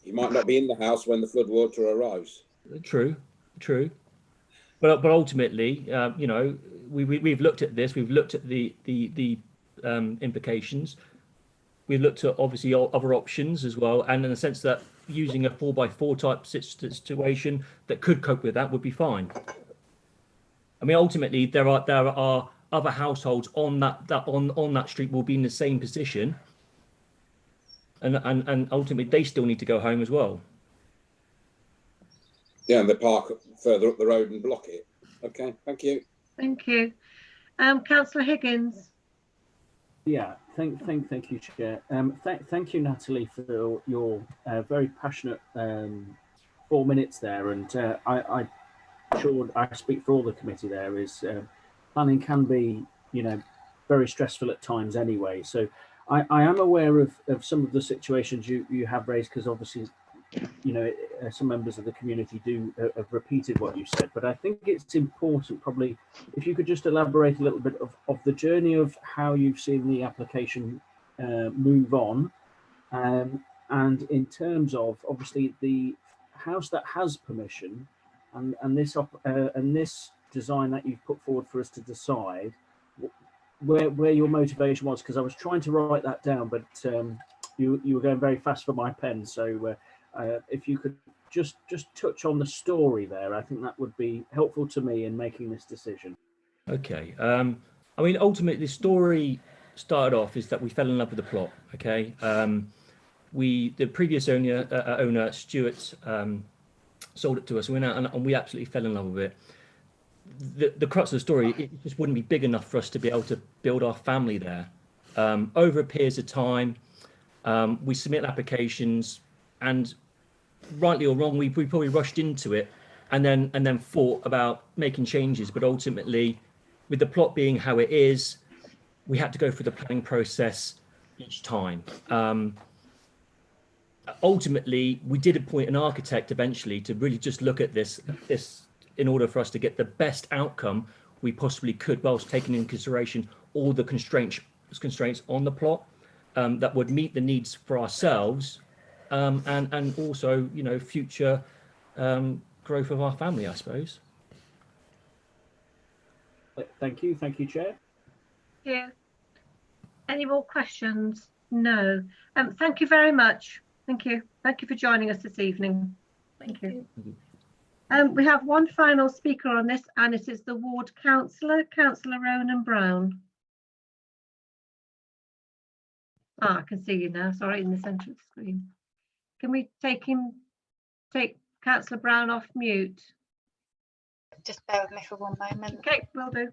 You might not be in the house when the flood water arrives. True. But ultimately, you know, we've looked at this. We've looked at the implications. We've looked at obviously other options as well, and in the sense that using a 4x4 type situation that could cope with that would be fine. I mean, ultimately, there are other households on that street will be in the same position, and ultimately they still need to go home as well. Yeah, and they park further up the road and block it. Okay, thank you. Thank you. Councillor Higgins. Yeah, thank you, Chair. Thank you, Natalie, for your very passionate 4 minutes there. And I speak for all the committee there. Is planning can be, you know, very stressful at times anyway. So I am aware of some of the situations you have raised, because obviously, you know, some members of the community have repeated what you said, but I think it's important probably if you could just elaborate a little bit of the journey of how you've seen the application move on, and in terms of obviously the house that has permission and this design that you've put forward for us to decide where your motivation was, because I was trying to write that down, but you were going very fast for my pen, so if you could just touch on the story there, I think that would be helpful to me in making this decision. Okay. I mean, ultimately, the story started off is that we fell in love with the plot. Okay. The previous owner Stuart, sold it to us. We went out and we absolutely fell in love with it. The crux of the story, it just wouldn't be big enough for us to be able to build our family there. Over a period of time, we submit applications, and rightly or wrong, we probably rushed into it and then thought about making changes. But ultimately, with the plot being how it is, we had to go through the planning process each time. Ultimately, we did appoint an architect eventually to really just look at this in order for us to get the best outcome we possibly could, whilst taking into consideration all the constraints on the plot that would meet the needs for ourselves and also, you know, future growth of our family, I suppose. Thank you, Chair. Yeah. Any more questions? No. Thank you very much. Thank you. Thank you for joining us this evening. Thank you. We have one final speaker on this, and it is the ward councillor, Councillor Ronan Brown. Ah, I can see you now. Sorry, in the centre of the screen. Can we take Councillor Brown off mute? Just bear with me for one moment. Okay, will do.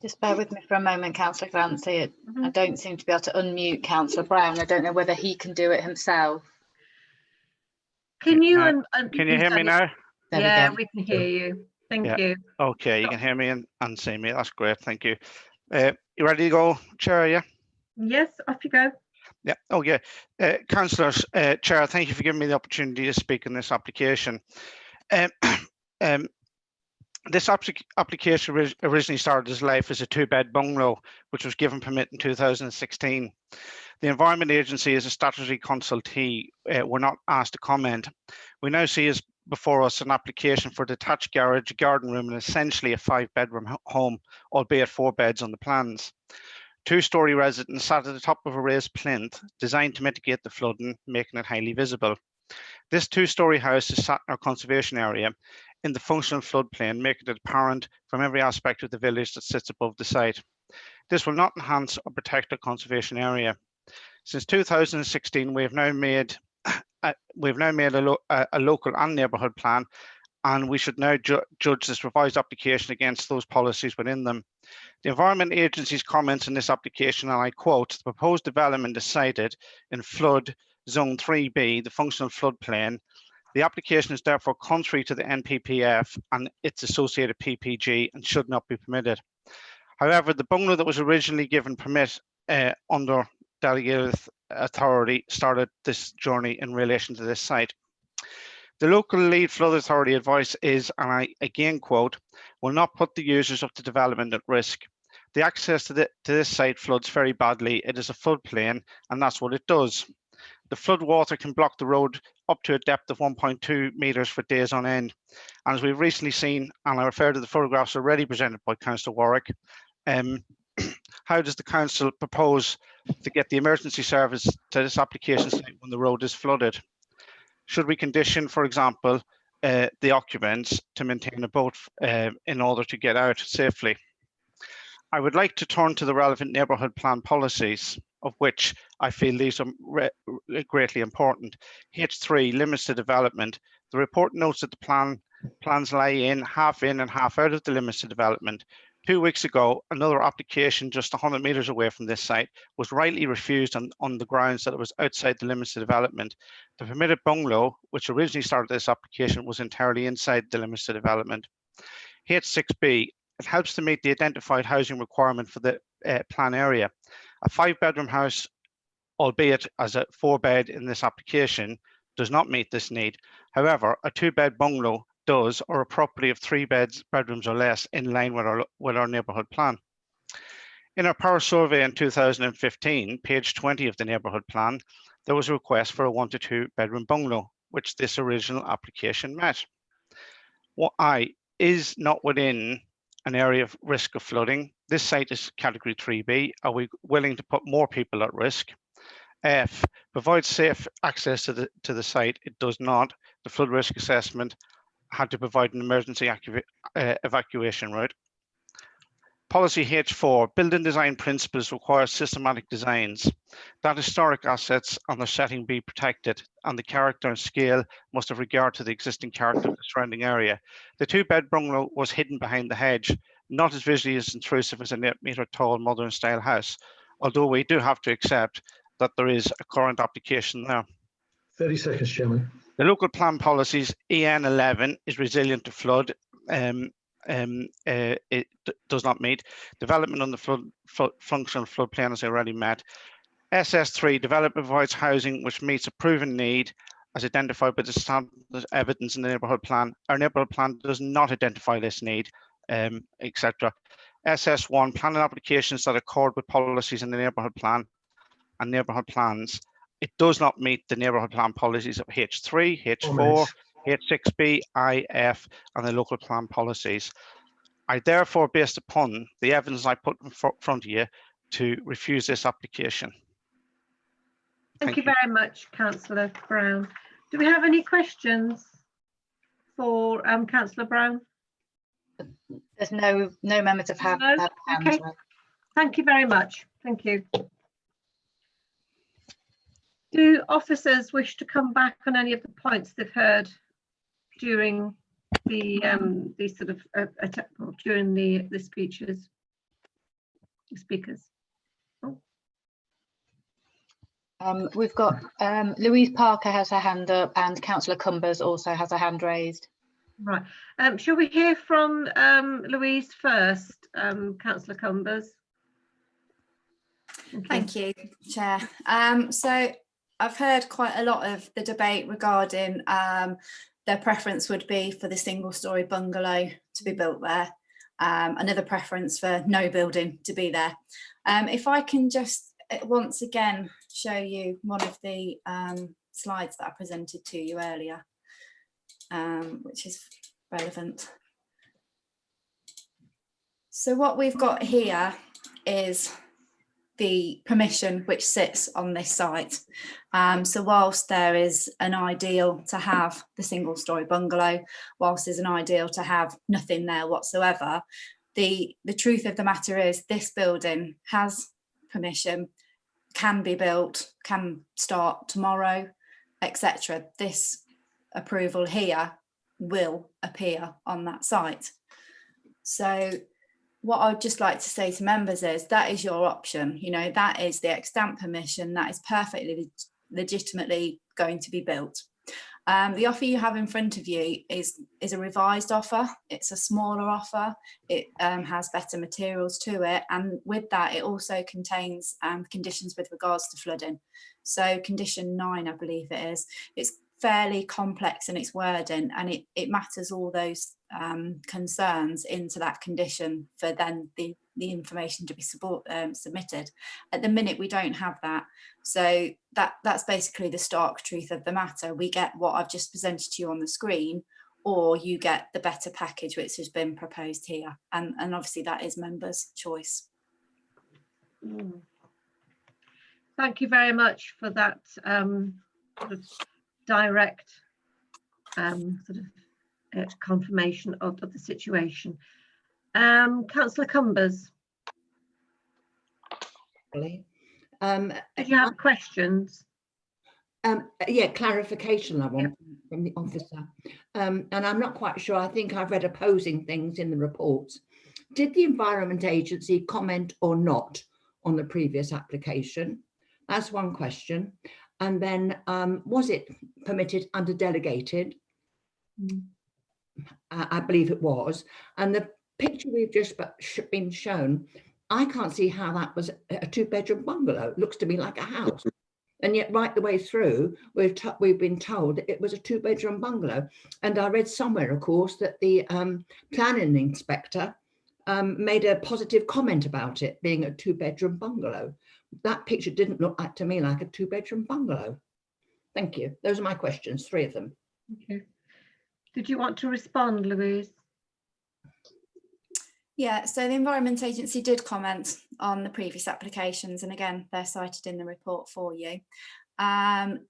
Just bear with me for a moment, Councillor Clancy. I don't seem to be able to unmute Councillor Brown. I don't know whether he can do it himself. Can you can you hear me now? Yeah, we can hear you. Thank you. Okay, you can hear me and see me. That's great. Thank you. You ready to go, Chair? Yeah. Yes, off you go. Yeah. Oh, yeah. Councillors, Chair, thank you for giving me the opportunity to speak on this application. This application originally started its life as a 2-bed bungalow, which was given permit in 2016. The Environment Agency, as a statutory consultee, were not asked to comment. We now see before us an application for a detached garage, a garden room, and essentially a 5-bedroom home, albeit 4 beds on the plans. 2-storey residence sat at the top of a raised plinth designed to mitigate the flooding, making it highly visible. This 2-storey house is sat in our conservation area in the functional floodplain, making it apparent from every aspect of the village that sits above the site. This will not enhance or protect our conservation area. Since 2016, we have now made a local and neighbourhood plan, and we should now judge this revised application against those policies within them. The Environment Agency's comments in this application, and I quote, "The proposed development is sited in flood zone 3B, the functional floodplain. The application is therefore contrary to the NPPF and its associated PPG and should not be permitted." However, the bungalow that was originally given permit under delegated authority started this journey in relation to this site. The local lead flood authority advice is, and I again quote, "will not put the users of the development at risk. The access to this site floods very badly. It is a floodplain, and that's what it does. The flood water can block the road up to a depth of 1.2 metres for days on end. And as we've recently seen, and I refer to the photographs already presented by Councillor Warwick, how does the council propose to get the emergency service to this application site when the road is flooded? Should we condition, for example, the occupants to maintain a boat in order to get out safely? I would like to turn to the relevant neighbourhood plan policies, of which I feel these are greatly important. H3, limits to development. The report notes that the plans lie in half and half out of the limits to development. 2 weeks ago, another application just 100 metres away from this site was rightly refused on the grounds that it was outside the limits to development. The permitted bungalow, which originally started this application, was entirely inside the limits to development. H6B, it helps to meet the identified housing requirement for the plan area. A 5-bedroom house, albeit as a 4-bed in this application, does not meet this need. However, a 2-bed bungalow does, or a property of 3 bedrooms or less, in line with our neighbourhood plan. In our power survey in 2015, page 20 of the neighbourhood plan, there was a request for a 1 to 2 bedroom bungalow, which this original application met. What is not within an area of risk of flooding. This site is category 3B. Are we willing to put more people at risk? F, provides safe access to the site. It does not. The flood risk assessment had to provide an emergency evacuation route. Policy H4, building design principles require systematic designs. That historic assets and their setting be protected, and the character and scale must have regard to the existing character of the surrounding area. The 2-bed bungalow was hidden behind the hedge, not as visually as intrusive as a 8-metre tall modern style house, although we do have to accept that there is a current application there. 30 seconds, Chairman. The local plan policies, EN11 is resilient to flood. It does not meet. Development on the functional floodplain is already met. SS3, development provides housing which meets a proven need as identified by the standard evidence in the neighbourhood plan. Our neighbourhood plan does not identify this need, etc. SS1, planning applications that accord with policies in the neighbourhood plan and neighbourhood plans. It does not meet the neighbourhood plan policies of H3, H4, H6B, IF, and the local plan policies. I therefore, based upon the evidence I put in front of you, to refuse this application. Thank you very much, Councillor Brown. Do we have any questions for Councillor Brown? There's no members have had hands Okay. up. Thank you very much. Thank you. Do officers wish to come back on any of the points they've heard during the sort of during the speeches, the speakers? We've got Louise Parker has her hand up, and Councillor Cumbers also has a hand raised. Right. Shall we hear from Louise first, Councillor Cumbers? Thank you, Chair. So I've heard quite a lot of the debate regarding their preference would be for the single-storey bungalow to be built there. Another preference for no building to be there. If I can just once again show you one of the slides that I presented to you earlier, which is relevant. So what we've got here is the permission which sits on this site. So whilst there is an ideal to have the single-storey bungalow, whilst there's an ideal to have nothing there whatsoever, the truth of the matter is this building has permission, can be built, can start tomorrow, etc. This approval here will appear on that site. So what I'd just like to say to members is that is your option. You know, that is the extant permission that is perfectly legitimately going to be built. The offer you have in front of you is a revised offer. It's a smaller offer. It has better materials to it, and with that it also contains conditions with regards to flooding. So condition 9, I believe it is, it's fairly complex in its wording, and it matters all those concerns into that condition for then the information to be submitted. At the minute we don't have that, so that's basically the stark truth of the matter. We get what I've just presented to you on the screen, or you get the better package which has been proposed here, and obviously that is members' choice. Thank you very much for that sort of direct confirmation of the situation. Councillor Cumbers, did you have questions? Yeah, clarification I want from the officer. And I'm not quite sure, I think I've read opposing things in the reports. Did the Environment Agency comment or not on the previous application? That's one question. And then was it permitted under delegated? I believe it was. And the picture we've just been shown, I can't see how that was a 2-bedroom bungalow. It looks to me like a house. And yet right the way through, we've been told that it was a 2-bedroom bungalow. And I read somewhere, of course, that the planning inspector made a positive comment about it being a 2-bedroom bungalow. That picture didn't look like to me like a 2-bedroom bungalow. Thank you. Those are my questions, 3 of them. Okay. Did you want to respond, Louise? Yeah, so the Environment Agency did comment on the previous applications, and again, they're cited in the report for you.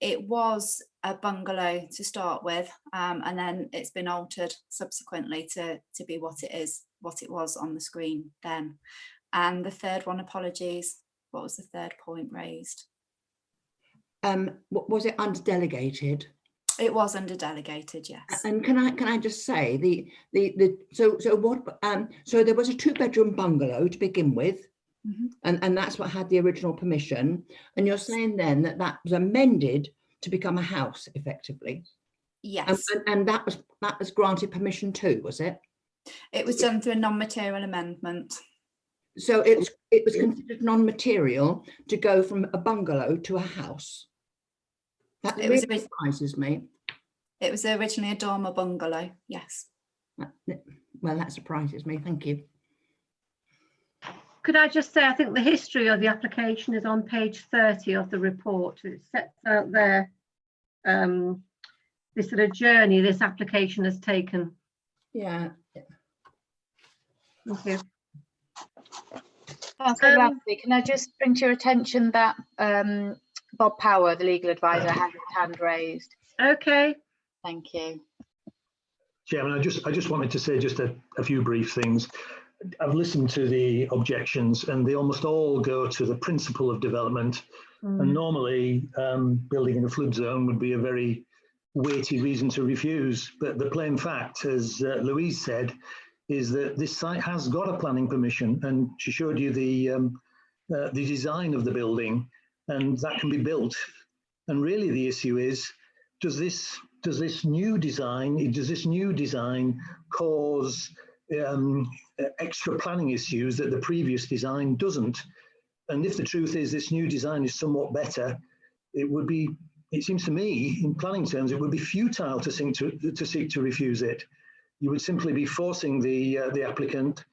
It was a bungalow to start with, and then it's been altered subsequently to be what it was on the screen then. And the third one, apologies, what was the third point raised? Was it under delegated? It was under delegated, yes. And can I just say so there was a 2-bedroom bungalow to begin with, and that's what had the original permission. And you're saying then that was amended to become a house, effectively. Yes. And that was granted permission too, was it? It was done through a non-material amendment. So it was considered non-material to go from a bungalow to a house That It was really surprises me. It was originally a dormer bungalow. Yes. Well, that surprises me. Thank you. Could I just say, I think the history of the application is on page 30 of the report. It sets out there this sort of journey this application has taken. Yeah. Thank you. Councillor Ramsey, can I just bring to your attention that Bob Power, the legal advisor, has his hand raised. Okay. Thank you. Chairman, I just wanted to say just a few brief things. I've listened to the objections and they almost all go to the principle of development. And normally building in a flood zone would be a very weighty reason to refuse. But the plain fact, as Louise said, is that this site has got a planning permission, and she showed you the design of the building, and that can be built. And really the issue is, does this new design cause extra planning issues that the previous design doesn't? And if the truth is this new design is somewhat better, it seems to me, in planning terms, it would be futile to seek to refuse it. You would simply be forcing the applicant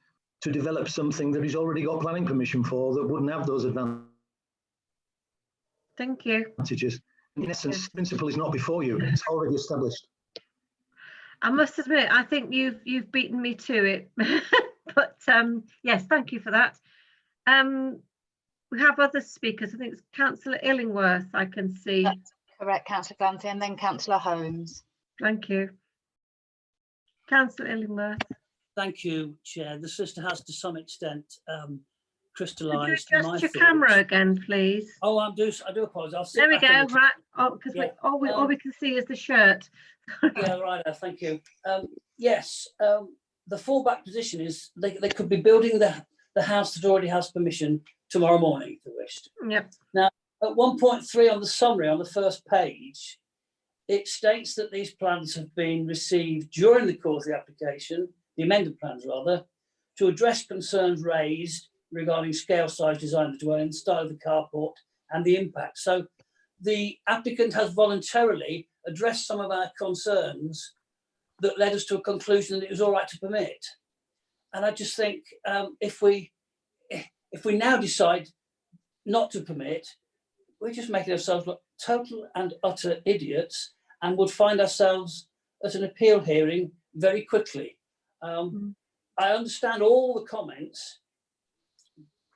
to develop something that he's already got planning permission for that wouldn't have those advantages. Thank you. In essence, principle is not before you; it's already established. I must admit, I think you've beaten me to it. But yes, thank you for that. We have other speakers. I think it's Councillor Illingworth. I can see. That's correct, Councillor Clancy, and then Councillor Holmes. Thank you. Councillor Illingworth. Thank you, Chair. The solicitor has to some extent crystallised Could you my adjust your thoughts. camera again, please? Oh, I do apologise. I'll sit There we back on go. the- Right. Oh, because Yeah. all we can see is the shirt. Yeah, right. Thank you. Yes, the fallback position is they could be building the house that already has permission tomorrow morning, if they wished. Yep. Now, at 1.3 on the summary on the first page, it states that these plans have been received during the course of the application, the amended plans rather, to address concerns raised regarding scale, size, design of the dwelling, style of the carport, and the impact. So the applicant has voluntarily addressed some of our concerns that led us to a conclusion that it was all right to permit. And I just think if we now decide not to permit, we're just making ourselves look total and utter idiots and would find ourselves at an appeal hearing very quickly. I understand all the comments,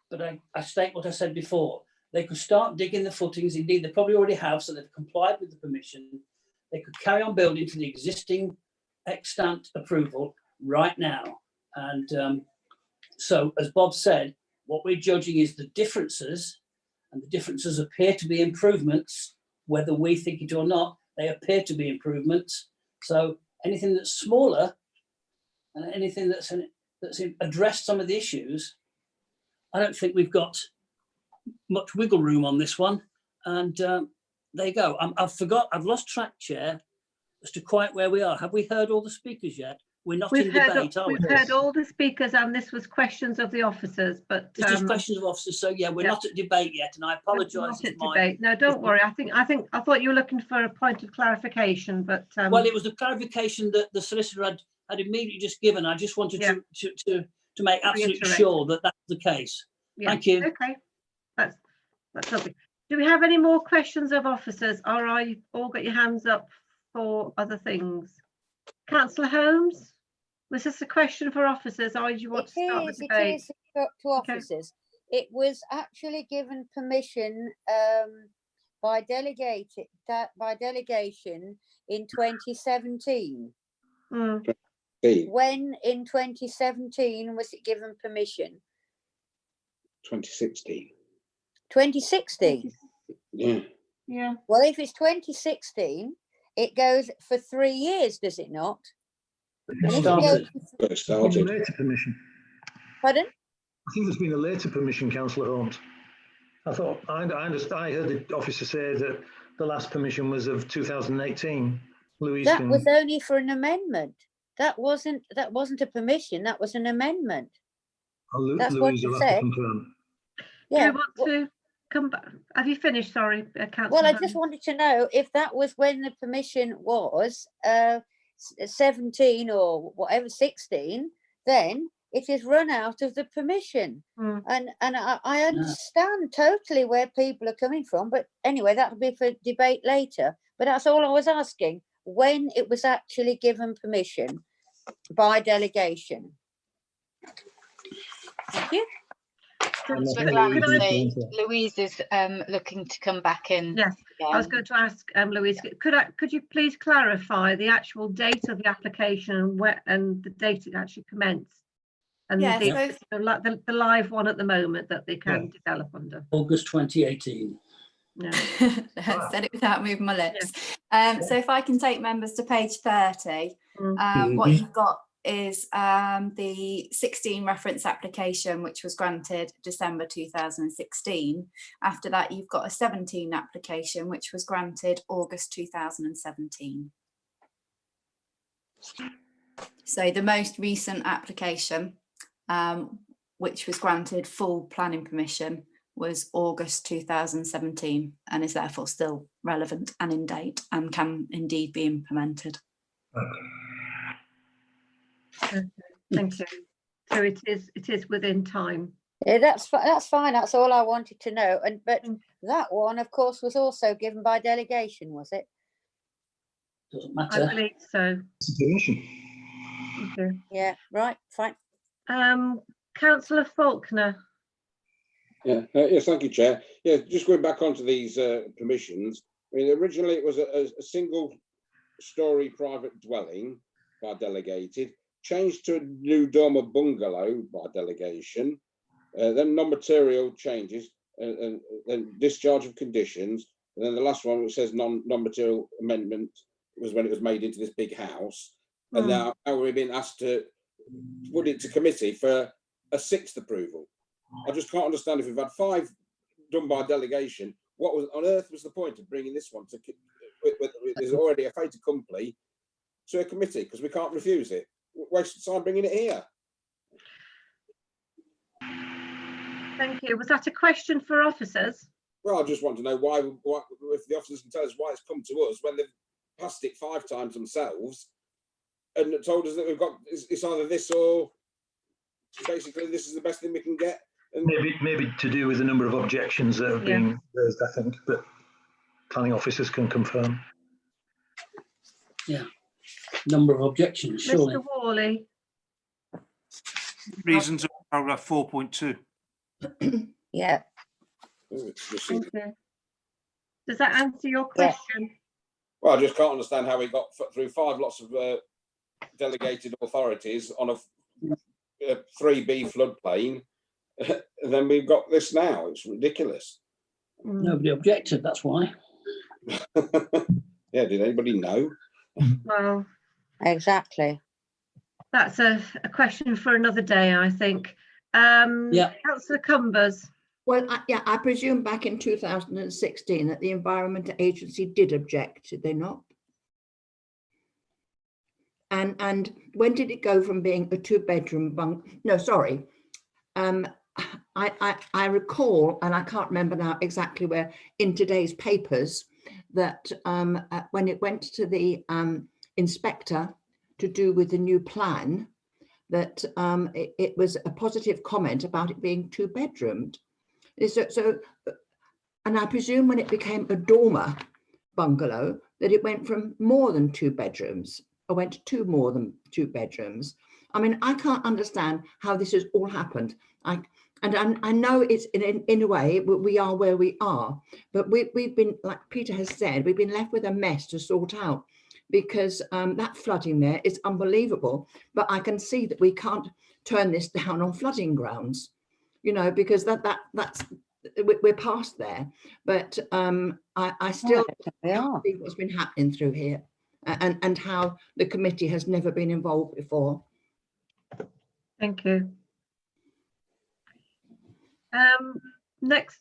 but I state what I said before. They could start digging the footings. Indeed, they probably already have, so they've complied with the permission. They could carry on building to the existing extant approval right now. And so, as Bob said, what we're judging is the differences, and the differences appear to be improvements, whether we think it or not, they appear to be improvements. So anything that's smaller and anything that's addressed some of the issues, I don't think we've got much wiggle room on this one. And there you go. I've lost track, Chair, as to quite where we are. Have we heard all the speakers yet? We're not in debate, are we? We've heard all the speakers, and this was questions of the officers. But This is questions of officers. So yeah, we're not at debate yet, and I apologise. Not at debate. No, don't worry. I thought you were looking for a point of clarification, but well, it was the clarification that the solicitor had immediately just given. I just wanted to make absolutely Reiterate. sure that that's the case. Yeah. Thank you. Okay, that's lovely. Do we have any more questions of officers, or are you all got your hands up for other things? Councillor Holmes, was this a question for officers, or do you want to start the debate? It is to officers. It was actually given permission by delegation in 2017. When in 2017 was it given permission? 2016. 2016. Yeah. Yeah. Well, if it's 2016, it goes for 3 years, does it not? And if it goes Later permission. Pardon? I think there's been a later permission, Councillor Holmes. I heard the officer say that the last permission was of 2018. Louise That can... was only for an amendment. That wasn't a permission. That was an amendment. That's what Louise it will have to said. confirm. Yeah. Do you want to come back. Have you finished? Sorry, Councillor. Well, I just wanted to know if that was when the permission was 17 or whatever, 16, then it is run out of the permission. And I understand totally where people are coming from, but anyway, that'll be for debate later. But that's all I was asking, when it was actually given permission by delegation. Thank you. Councillor Clancy, Louise is looking to come back in. Yes, I was going to ask Louise, could you please clarify the actual date of the application and where and the date it actually commenced? And Yeah, the live one at the moment that they can develop under. August 2018. No. I said it without moving my lips. So if I can take members to page 30, what you've got is the 16 reference application, which was granted December 2016. After that, you've got a 17 application, which was granted August 2017. So the most recent application, which was granted full planning permission, was August 2017 and is therefore still relevant and in date and can indeed be implemented. Okay, thank you. So it is within time. Yeah, that's fine. That's all I wanted to know. And but that one, of course, was also given by delegation, was it? Doesn't matter. I believe so. Okay. Yeah. Right. Fine. Councillor Faulkner. Yeah. Yes. Thank you, Chair. Yeah. Just going back onto these permissions. I mean, originally it was a single-storey private dwelling by delegated. Changed to a new dormer bungalow by delegation, then non-material changes and discharge of conditions, and then the last one which says non-material amendment was when it was made into this big house, and now we've been asked to put it to committee for a 6th approval. I just can't understand, if we've had 5 done by delegation, what on earth was the point of bringing this one to? There's already a fait accompli to a committee because we can't refuse it. Wasted time bringing it here. Thank you. Was that a question for officers? Well, I just want to know why if the officers can tell us why it's come to us when they've passed it 5 times themselves and told us that we've got it's either this or basically this is the best thing we can get. And maybe to do with the number of objections that have been raised, I think, but planning officers can confirm. Yeah. Number of objections, surely. Mr. Worley. Reasons of paragraph 4.2. Yeah. Thank you. Does that answer your question? Well, I just can't understand how we got through 5 lots of delegated authorities on a 3B floodplain, and then we've got this now. It's ridiculous. Nobody objected, that's why. Yeah, did anybody know? Well, exactly. That's a question for another day, I think. Councillor Cumbers. Well, I presume back in 2016 that the Environment Agency did object, did they not? And when did it go from being a 2-bedroom bunk? No, sorry. I recall, and I can't remember now exactly where in today's papers, that when it went to the inspector to do with the new plan, that it was a positive comment about it being 2-bedroomed. So, and I presume when it became a dormer bungalow, that it went from more than 2 bedrooms, or went to more than 2 bedrooms. I mean, I can't understand how this has all happened. I know it's in a way we are where we are, but we've been, like Peter has said, we've been left with a mess to sort out, because that flooding there is unbelievable. But I can see that we can't turn this down on flooding grounds, you know, because that's we're past there. But I still can't see what's been happening through here, and how the committee has never been involved before. Thank you. Next.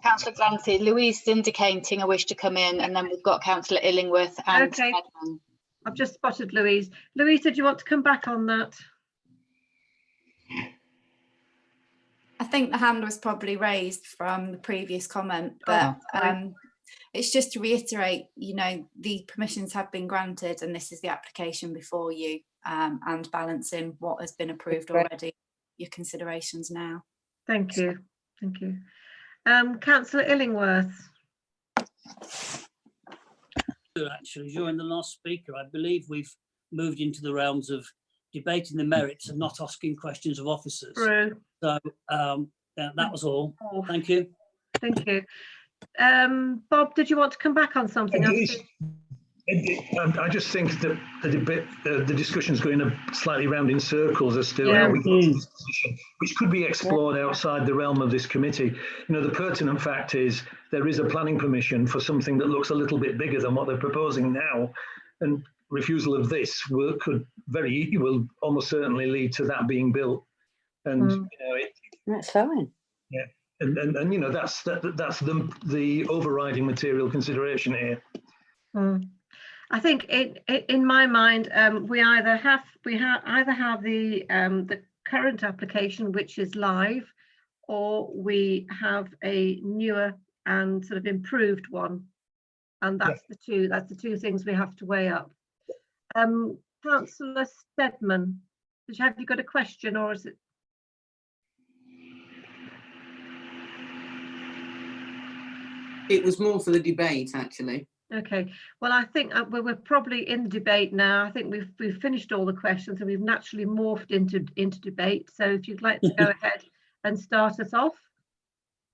Councillor Clancy, Louise is indicating a wish to come in, and then we've got Councillor Illingworth and Okay. Edmund. I've just spotted Louise. Louise, did you want to come back on that? I think the hand was probably raised from the previous comment, but it's just to reiterate, you know, the permissions have been granted and this is the application before you, and balancing what has been approved already, your considerations now. Thank you. Thank you. Councillor Illingworth. Actually, during the last speaker, I believe we've moved into the realms of debating the merits and not asking questions of officers. True. So that was all. Thank you. Thank you. Bob, did you want to come back on something? I just think that the debate, the discussion's going slightly round in circles as to how we got to this position, which could be explored outside the realm of this committee. You know, the pertinent fact is there is a planning permission for something that looks a little bit bigger than what they're proposing now, and refusal of this will almost certainly lead to that being built. And you know, that's fine. Yeah, and you know that's the overriding material consideration here. I think in my mind, we either have the current application which is live, or we have a newer and sort of improved one, and that's the two things we have to weigh up. Councillor Steadman, have you got a question, or is it? It was more for the debate, actually. Okay, well, I think we're probably in the debate now. I think we've finished all the questions and we've naturally morphed into debate. So if you'd like to go ahead and start us off.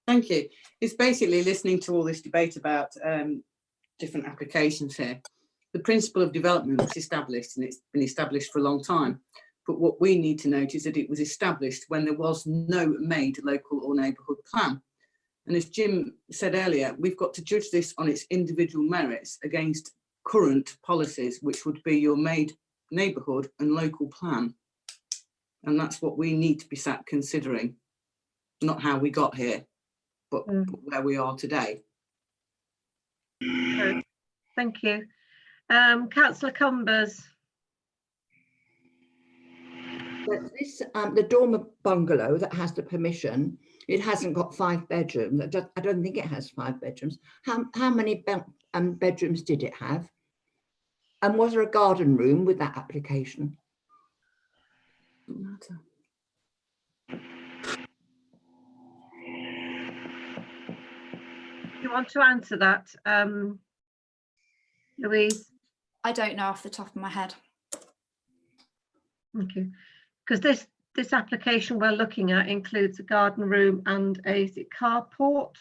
Thank you. It's basically listening to all this debate about different applications here. The principle of development was established, and it's been established for a long time. But what we need to note is that it was established when there was no made local or neighbourhood plan. And as Jim said earlier, we've got to judge this on its individual merits against current policies, which would be your made neighbourhood and local plan. And that's what we need to be sat considering, not how we got here, but where we are today. Thank you. Councillor Cumbers. This, the dormer bungalow that has the permission, it hasn't got 5 bedrooms. I don't think it has 5 bedrooms. How many bedrooms did it have? And was there a garden room with that application? Doesn't matter. You want to answer that, Louise? I don't know off the top of my head. Thank you. Because this application we're looking at includes a garden room and a carport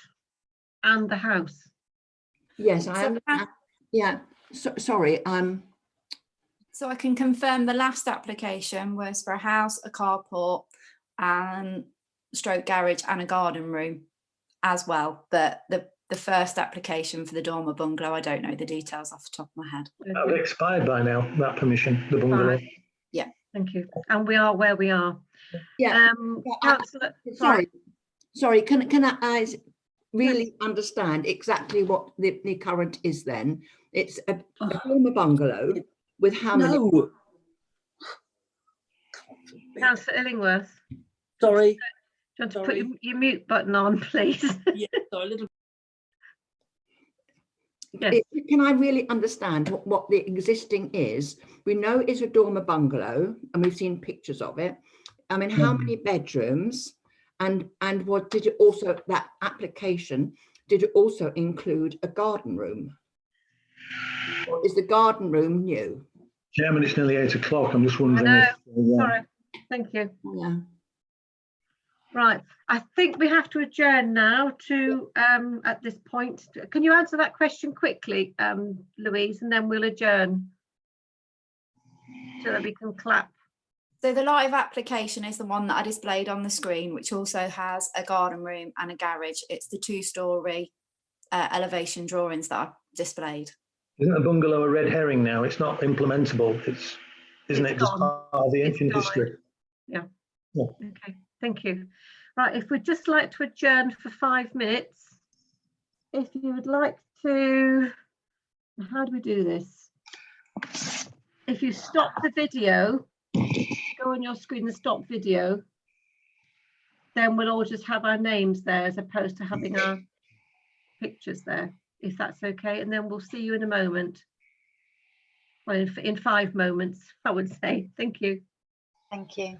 and the house. Yes, I understand. Yeah, sorry. So I can confirm the last application was for a house, a carport, and stroke garage and a garden room as well. But the first application for the dormer bungalow, I don't know the details off the top of my head. That would expired by now, that permission, the bungalow. Yeah. Thank you. And we are where we are. Yeah. Sorry. Can I really understand exactly what the current is then? It's a dormer bungalow with how many? Councillor Illingworth. Sorry. Do you want to put your mute button on, please? Yeah, sorry, a little. Yes. Can I really understand what the existing is? We know it's a dormer bungalow and we've seen pictures of it. I mean, how many bedrooms, and what did it also, that application, did it also include a garden room? Or is the garden room new? Chairman, it's nearly 8 o'clock. I'm just wondering. Sorry, thank you. Yeah. Right, I think we have to adjourn now to, at this point. Can you answer that question quickly, Louise, and then we'll adjourn so that we can clap. So the live application is the one that I displayed on the screen, which also has a garden room and a garage. It's the 2-storey elevation drawings that are displayed. Isn't a bungalow a red herring now? It's not implementable. Isn't it just part of the ancient history? Yeah. Okay, thank you. Right, if we'd just like to adjourn for 5 minutes, if you would like to, how do we do this? If you stop the video, go on your screen and stop video. then we'll all just have our names there as opposed to having our pictures there, if that's okay. And then we'll see you in a moment. Well, in 5 moments, I would say. Thank you. Thank you.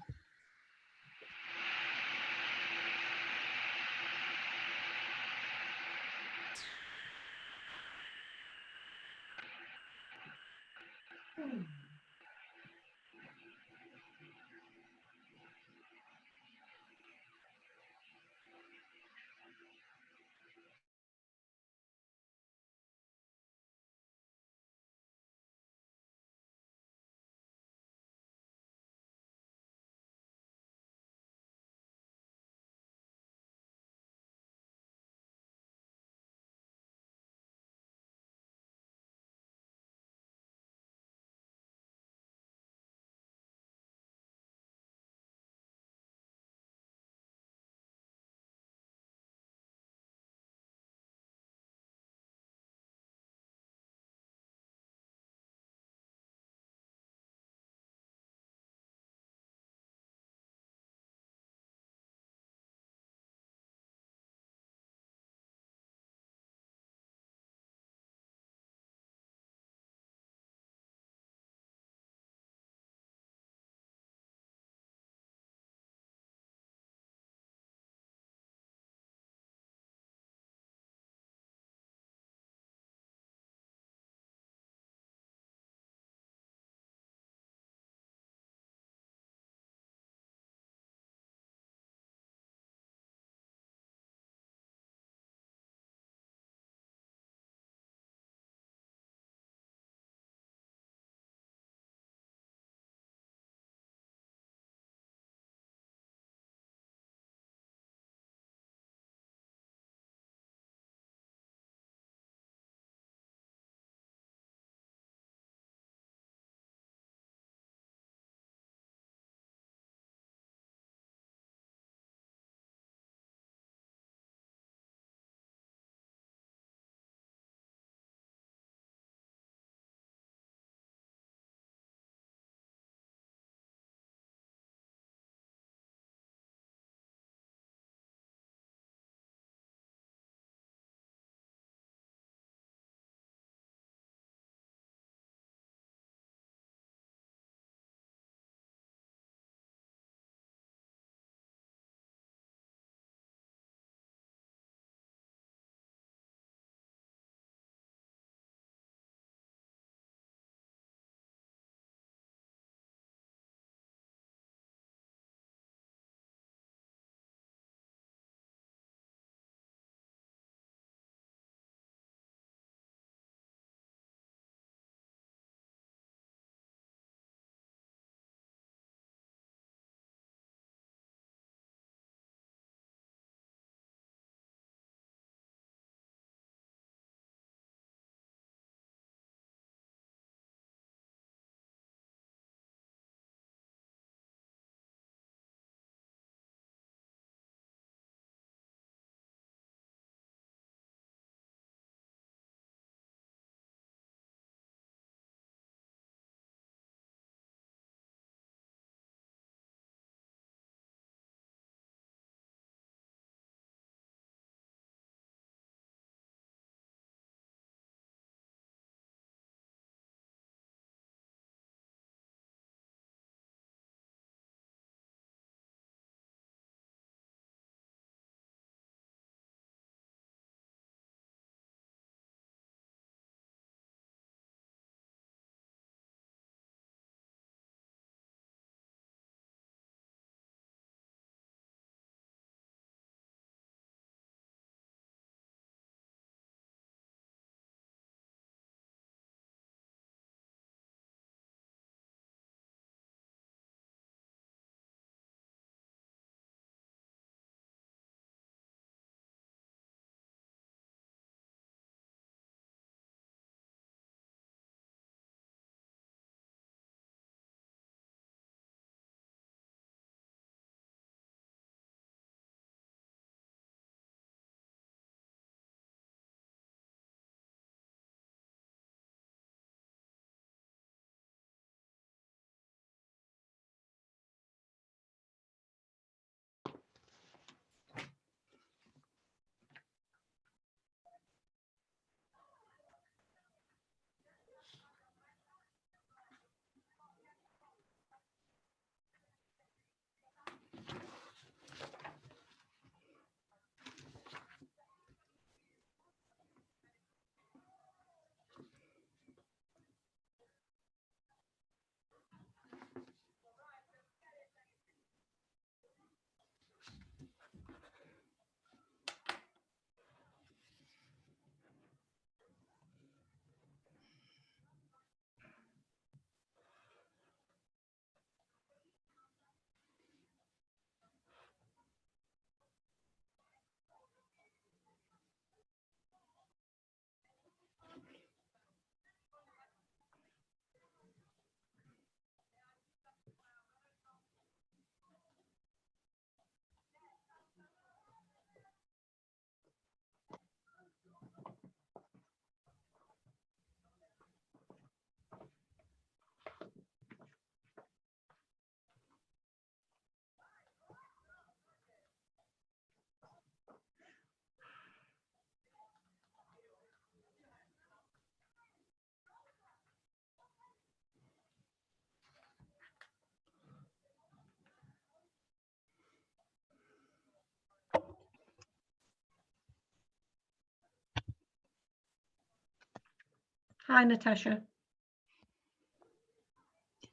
Hi, Natasha.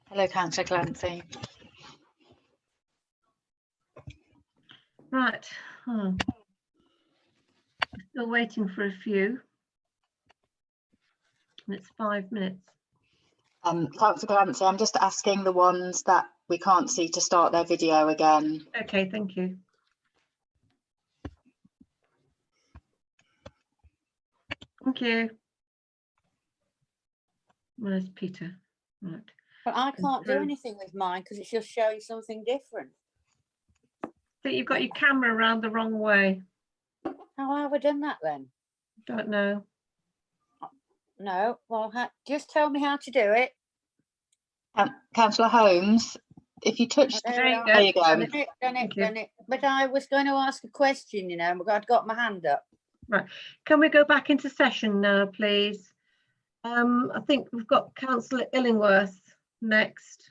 Hello, Councillor Clancy. Right. Still waiting for a few. And it's 5 minutes. Councillor Clancy, I'm just asking the ones that we can't see to start their video again. Okay, thank you. Thank you. Where's Peter? Right. But I can't do anything with mine because it's just showing something different. I think you've got your camera around the wrong way. How have I done that then? Don't know. No, well, just tell me how to do it. Councillor Holmes, if you touch, There you go. Done it. But I was going to ask a question, you know, I'd got my hand up. Right. Can we go back into session now, please? I think we've got Councillor Illingworth next.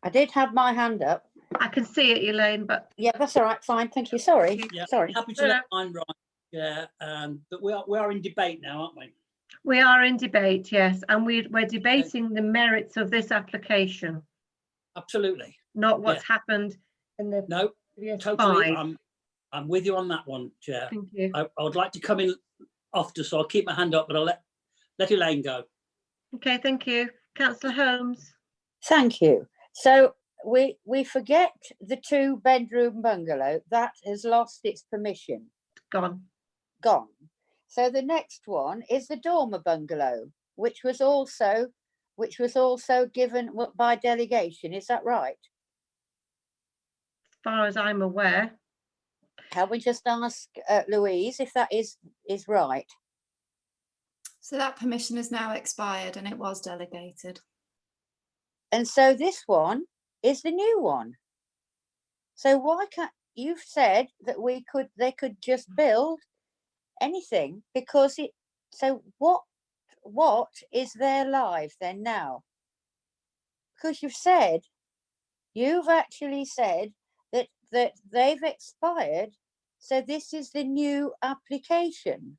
I did have my hand up. I can see it, Elaine, but yeah, that's all right. Fine, thank you. Sorry, Yeah, sorry. happy to let mine right. Yeah, but we are in debate now, aren't we? we are in debate, yes, and we're debating the merits of this application. Absolutely. Not what's happened in the previous Totally. 5. I'm with you on that one, Chair. Thank you. I would like to come in after, so I'll keep my hand up, but I'll let Elaine go. Okay, thank you. Councillor Holmes. Thank you. So we forget the 2-bedroom bungalow that has lost its permission. Gone. So the next one is the dormer bungalow, which was also given by delegation. Is that right? As far as I'm aware. Can we just ask Louise if that is right? So that permission has now expired and it was delegated. And so this one is the new one. So why can't you've said that they could just build anything because it, so what is there live then now? Because you've actually said that they've expired, so this is the new application.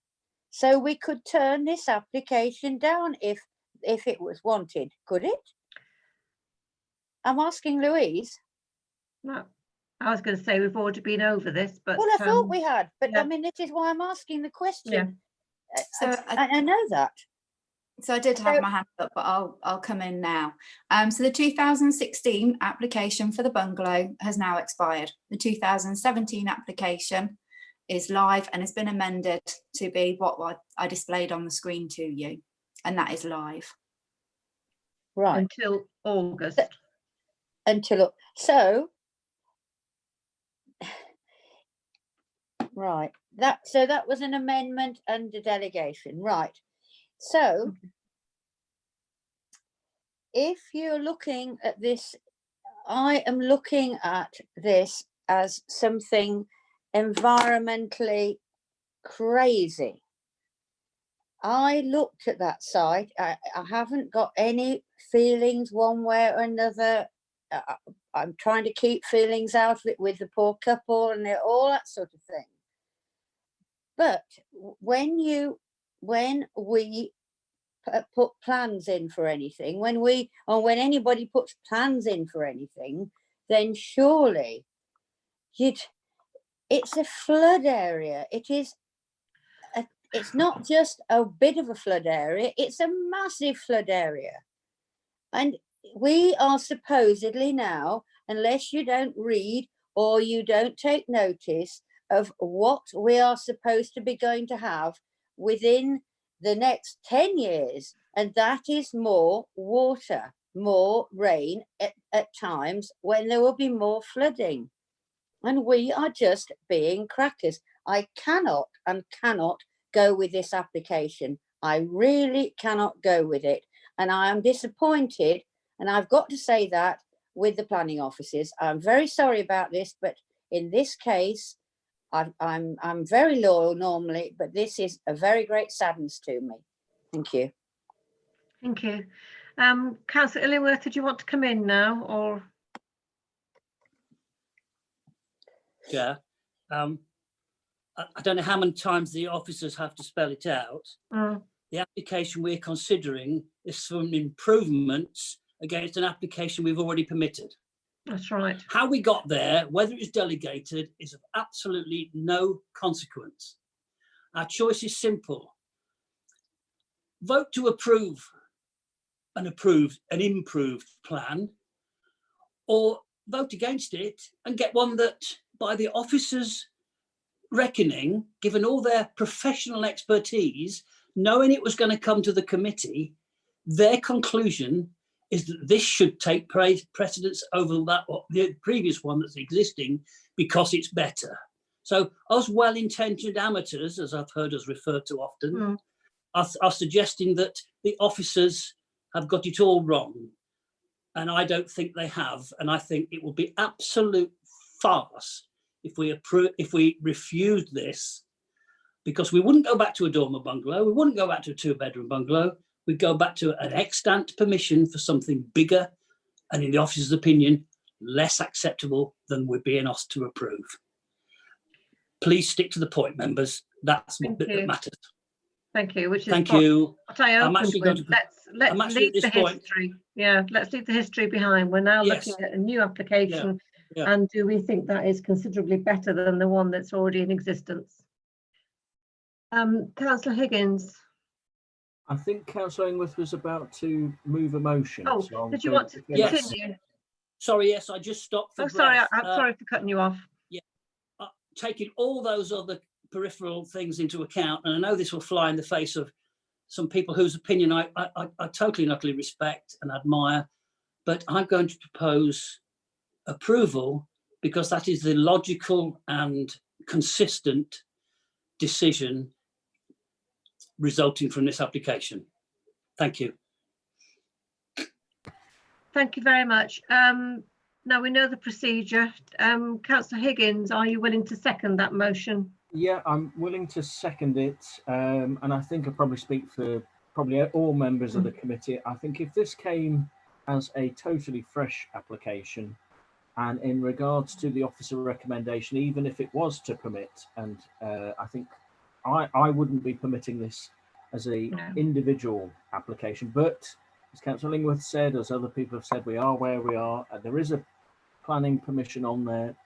So we could turn this application down if it was wanted, could it? I'm asking Louise. No, I was going to say we've already been over this, but well, I thought we had, but I mean, this is why I'm asking the question. So I know that. So I did have my hand up, but I'll come in now. So the 2016 application for the bungalow has now expired. The 2017 application is live and has been amended to be what I displayed on the screen to you, and that is live. Right. Until August. So right, that was an amendment under delegation, right? So if you're looking at this, I am looking at this as something environmentally crazy. I looked at that site. I haven't got any feelings one way or another. I'm trying to keep feelings out of it with the poor couple and all that sort of thing. But when we put plans in for anything, when anybody puts plans in for anything, then surely it's a flood area. It's not just a bit of a flood area, it's a massive flood area. And we are supposedly now, unless you don't read or you don't take notice of what we are supposed to be going to have within the next 10 years, and that is more water, more rain at times when there will be more flooding. And we are just being crackers. I cannot go with this application. I really cannot go with it. And I am disappointed, and I've got to say that with the planning officers. I'm very sorry about this, but in this case, I'm very loyal normally, but this is a very great sadness to me. Thank you. Thank you. Councillor Illingworth, did you want to come in now, or? Yeah. I don't know how many times the officers have to spell it out. the application we're considering is some improvements against an application we've already permitted. That's right. How we got there, whether it's delegated, is of absolutely no consequence. Our choice is simple. Vote to approve an improved plan, or vote against it and get one that, by the officers' reckoning, given all their professional expertise, knowing it was going to come to the committee, their conclusion is that this should take precedence over that, the previous one that's existing, because it's better. So us well-intentioned amateurs, as I've heard us referred to often, are suggesting that the officers have got it all wrong. And I don't think they have. And I think it will be absolute farce if we refused this, because we wouldn't go back to a dormer bungalow. We wouldn't go back to a 2-bedroom bungalow. We'd go back to an extant permission for something bigger and, in the officer's opinion, less acceptable than we're being asked to approve. Please stick to the point, members. That's what matters. Thank you. Which is Thank you. what I I'm opened actually going with. to. Let's leave the history. Yeah, let's leave the history behind. We're now Yes. looking at a new application, Yeah. and do we think that is considerably better than the one that's already in existence? Councillor Higgins. I think Councillor Ingworth was about to move a motion. Oh, so I'm did you going want to Yes. continue? Sorry, yes, I just stopped for Oh, sorry, breath. I'm sorry for cutting you off. Yeah, taking all those other peripheral things into account, and I know this will fly in the face of some people whose opinion I totally and utterly respect and admire, but I'm going to propose approval because that is the logical and consistent decision resulting from this application. Thank you. Thank you very much. Now we know the procedure. Councillor Higgins, are you willing to second that motion? Yeah, I'm willing to second it, and I think I probably speak for probably all members of the committee. I think if this came as a totally fresh application, and in regards to the officer recommendation, even if it was to permit, and I think I wouldn't be permitting this as a individual application, but as Councillor Ingworth said, as other people have said, we are where we are. There is a planning permission on there.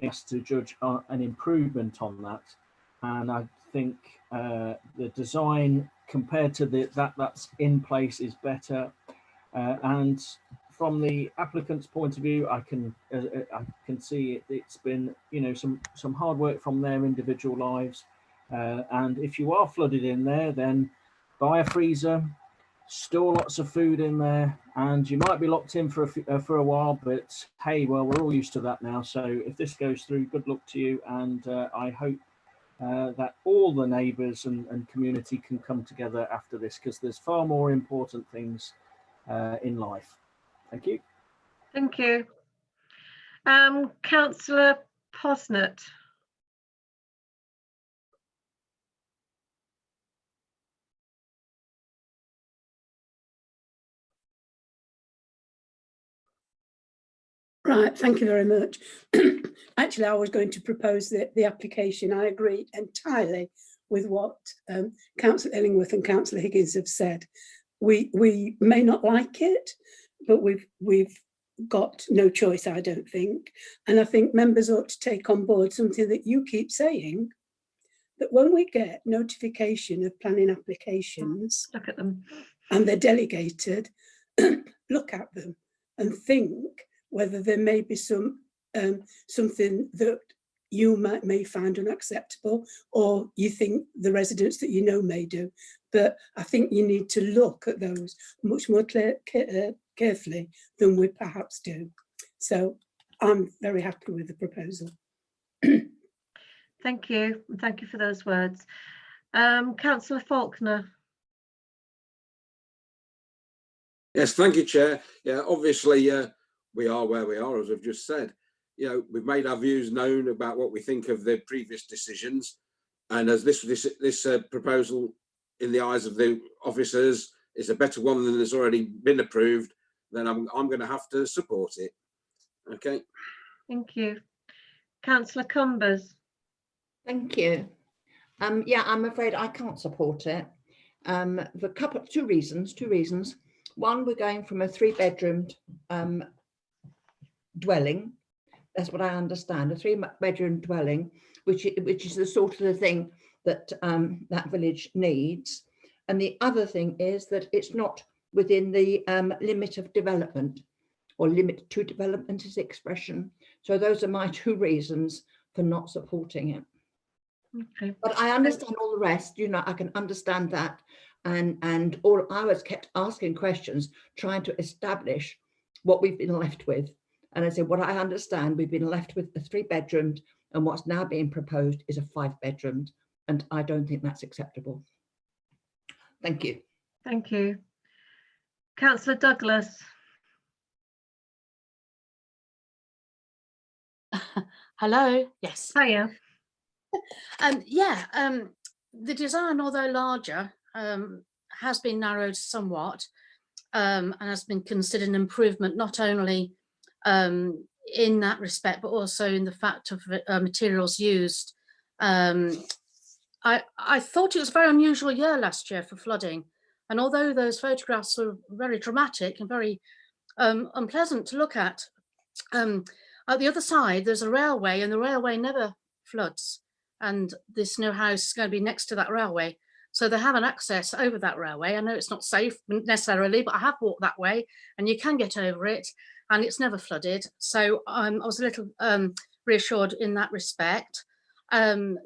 Has to judge an improvement on that, and I think the design compared to that's in place is better, and from the applicant's point of view, I can see it's been, you know, some hard work from their individual lives, and if you are flooded in there, then buy a freezer, store lots of food in there, and you might be locked in for a while, but hey, well, we're all used to that now. So if this goes through, good luck to you, and I hope that all the neighbours and community can come together after this, because there's far more important things in life. Thank you. Thank you. Councillor Posnett. Right, thank you very much. Actually, I was going to propose the application. I agree entirely with what Councillor Illingworth and Councillor Higgins have said. We may not like it, but we've got no choice, I don't think. And I think members ought to take on board something that you keep saying, that when we get notification of planning applications, look at them, and they're delegated, look at them and think whether there may be some something that you may find unacceptable, or you think the residents that you know may do. But I think you need to look at those much more carefully than we perhaps do. So I'm very happy with the proposal. Thank you. Thank you for those words. Councillor Faulkner. Yes, thank you, Chair. Yeah, obviously we are where we are, as I've just said. You know, we've made our views known about what we think of the previous decisions, and as this proposal, in the eyes of the officers, is a better one than has already been approved, then I'm going to have to support it. Okay. Thank you. Councillor Cumbers. Thank you. Yeah, I'm afraid I can't support it. For two reasons. One, we're going from a 3-bedroomed dwelling. That's what I understand, a 3-bedroom dwelling, which is the sort of the thing that that village needs. And the other thing is that it's not within the limit of development, or limit to development is the expression. So those are my two reasons for not supporting it. Okay. But I understand all the rest, you know, I can understand that. And all I was kept asking questions, trying to establish what we've been left with. And I said, what I understand, we've been left with a 3-bedroomed, and what's now being proposed is a 5-bedroomed. And I don't think that's acceptable. Thank you. Thank you. Councillor Douglas. Hello. Yes. Hiya. The design, although larger, has been narrowed somewhat, and has been considered an improvement, not only in that respect, but also in the fact of materials used. I thought it was a very unusual year last year for flooding, and although those photographs were very dramatic and very unpleasant to look at the other side there's a railway, and the railway never floods, and this new house is going to be next to that railway, so they have an access over that railway. I know it's not safe necessarily, but I have walked that way and you can get over it, and it's never flooded. So I was a little reassured in that respect.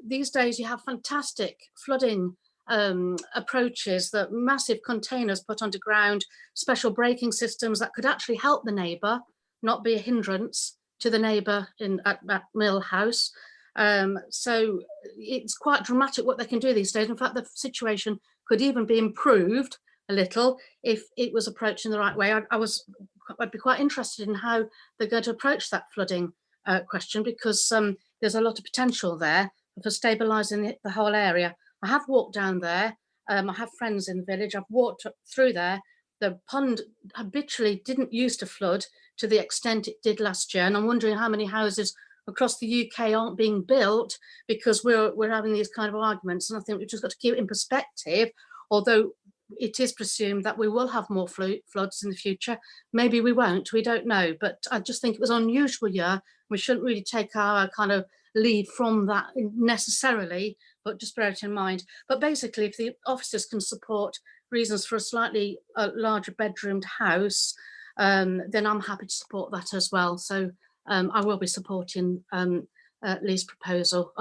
These days you have fantastic flooding approaches, that massive containers put underground, special braking systems that could actually help the neighbour, not be a hindrance to the neighbour at Mill House. So it's quite dramatic what they can do these days. In fact, the situation could even be improved a little if it was approached in the right way. I'd be quite interested in how they're going to approach that flooding question, because there's a lot of potential there for stabilising the whole area. I have walked down there. I have friends in the village. I've walked through there. The pond habitually didn't used to flood to the extent it did last year, and I'm wondering how many houses across the UK aren't being built because we're having these kind of arguments. And I think we've just got to keep it in perspective. Although it is presumed that we will have more floods in the future, maybe we won't. We don't know. But I just think it was an unusual year. We shouldn't really take our kind of lead from that necessarily, but just bear it in mind. But basically, if the officers can support reasons for a slightly larger bedroomed house, then I'm happy to support that as well. So I will be supporting Lee's proposal,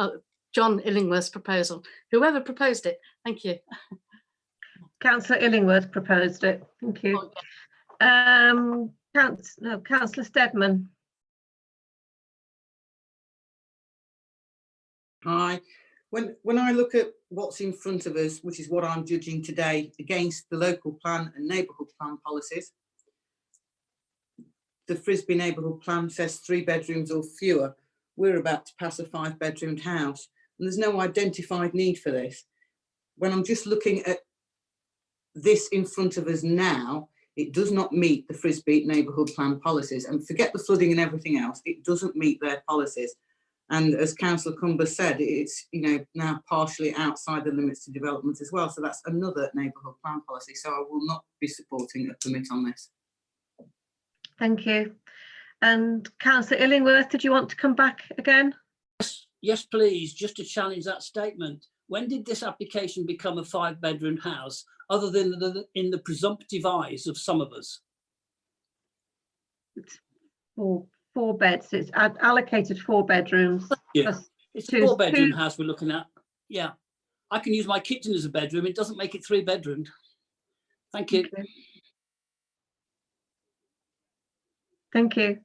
John Illingworth's proposal, whoever proposed it. Thank you. Councillor Illingworth proposed it. Thank you. Councillor Steadman. Hi. When I look at what's in front of us, which is what I'm judging today, against the local plan and neighbourhood plan policies, the Frisbee neighbourhood plan says 3 bedrooms or fewer. We're about to pass a 5-bedroomed house, and there's no identified need for this. When I'm just looking at this in front of us now, it does not meet the Frisbee neighbourhood plan policies, and forget the flooding and everything else, it doesn't meet their policies. And as Councillor Cumber said, it's now partially outside the limits to development as well. So that's another neighbourhood plan policy. So I will not be supporting a permit on this. Thank you. And Councillor Illingworth, did you want to come back again? Yes, please, just to challenge that statement. When did this application become a 5-bedroom house, other than in the presumptive eyes of some of us? It's four beds. It's allocated 4 bedrooms. Yeah, it's a 4-bedroom house we're looking at. Yeah, I can use my kitchen as a bedroom. It doesn't make it 3-bedroomed. Thank you. Okay. Thank you.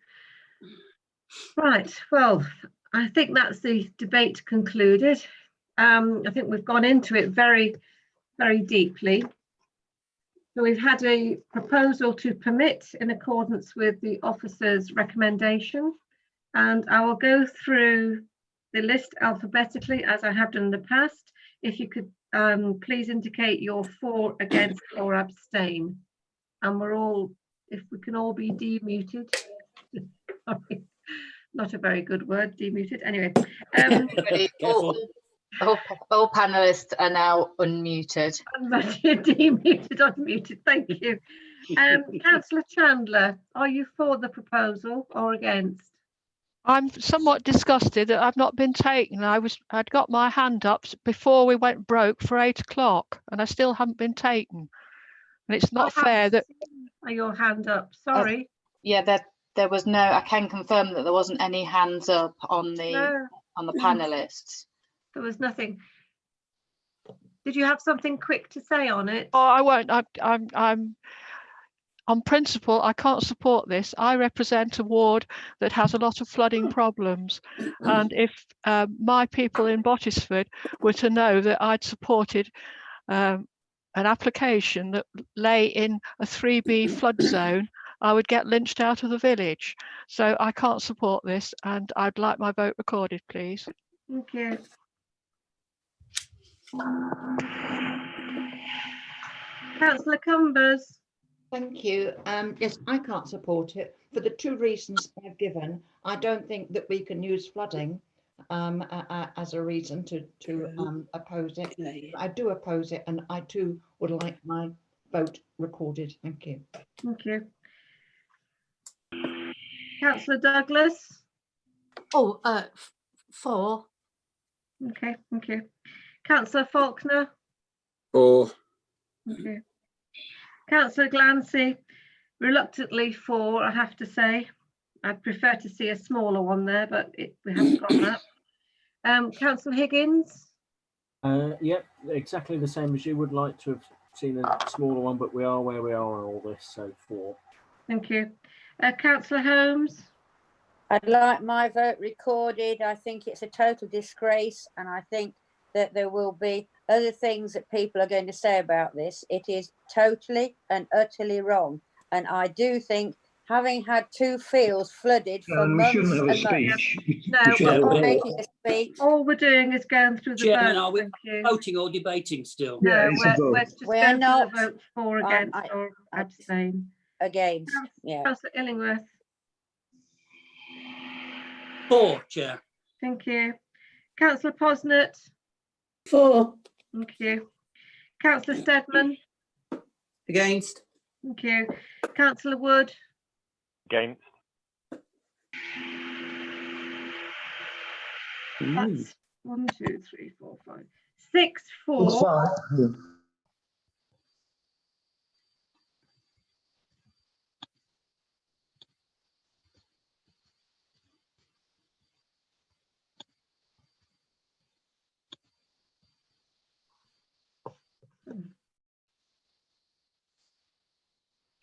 Right, well, I think that's the debate concluded. I think we've gone into it very, very deeply. So we've had a proposal to permit in accordance with the officer's recommendation, and I will go through the list alphabetically as I have done in the past. If you could please indicate your for, against or abstain. And we're all, if we can all be demuted. Sorry, not a very good word, demuted. Anyway, All panelists are now unmuted. Demuted, unmuted. Thank you. Councillor Chandler, are you for the proposal or against? I'm somewhat disgusted that I've not been taken. I'd got my hand up before we went broke for 8 o'clock, and I still haven't been taken. And it's not fair that. Your hand up. Sorry. Yeah, there was no. I can confirm that there wasn't any hands up on the panelists. There was nothing. Did you have something quick to say on it? Oh, I won't. I'm on principle, I can't support this. I represent a ward that has a lot of flooding problems. And if my people in Bottisford were to know that I'd supported an application that lay in a 3B flood zone, I would get lynched out of the village. So I can't support this, and I'd like my vote recorded, please. Thank you. Councillor Cumbers. Thank you. Yes, I can't support it for the 2 reasons I've given. I don't think that we can use flooding as a reason to oppose it. I do oppose it, and I too would like my vote recorded. Thank you. Thank you. Councillor Douglas. Oh, 4. Okay, thank you. Councillor Faulkner. 4. Okay. Councillor Glancy, reluctantly 4, I have to say. I'd prefer to see a smaller one there, but we haven't got that. Councillor Higgins? Yep, exactly the same as you. Would like to have seen a smaller one, but we are where we are on all this, so 4. Thank you. Councillor Holmes? I'd like my vote recorded. I think it's a total disgrace, and I think that there will be other things that people are going to say about this. It is totally and utterly wrong. And I do think, having had 2 fields flooded for months and months. No, we're making a speech. All we're doing is going through the Chairman, vote. are we Thank you. voting or debating still? No, we're just We're going not. through the vote for, against, or abstain. Against, yeah. Councillor Illingworth? 4, Chair. Thank you. Councillor Posnett? 4. Thank you. Councillor Steadman? Against. Thank you. Councillor Wood? Against. That's 1, 2, 3, 4, 5. 6, 4.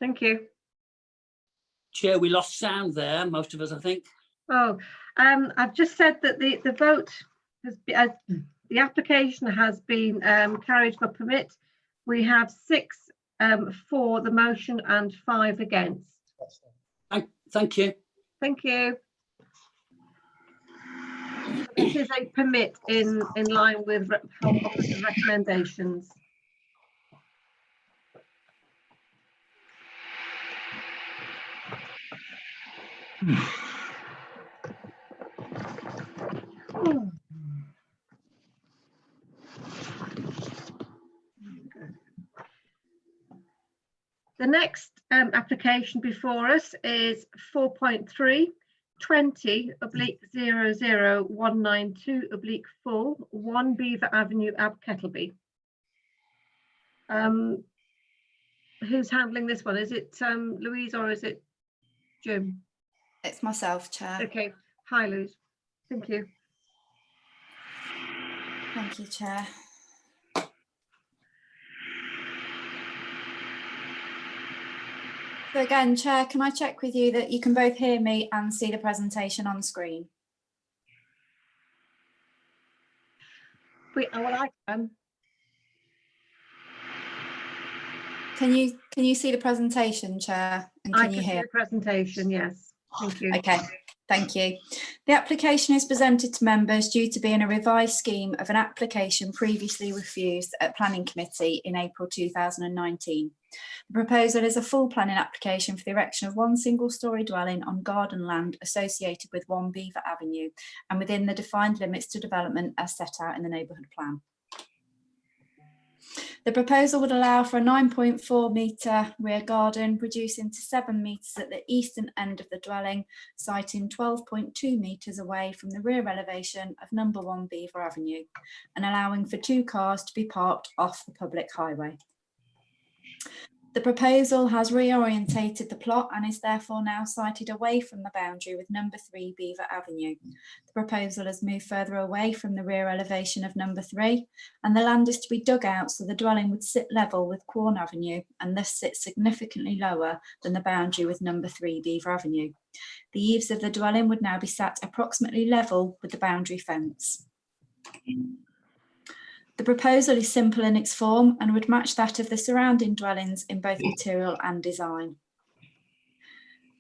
Thank you. Chair, we lost sound there, most of us, I think. Oh, I've just said that the vote has been, the application has been carried for permit. We have 6 for the motion and 5 against. Thank you. Thank you. This is a permit in line with Health Officer's recommendations. The next application before us is 4.3 20/00192/4 1 Beaver Avenue, Ab Kettleby. Who's handling this one? Is it Louise or is it Jim? It's myself, Chair. Okay. Hi, Louise. Thank you. Thank you, Chair. So again, Chair, can I check with you that you can both hear me and see the presentation on screen? Well, I can. Can you see the presentation, Chair? And I can you can see hear? the presentation, yes. Thank you. Okay, Thank you. The application is presented to members due to being a revised scheme of an application previously refused at Planning Committee in April 2019. The proposal is a full planning application for the erection of one single-storey dwelling on garden land associated with 1 Beaver Avenue and within the defined limits to development as set out in the neighbourhood plan. The proposal would allow for a 9.4 metre rear garden, reducing to 7 metres at the eastern end of the dwelling, siting 12.2 metres away from the rear elevation of number 1 Beaver Avenue, and allowing for 2 cars to be parked off the public highway. The proposal has reorientated the plot and is therefore now sited away from the boundary with number 3 Beaver Avenue. The proposal has moved further away from the rear elevation of number 3, and the land is to be dug out so the dwelling would sit level with Quorn Avenue and thus sit significantly lower than the boundary with number 3 Beaver Avenue. The eaves of the dwelling would now be sat approximately level with the boundary fence. The proposal is simple in its form and would match that of the surrounding dwellings in both material and design.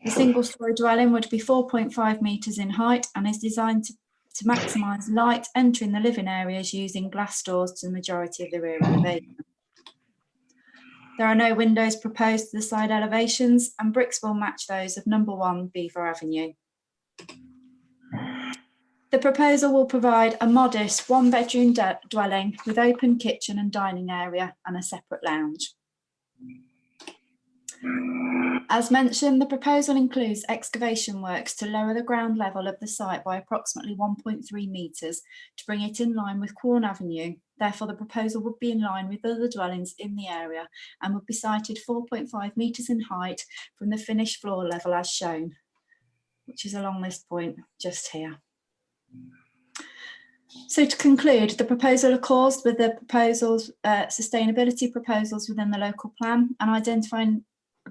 The single-storey dwelling would be 4.5 metres in height and is designed to maximise light entering the living areas using glass doors to the majority of the rear elevation. There are no windows proposed to the side elevations, and bricks will match those of number 1 Beaver Avenue. The proposal will provide a modest 1-bedroom dwelling with open kitchen and dining area and a separate lounge. As mentioned, the proposal includes excavation works to lower the ground level of the site by approximately 1.3 metres to bring it in line with Quorn Avenue. Therefore, the proposal would be in line with other dwellings in the area and would be sited 4.5 metres in height from the finished floor level as shown, which is along this point just here. So to conclude, the proposal accords with the proposals, sustainability proposals within the local plan and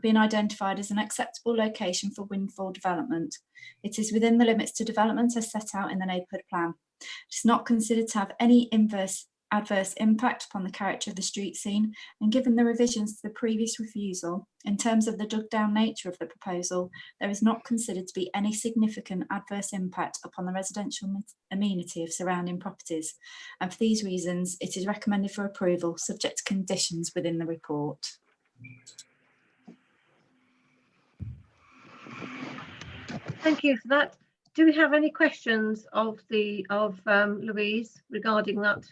being identified as an acceptable location for windfall development. It is within the limits to development as set out in the neighbourhood plan. It is not considered to have any adverse impact upon the character of the street scene, and given the revisions to the previous refusal, in terms of the dug down nature of the proposal, there is not considered to be any significant adverse impact upon the residential amenity of surrounding properties. And for these reasons, it is recommended for approval, subject to conditions within the report. Thank you for that. Do we have any questions of Louise regarding that?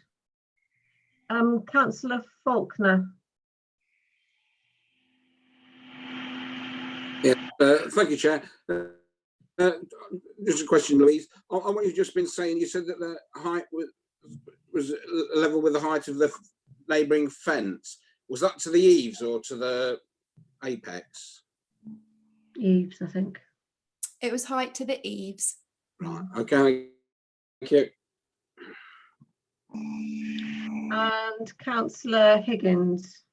Councillor Faulkner. Yeah, thank you, Chair. Just a question, Louise. On what you've just been saying, you said that the height was level with the height of the neighbouring fence. Was that to the eaves or to the apex? Eaves, I think. It was height to the eaves. Right, okay, thank you. And Councillor Higgins.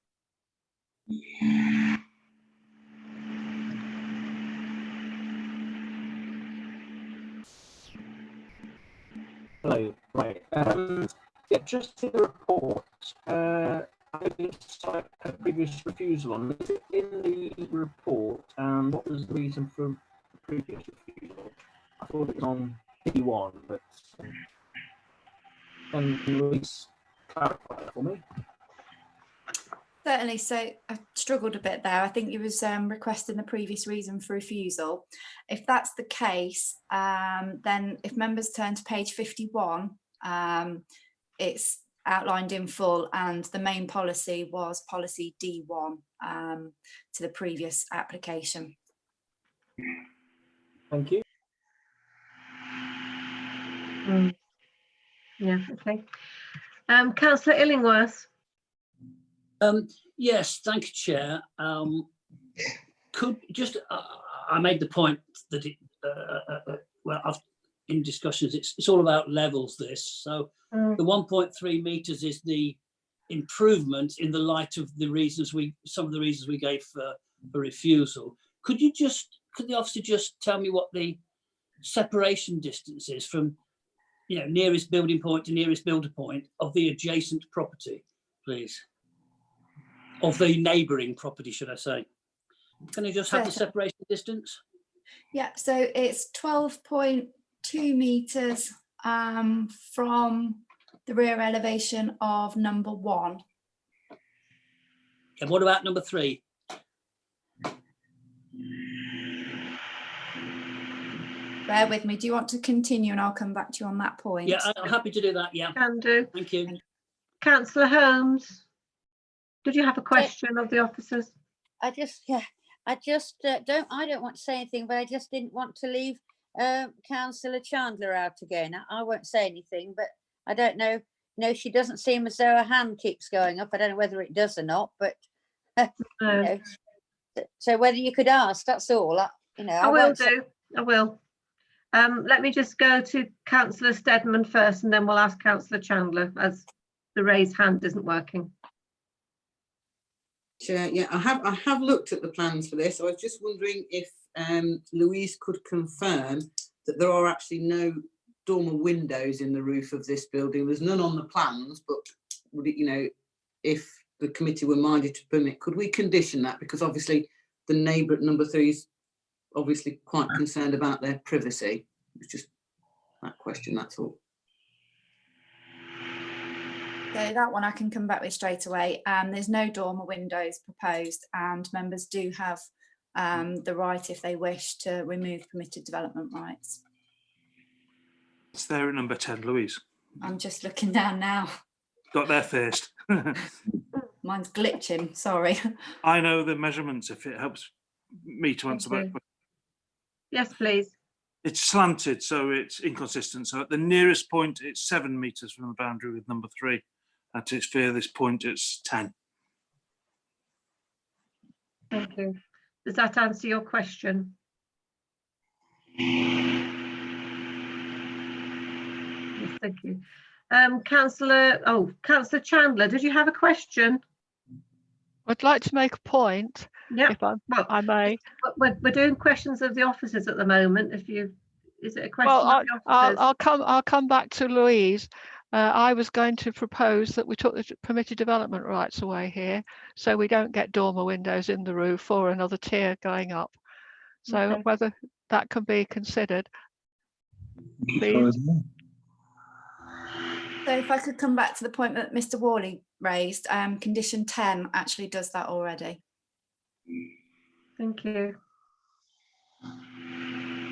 Hello, right. Yeah, just to the report, I cite a previous refusal on. Is it in the report, and what was the reason for the previous refusal? I thought it was on D1, but can Louise clarify that for me? Certainly. So I struggled a bit there. I think it was requesting the previous reason for refusal. If that's the case, then if members turn to page 51, it's outlined in full, and the main policy was policy D1 to the previous application. Thank you. Yeah, okay. Councillor Illingworth. Yes, thank you, Chair. Could just I made the point that well, in discussions, it's all about levels. This the 1.3 meters is the improvement in the light of the reasons some of the reasons we gave for refusal. Could the officer just tell me what the separation distance is from, nearest building point to nearest builder point of the adjacent property, please? Of the neighbouring property, should I say? Can you just have the separation distance? Yeah, so it's 12.2 metres from the rear elevation of number 1. And what about number 3? Bear with me. Do you want to continue and I'll come back to you on that point? Yeah, I'm happy to do that. Yeah. Can do. Thank you. Councillor Holmes, did you have a question of the officers? I just don't want to say anything, but I just didn't want to leave Councillor Chandler out again. I won't say anything, but I don't know. No, she doesn't seem as though her hand keeps going up. I don't know whether it does or not, but you know, so whether you could ask, that's all. I will do. I will. Let me just go to Councillor Steadman first, and then we'll ask Councillor Chandler, as the raised hand isn't working. Chair, yeah, I have looked at the plans for this. I was just wondering if Louise could confirm that there are actually no dormer windows in the roof of this building. There's none on the plans, but would it, you know, if the committee were minded to permit, could we condition that? Because obviously the neighbour at number 3 is obviously quite concerned about their privacy. It's just that question, that's all. So that one I can come back with straight away. There's no dormer windows proposed, and members do have the right, if they wish, to remove permitted development rights. It's there at number 10, Louise. I'm just looking down now. Got there first. Mine's glitching, sorry. I know the measurements if it helps me to answer that question. Yes, please. It's slanted, so it's inconsistent. So at the nearest point, it's 7 metres from the boundary with number 3. At its furthest point, it's 10. Thank you. Does that answer your question? Yes, thank you. Councillor Chandler, did you have a question? I'd like to make a point, yeah, if I may. We're doing questions of the officers at the moment. Is it a question Well, of the officers? I'll come back to Louise. I was going to propose that we took the permitted development rights away here, so we don't get dormer windows in the roof or another tier going up. So Okay. whether that can be considered, please. So if I could come back to the point that Mr. Worley raised, condition 10 actually does that already. Thank you.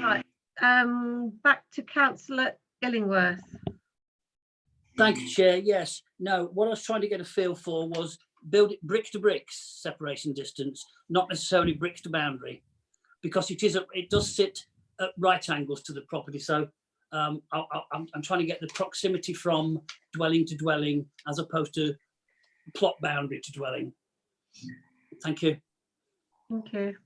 Right, back to Councillor Illingworth. Thank you, Chair. Yes. No, what I was trying to get a feel for was build it brick to bricks separation distance, not necessarily bricks to boundary, because it does sit at right angles to the property. So I'm trying to get the proximity from dwelling to dwelling as opposed to plot boundary to dwelling. Thank you. Thank you.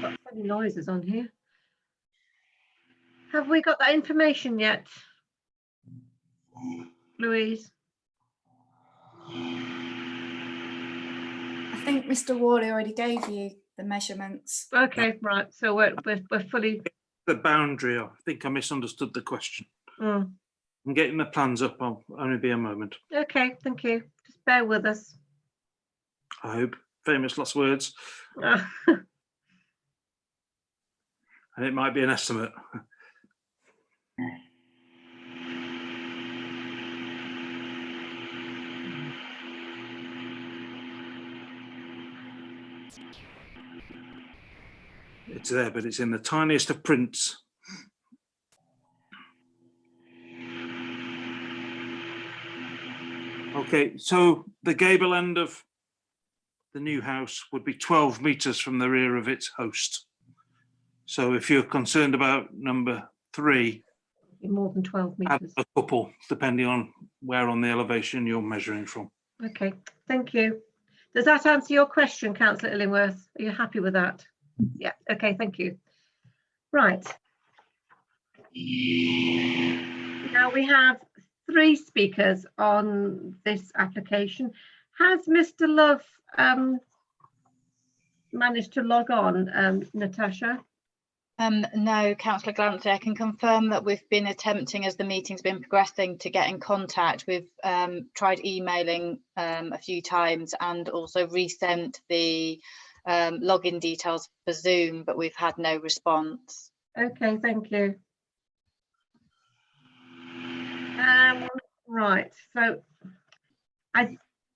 Got funny noises on here. Have we got that information yet, Louise? I think Mr. Worley already gave you the measurements. Okay, right. So we're fully. The boundary. I think I misunderstood the question. Mm. I'm getting the plans up. I'll only be a moment. Okay, thank you. Just bear with us. I hope. Famous last words. And it might be an estimate. It's there, but it's in the tiniest of prints. Okay, so the gable end of the new house would be 12 metres from the rear of its host. So if you're concerned about number 3, more than 12 add metres. a couple, depending on where on the elevation you're measuring from. Okay, thank you. Does that answer your question, Councillor Illingworth? Are you happy with that? Yeah, okay, thank you. Right. Now we have 3 speakers on this application. Has Mr. Love managed to log on, Natasha? No, Councillor Glancy, I can confirm that we've been attempting, as the meeting's been progressing, to get in contact. We've tried emailing a few times and also resent the login details for Zoom, but we've had no response. Okay, thank you. Right, so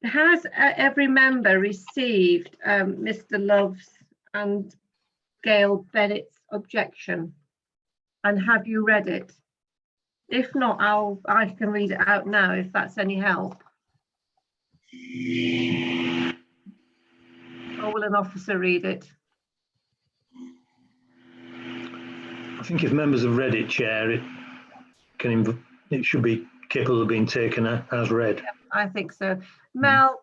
has every member received Mr. Love's and Gail Bennett's objection, and have you read it? If not, I can read it out now if that's any help. Or will an officer read it? I think if members have read it, Chair, it should be capable of being taken as read. Yeah, I think so. Mel,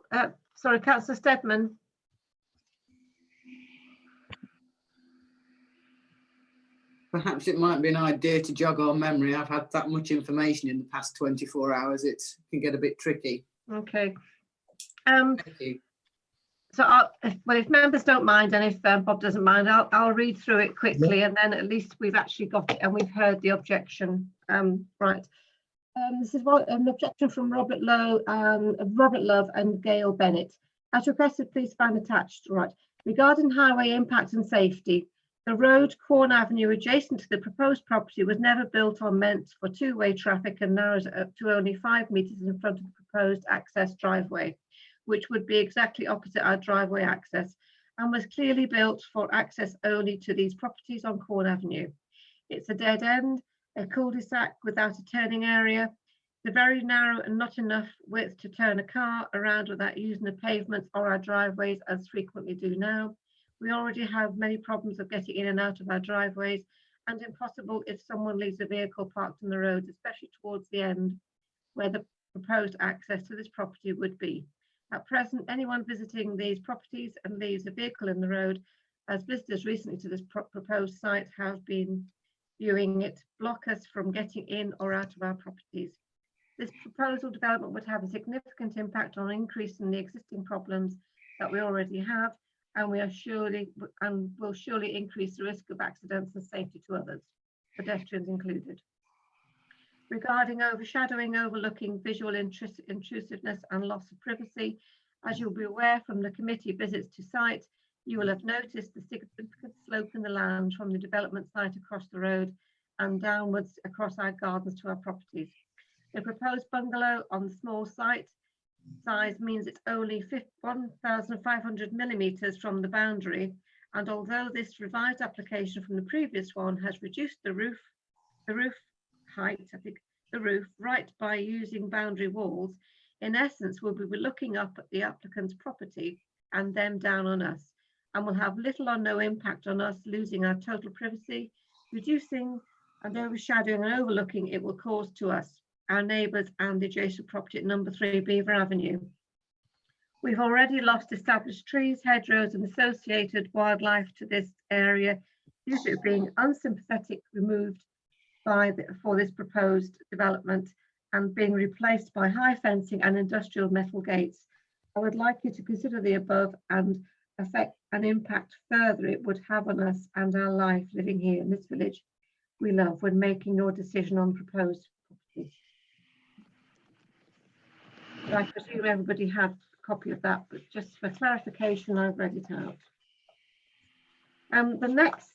sorry, Councillor Steadman. Perhaps it might be an idea to jog our memory. I've had that much information in the past 24 hours. It can get a bit tricky. Okay. Thank you. So, well, if members don't mind, and if Bob doesn't mind, I'll read through it quickly, and then at least we've actually got it and we've heard the objection. Right. This is an objection from Robert Love and Gail Bennett. As requested, please find attached. Right. Regarding highway impact and safety, the road Corn Avenue adjacent to the proposed property was never built or meant for two-way traffic and narrows up to only 5 metres in front of the proposed access driveway, which would be exactly opposite our driveway access, and was clearly built for access only to these properties on Corn Avenue. It's a dead end, a cul-de-sac without a turning area, the very narrow and not enough width to turn a car around without using the pavements or our driveways as frequently do now. We already have many problems of getting in and out of our driveways, and impossible if someone leaves a vehicle parked on the road, especially towards the end where the proposed access to this property would be. At present, anyone visiting these properties and leaves a vehicle in the road, as visitors recently to this proposed site have been viewing it, block us from getting in or out of our properties. This proposal development would have a significant impact on increasing the existing problems that we already have, and will surely increase the risk of accidents and safety to others, pedestrians included. Regarding overshadowing, overlooking, visual intrusiveness and loss of privacy, as you'll be aware from the committee visits to site, you will have noticed the significant slope in the land from the development site across the road and downwards across our gardens to our properties. The proposed bungalow on the small site size means it's only 1,500 millimetres from the boundary, and although this revised application from the previous one has reduced the roof height, I think the roof, right by using boundary walls, in essence we'll be looking up at the applicant's property and them down on us, and will have little or no impact on us losing our total privacy, reducing and overshadowing and overlooking it will cause to us, our neighbours and the adjacent property at number 3 Beaver Avenue. We've already lost established trees, hedgerows and associated wildlife to this area due to it being unsympathetic removed for this proposed development and being replaced by high fencing and industrial metal gates. I would like you to consider the above and affect and impact further it would have on us and our life living here in this village we love when making your decision on proposed property. I presume everybody had a copy of that, but just for clarification, I've read it out. The next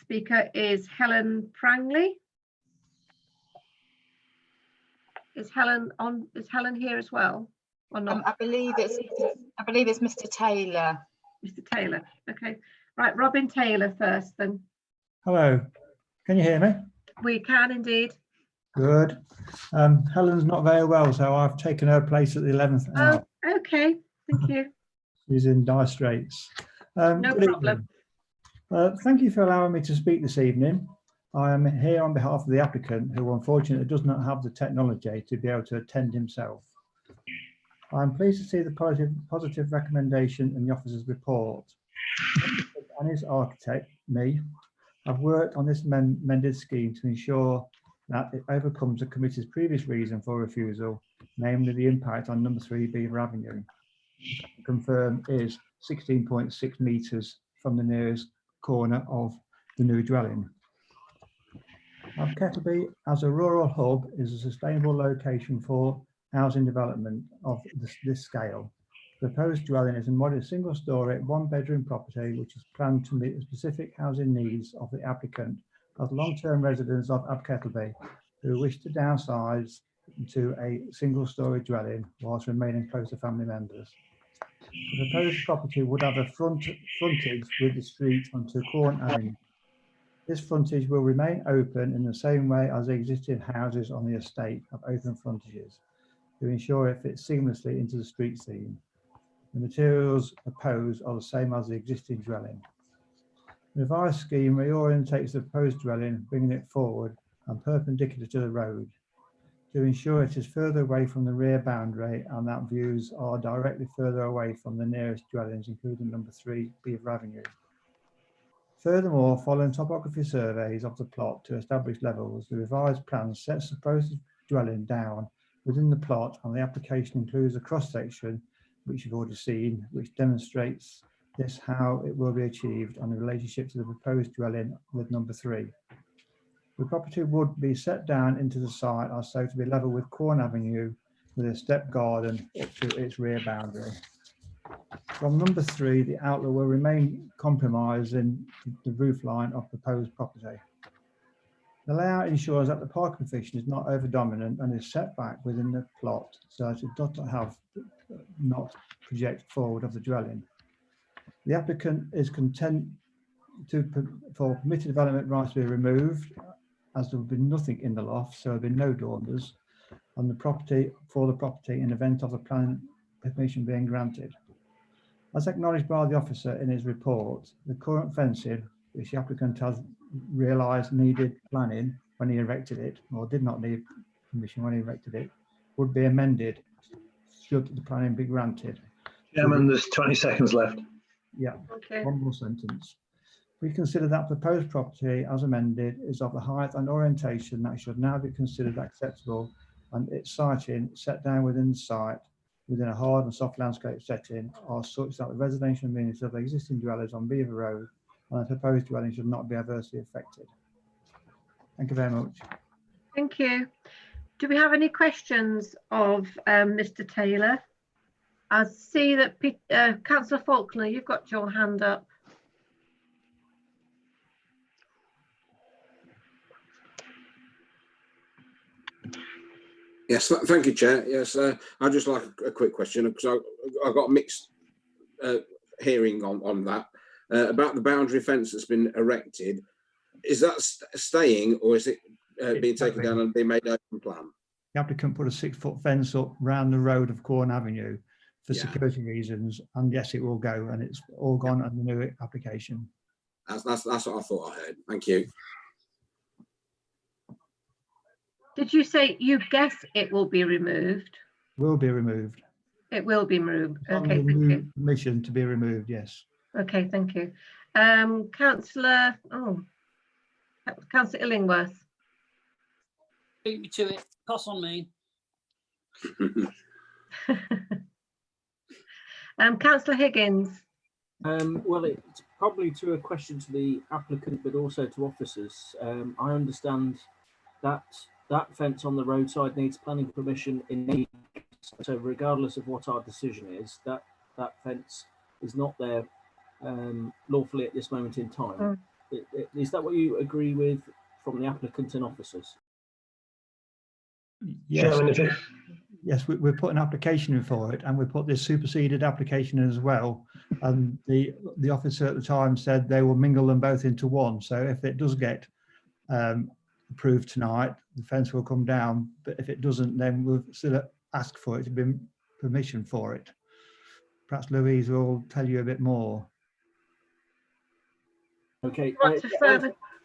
speaker is Helen Prangley. Is Helen on? Is Helen here as well, or not? I believe it's Mr. Taylor. Mr. Taylor. Okay. Right, Robin Taylor first, then. Hello. Can you hear me? We can indeed. Good. Helen's not very well, so I've taken her place at the 11th hour. Oh, okay. Thank you. She's in dire straits. No problem. Thank you for allowing me to speak this evening. I am here on behalf of the applicant, who unfortunately does not have the technology to be able to attend himself. I'm pleased to see the positive recommendation in the officer's report. And his architect, me, have worked on this amended scheme to ensure that it overcomes the committee's previous reason for refusal, namely the impact on number 3 Beaver Avenue. Confirm is 16.6 metres from the nearest corner of the new dwelling. Kettleby as a rural hub is a sustainable location for housing development of this scale. The proposed dwelling is a modest single-storey, one-bedroom property which is planned to meet the specific housing needs of the applicant as long-term residents of Kettleby who wish to downsize to a single-storey dwelling whilst remaining close to family members. The proposed property would have a frontage with the street onto Corn Avenue. This frontage will remain open in the same way as the existing houses on the estate have open frontages to ensure it fits seamlessly into the street scene. The materials proposed are the same as the existing dwelling. The revised scheme reorientates the proposed dwelling, bringing it forward and perpendicular to the road to ensure it is further away from the rear boundary and that views are directly further away from the nearest dwellings, including number 3 Beaver Avenue. Furthermore, following topography surveys of the plot to establish levels, the revised plan sets the proposed dwelling down within the plot, and the application includes a cross-section, which you've already seen, which demonstrates this how it will be achieved and the relationship to the proposed dwelling with number 3. The property would be set down into the site as so to be level with Corn Avenue with a step garden up to its rear boundary. From number 3, the outlet will remain compromised in the roof line of proposed property. The layout ensures that the parking position is not over dominant and is set back within the plot so that it does not project forward of the dwelling. The applicant is content for permitted development rights to be removed, as there will be nothing in the loft, so there will be no dormers on the property in event of the planning permission being granted. As acknowledged by the officer in his report, the current fencing, which the applicant has realised needed planning when he erected it, or did not need permission when he erected it, would be amended should the planning be granted. Chairman, there's 20 seconds left. Yeah, okay. One more sentence. We consider that proposed property as amended is of the height and orientation that should now be considered acceptable, and its siting set down within the site within a hard and soft landscape setting are such that the residential amenities of the existing dwellers on Beaver Road and the proposed dwelling should not be adversely affected. Thank you very much. Thank you. Do we have any questions of Mr. Taylor? I see that Councillor Faulkner, you've got your hand up. Yes, thank you, Chair. Yes, I'd just like a quick question because I got a mixed hearing on that about the boundary fence that's been erected. Is that staying or is it being taken down and being made open plan? The applicant put a 6-foot fence up round the road of Corn Avenue for security reasons, and yes, it will go, and it's all gone on the new application. That's what I thought I heard. Thank you. Did you say you guess it will be removed? Will be removed. It will be removed. Okay, thank new you. permission to be removed, yes. Okay, thank you. Councillor Illingworth. Beat me to it. Pass on me. Councillor Higgins. Well, it's probably to a question to the applicant, but also to officers. I understand that that fence on the roadside needs planning permission in any case. So regardless of what our decision is, that fence is not there lawfully at this moment in time. Is that what you agree with from the applicant and officers? Yes, Chairman, yes, we put an application in for it, and we put this superseded application in as well. And the officer at the time said they will mingle them both into one. So if it does get approved tonight, the fence will come down. But if it doesn't, then we'll still ask for it to be permission for it. Perhaps Louise will tell you a bit more. Okay.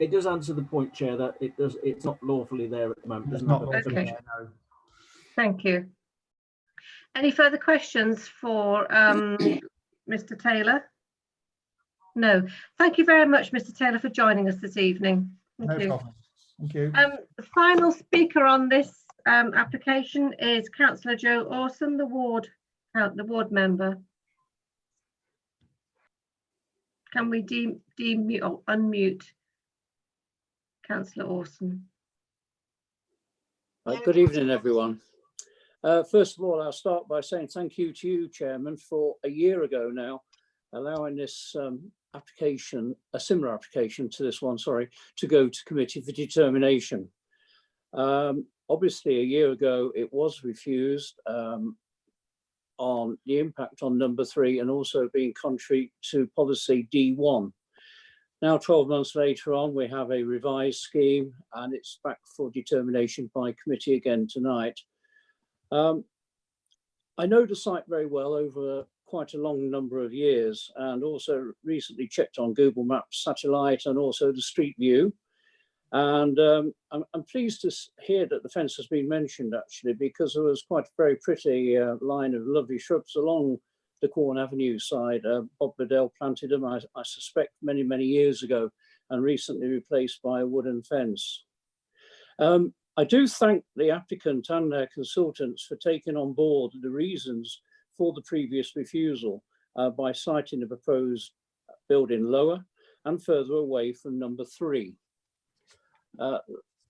It does answer the point, Chair, that it's not lawfully there at the moment. It's not lawfully there, no. Thank you. Any further questions for Mr. Taylor? No. Thank you very much, Mr. Taylor, for joining us this evening. Thank you. Problem. Thank you. The final speaker on this application is Councillor Joe Orson, the ward member. Can we demute or unmute Councillor Orson? Good evening, everyone. First of all, I'll start by saying thank you to you, Chairman, for a year ago now, allowing this application, a similar application to this one, sorry, to go to committee for determination. Obviously, a year ago, it was refused on the impact on number 3 and also being contrary to policy D1. Now, 12 months later on, we have a revised scheme and it's back for determination by committee again tonight. I know the site very well over quite a long number of years and also recently checked on Google Maps satellite and also the street view. And I'm pleased to hear that the fence has been mentioned actually, because there was quite a very pretty line of lovely shrubs along the Quorn Avenue side. Bob Bedell planted them, I suspect, many, many years ago and recently replaced by a wooden fence. I do thank the applicant and their consultants for taking on board the reasons for the previous refusal by citing the proposed building lower and further away from number 3.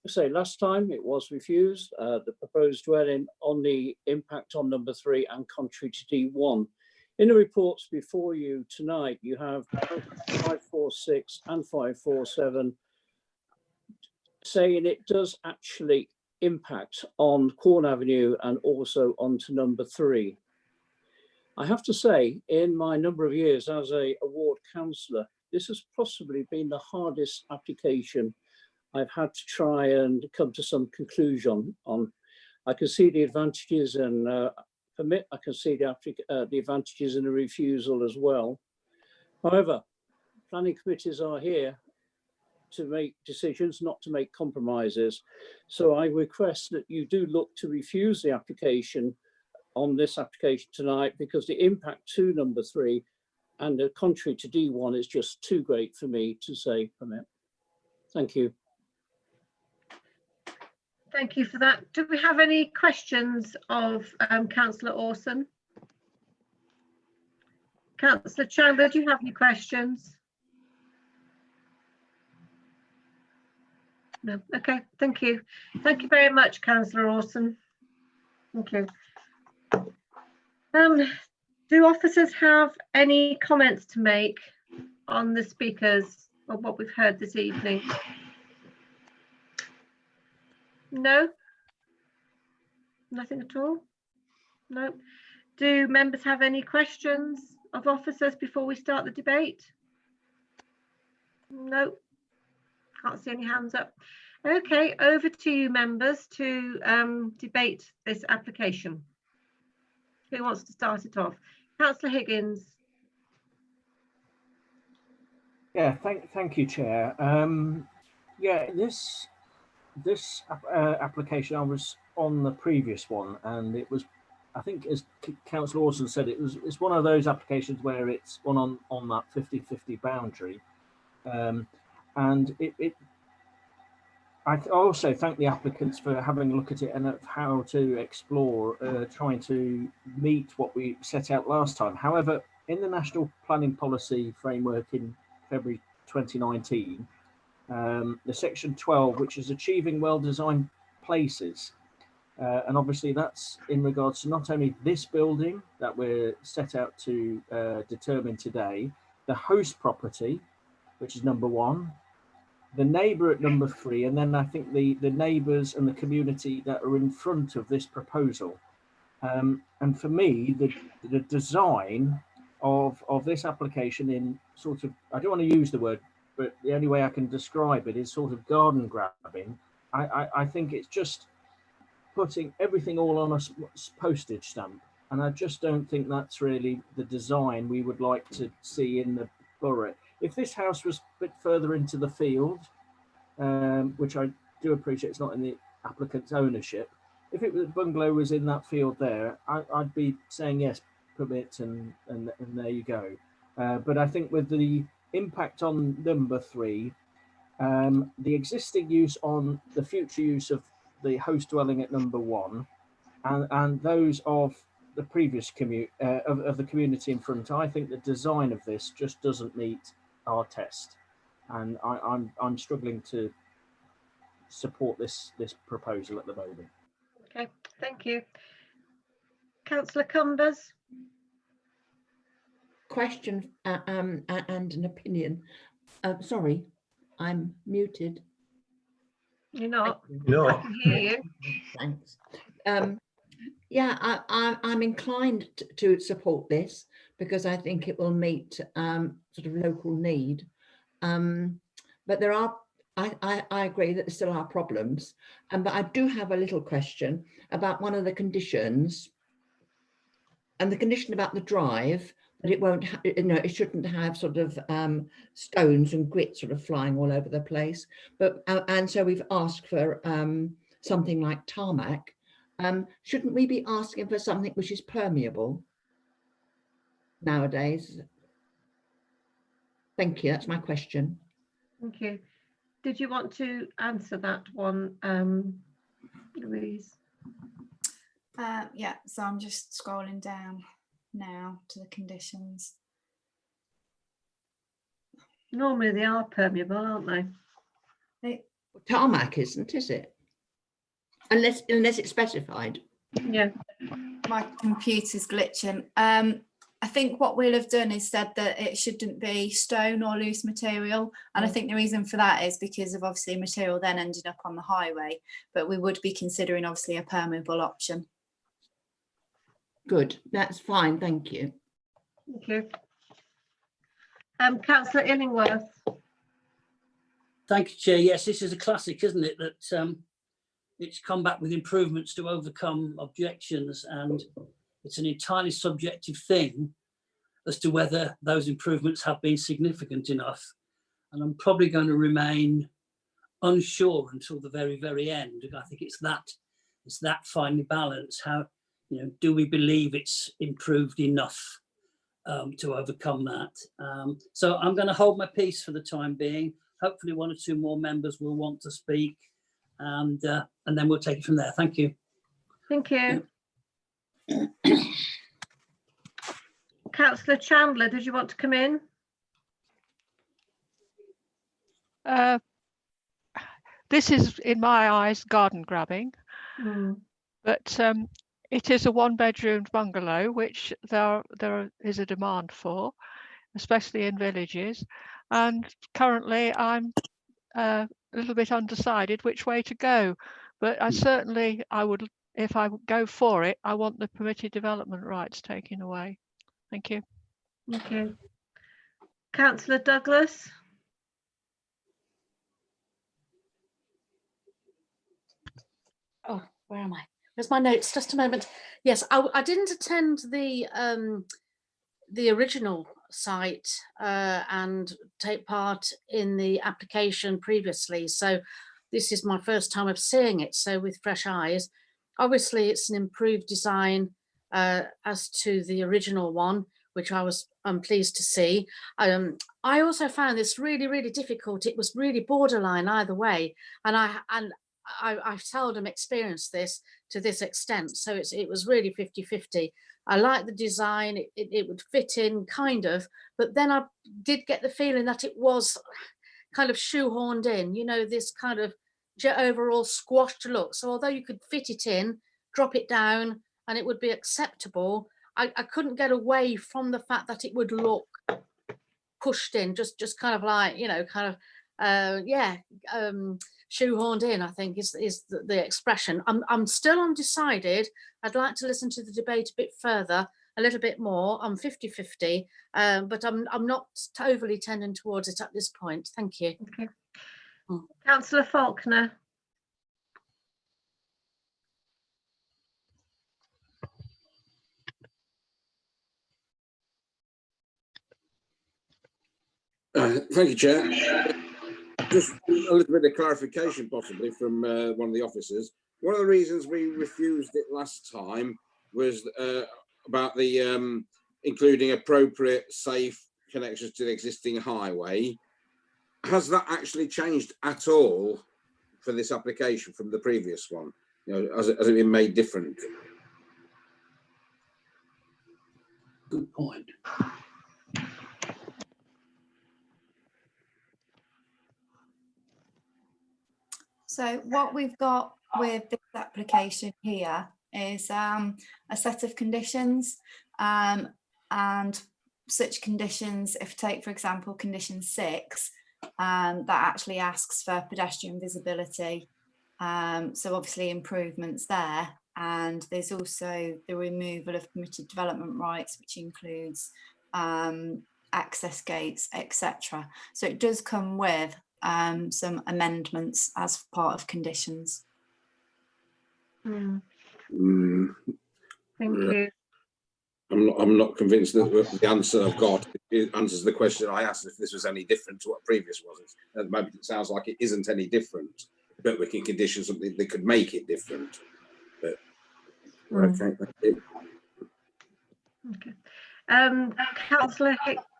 Say last time it was refused, the proposed dwelling on the impact on number 3 and contrary to D1. In the reports before you tonight, you have 546 and 547 saying it does actually impact on Quorn Avenue and also onto number 3. I have to say, in my number of years as a ward councillor, this has possibly been the hardest application I've had to try and come to some conclusion on. I can see the advantages and permit, I can see the advantages in a refusal as well. However, planning committees are here to make decisions, not to make compromises. So I request that you do look to refuse the application on this application tonight, because the impact to number 3 and the contrary to D1 is just too great for me to say permit. Thank you. Thank you for that. Do we have any questions of Councillor Orson? Councillor Chandler, do you have any questions? No. Okay, thank you. Thank you very much, Councillor Orson. Thank you. Do officers have any comments to make on the speakers or what we've heard this evening? No? Nothing at all? No. Do members have any questions of officers before we start the debate? No. Can't see any hands up. Okay, over to you, members, to debate this application. Who wants to start it off? Councillor Higgins. Yeah, thank you, Chair. Yeah, this application, I was on the previous one, and it was, I think, as Councillor Orson said, it's one of those applications where it's one on that 50-50 boundary, and I also thank the applicants for having a look at it and at how to explore trying to meet what we set out last time. However, in the National Planning Policy Framework in February 2019, the section 12, which is achieving well-designed places, and obviously that's in regards to not only this building that we're set out to determine today, the host property, which is number 1, the neighbour at number 3, and then I think the neighbours and the community that are in front of this proposal. And for me, the design of this application in sort of, I don't want to use the word, but the only way I can describe it is sort of garden grabbing. I think it's just putting everything all on a postage stamp. And I just don't think that's really the design we would like to see in the borough. If this house was a bit further into the field, which I do appreciate it's not in the applicant's ownership, if it was bungalow was in that field there, I'd be saying yes, permit, and there you go. But I think with the impact on number 3, the existing use on the future use of the host dwelling at number 1, and those of the previous of the community in front, I think the design of this just doesn't meet our test, and I'm struggling to support this proposal at the moment. Okay, thank you. Councillor Cumbers. Question and an opinion. Sorry, I'm muted. You're not. No. I can hear you. Thanks. Yeah, I'm inclined to support this because I think it will meet sort of local need. But there are, I agree that there still are problems. But I do have a little question about one of the conditions, and the condition about the drive, that it won't, it shouldn't have sort of stones and grit sort of flying all over the place. But and so we've asked for something like tarmac. Shouldn't we be asking for something which is permeable nowadays? Thank you. That's my question. Thank you. Did you want to answer that one, Louise? Yeah, so I'm just scrolling down now to the conditions. Normally they are permeable, aren't they? Tarmac isn't, is it? Unless it's specified. Yeah. My computer's glitching. I think what we'll have done is said that it shouldn't be stone or loose material. And I think the reason for that is because of obviously material then ending up on the highway, but we would be considering obviously a permeable option. Good, that's fine, thank you. Thank you. Councillor Illingworth. Thank you, Chair. Yes, this is a classic, isn't it? That it's come back with improvements to overcome objections, and it's an entirely subjective thing as to whether those improvements have been significant enough. And I'm probably going to remain unsure until the very, very end. I think it's that fine balance. How, do we believe it's improved enough to overcome that? So I'm going to hold my peace for the time being. Hopefully one or two more members will want to speak, and then we'll take it from there. Thank you. Thank you. Councillor Chandler, did you want to come in? This is, in my eyes, garden grabbing, but it is a one-bedroom bungalow, which there is a demand for, especially in villages. And currently, I'm a little bit undecided which way to go. But I would, if I go for it, I want the permitted development rights taken away. Thank you. Thank you. Councillor Douglas. Oh, where am I? Where's my notes? Just a moment. Yes, I didn't attend the original site and take part in the application previously. So this is my first time of seeing it. So with fresh eyes, obviously it's an improved design as to the original one, which I'm pleased to see. I also found this really, really difficult. It was really borderline either way, and I've seldom experienced this to this extent. So it was really 50-50. I like the design. It would fit in kind of, but then I did get the feeling that it was kind of shoehorned in. This kind of overall squashed look. So although you could fit it in, drop it down, and it would be acceptable, I couldn't get away from the fact that it would look pushed in, just kind of like, shoehorned in, I think is the expression. I'm still undecided. I'd like to listen to the debate a bit further, a little bit more. I'm 50-50, but I'm not overly tending towards it at this point. Thank you. Okay. Councillor Faulkner. Thank you, Chair. Just a little bit of clarification, possibly, from one of the officers. One of the reasons we refused it last time was about the including appropriate safe connections to the existing highway. Has that actually changed at all for this application from the previous one? Has it been made different? Good point. So what we've got with this application here is a set of conditions, and such conditions, if take for example condition 6, that actually asks for pedestrian visibility. So obviously improvements there, and there's also the removal of permitted development rights, which includes access gates, etc. So it does come with some amendments as part of conditions. Thank Yeah. you. I'm not convinced that the answer I've got answers the question I asked, if this was any different to what previous was. At the moment, it sounds like it isn't any different, but we can condition something that could make it different. But okay, thank you. Okay. Councillor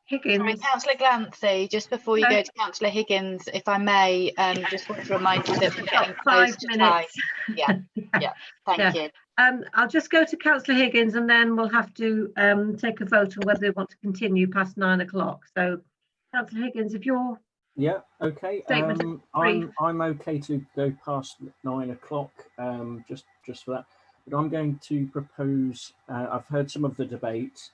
Higgins. Sorry, Councillor Glancy, just before you go to Councillor Higgins, if I may, just want to remind you that we're getting close to time. Yeah, yeah, thank you. I'll just go to Councillor Higgins, and then we'll have to take a vote on whether they want to continue past 9 o'clock. So, Councillor Higgins, if you're okay. statement I'm okay to go past 9 o'clock, just for that. But I'm going to propose. I've heard some of the debate,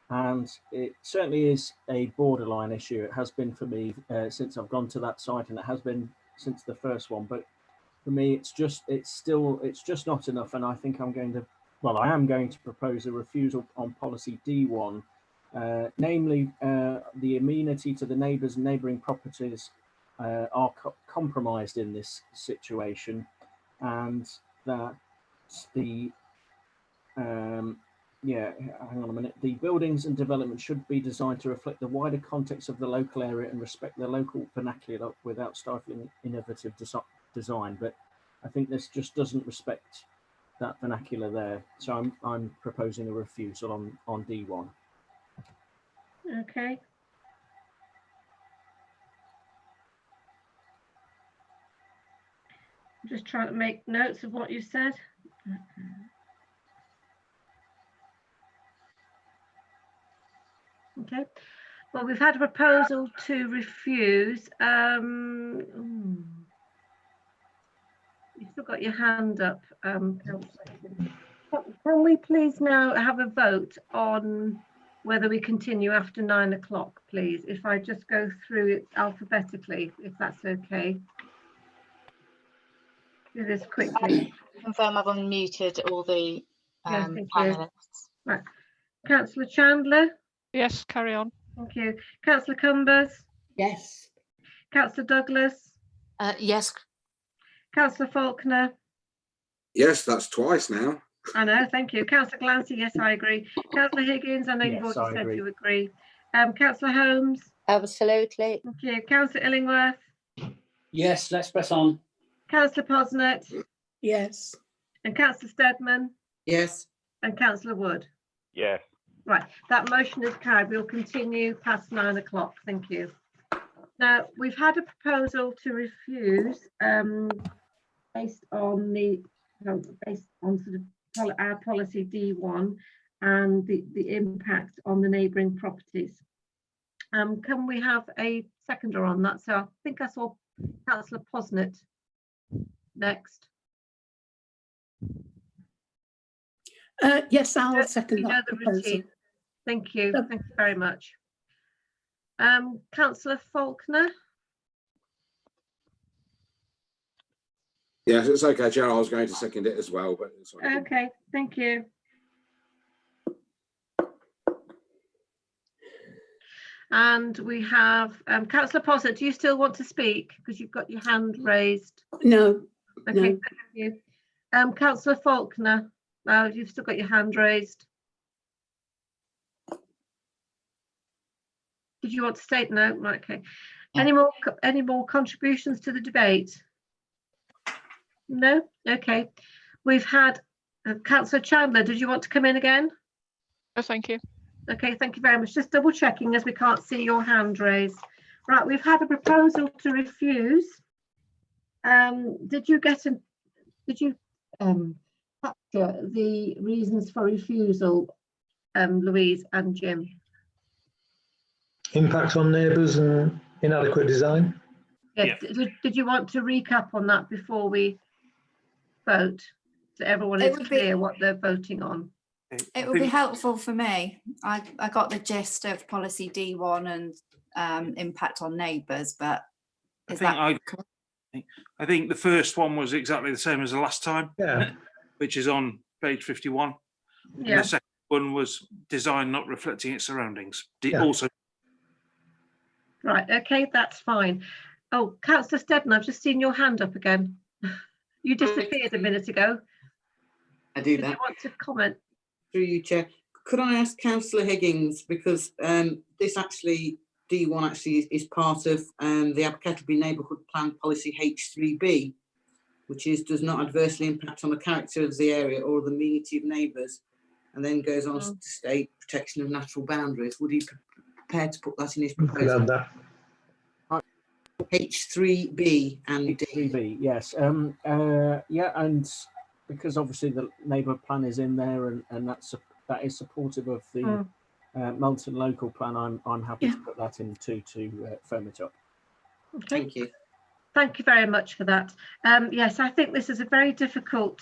and it certainly is a borderline issue. It has been for me since I've gone to that site, and it has been since the first one. But for me, it's just not enough, and I think I am going to propose a refusal on policy D1, namely the amenity to the neighbours and neighbouring properties are compromised in this situation, and that the hang on a minute. The buildings and development should be designed to reflect the wider context of the local area and respect the local vernacular without stifling innovative design. But I think this just doesn't respect that vernacular there. So I'm proposing a refusal on D1. okay. I'm just trying to make notes of what you said. Okay. Well, we've had a proposal to refuse. You've still got your hand up. Can we please now have a vote on whether we continue after 9 o'clock, please? If I just go through it alphabetically, if that's okay. Do this quickly. Confirm I've unmuted all the panelists. Right. Councillor Chandler? Yes, carry on. Thank you. Councillor Cumbers? Yes. Councillor Douglas? Yes. Councillor Faulkner? Yes, that's twice now. I know, thank you. Councillor Glancy, yes, I agree. Councillor Higgins, I know you've Yes, already I said agree. you agree. Councillor Holmes? Absolutely. Thank you. Councillor Illingworth? Yes, let's press on. Councillor Posnett? Yes. And Councillor Steadman? Yes. And Councillor Wood? Yes. Right, that motion is carried. We'll continue past 9 o'clock. Thank you. Now, we've had a proposal to refuse based on sort of our policy D1 and the impact on the neighbouring properties. Can we have a seconder on that? So I think I saw Councillor Posnett next. Yes, I'll second that proposal. Routine. Thank you. Thank you very much. Councillor Faulkner? Yes, it's okay, Chair. I was going to second it as well, but it's okay. Okay, thank you. And we have Councillor Posnett. Do you still want to speak? Because you've got your hand raised. No. Okay, No. thank you. Councillor Faulkner, you've still got your hand raised. Did you want to state no? Right, okay. Any more contributions to the debate? No? Okay. We've had Councillor Chandler. Did you want to come in again? No, thank you. Okay, thank you very much. Just double checking as we can't see your hand raised. Right, we've had a proposal to refuse. Did you capture the reasons for refusal, Louise and Jim? Impact on neighbours and inadequate design. Yeah. Did you want to recap on that before we vote? So everyone It is would be- clear what they're voting on. It would be helpful for me. I got the gist of policy D1 and impact on neighbours, but is that I think the first one was exactly the same as the last time. Yeah. Which is on page 51. And Yeah. the second one was design not reflecting its surroundings. Yeah. Also, Right, okay, that's fine. Oh, Councillor Stedman, I've just seen your hand up again. You disappeared a minute ago. I do Did that. you want to comment? Through you, Chair. Could I ask Councillor Higgins, because this actually, D1 actually is part of the Abercrombie Neighbourhood Plan Policy H3B, which is does not adversely impact on the character of the area or the amenity of neighbours, and then goes on to state protection of natural boundaries. Would he be prepared to put that in his proposal? H3B and D. H3B, yes. Yeah, and because obviously the neighbourhood plan is in there, and that is supportive of the Melton local plan, I'm happy to put that in too, to firm it up. Okay. Thank you. Thank you very much for that. Yes, I think this is a very difficult,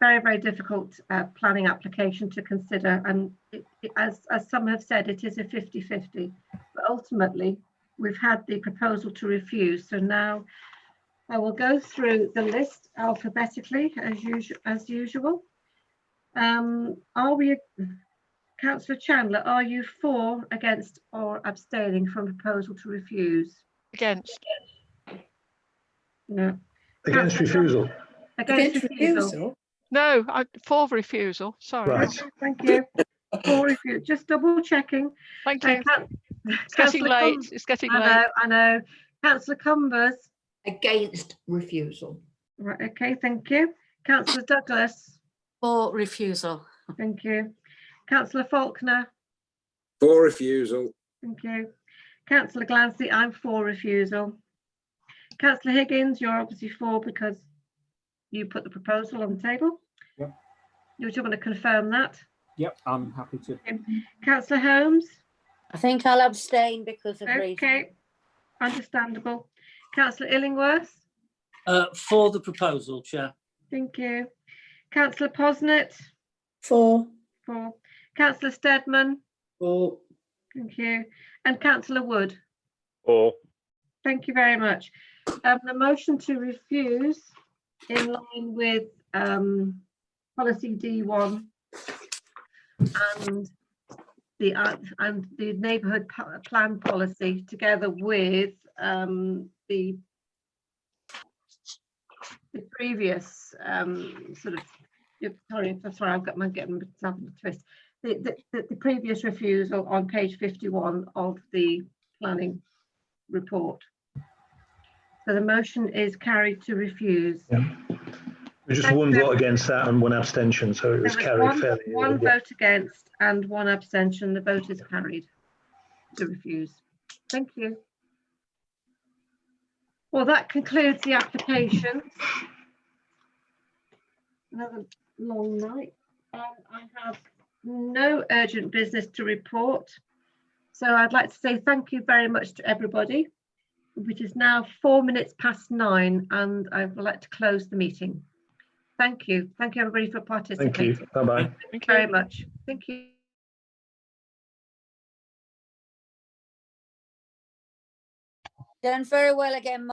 very difficult planning application to consider. And as some have said, it is a 50-50. But ultimately, we've had the proposal to refuse. So now I will go through the list alphabetically as usual. Are we, Councillor Chandler, are you for, against, or abstaining from proposal to refuse? Against. No. Against refusal. Against refusal. No, for refusal. Sorry. Right. Thank you. For refusal. Just double checking. Thank you. It's getting Councillor late. Cum- It's getting I late. know, I know. Councillor Cumbers. Against refusal. Right, okay, thank you. Councillor Douglas. For refusal. Thank you. Councillor Faulkner. For refusal. Thank you. Councillor Glancy, I'm for refusal. Councillor Higgins, you're obviously for because you put the proposal on the table. Yep. You just want to confirm that. Yep, I'm happy to. Councillor Holmes. I think I'll abstain because of reason. Okay, understandable. Councillor Illingworth. For the proposal, Chair. Thank you. Councillor Posnett. For. For. Councillor Stedman. For. Thank you. And Councillor Wood. For. Thank you very much. The motion to refuse in line with policy D1 and the neighbourhood plan policy, together with the previous sort of. Sorry, I've got my getting myself in a twist. The previous refusal on page 51 of the planning report. So the motion is carried to refuse. Yeah. There's just one vote against that and one abstention, so it was carried fairly. One vote against and one abstention. The vote is carried to refuse. Thank you. Well, that concludes the applications. Another long night. I have no urgent business to report. So I'd like to say thank you very much to everybody, which is now 4:09, and I would like to close the meeting. Thank you. Thank you everybody for participating. Thank you. Bye-bye. Thank you very much. Thank you. Done very well again.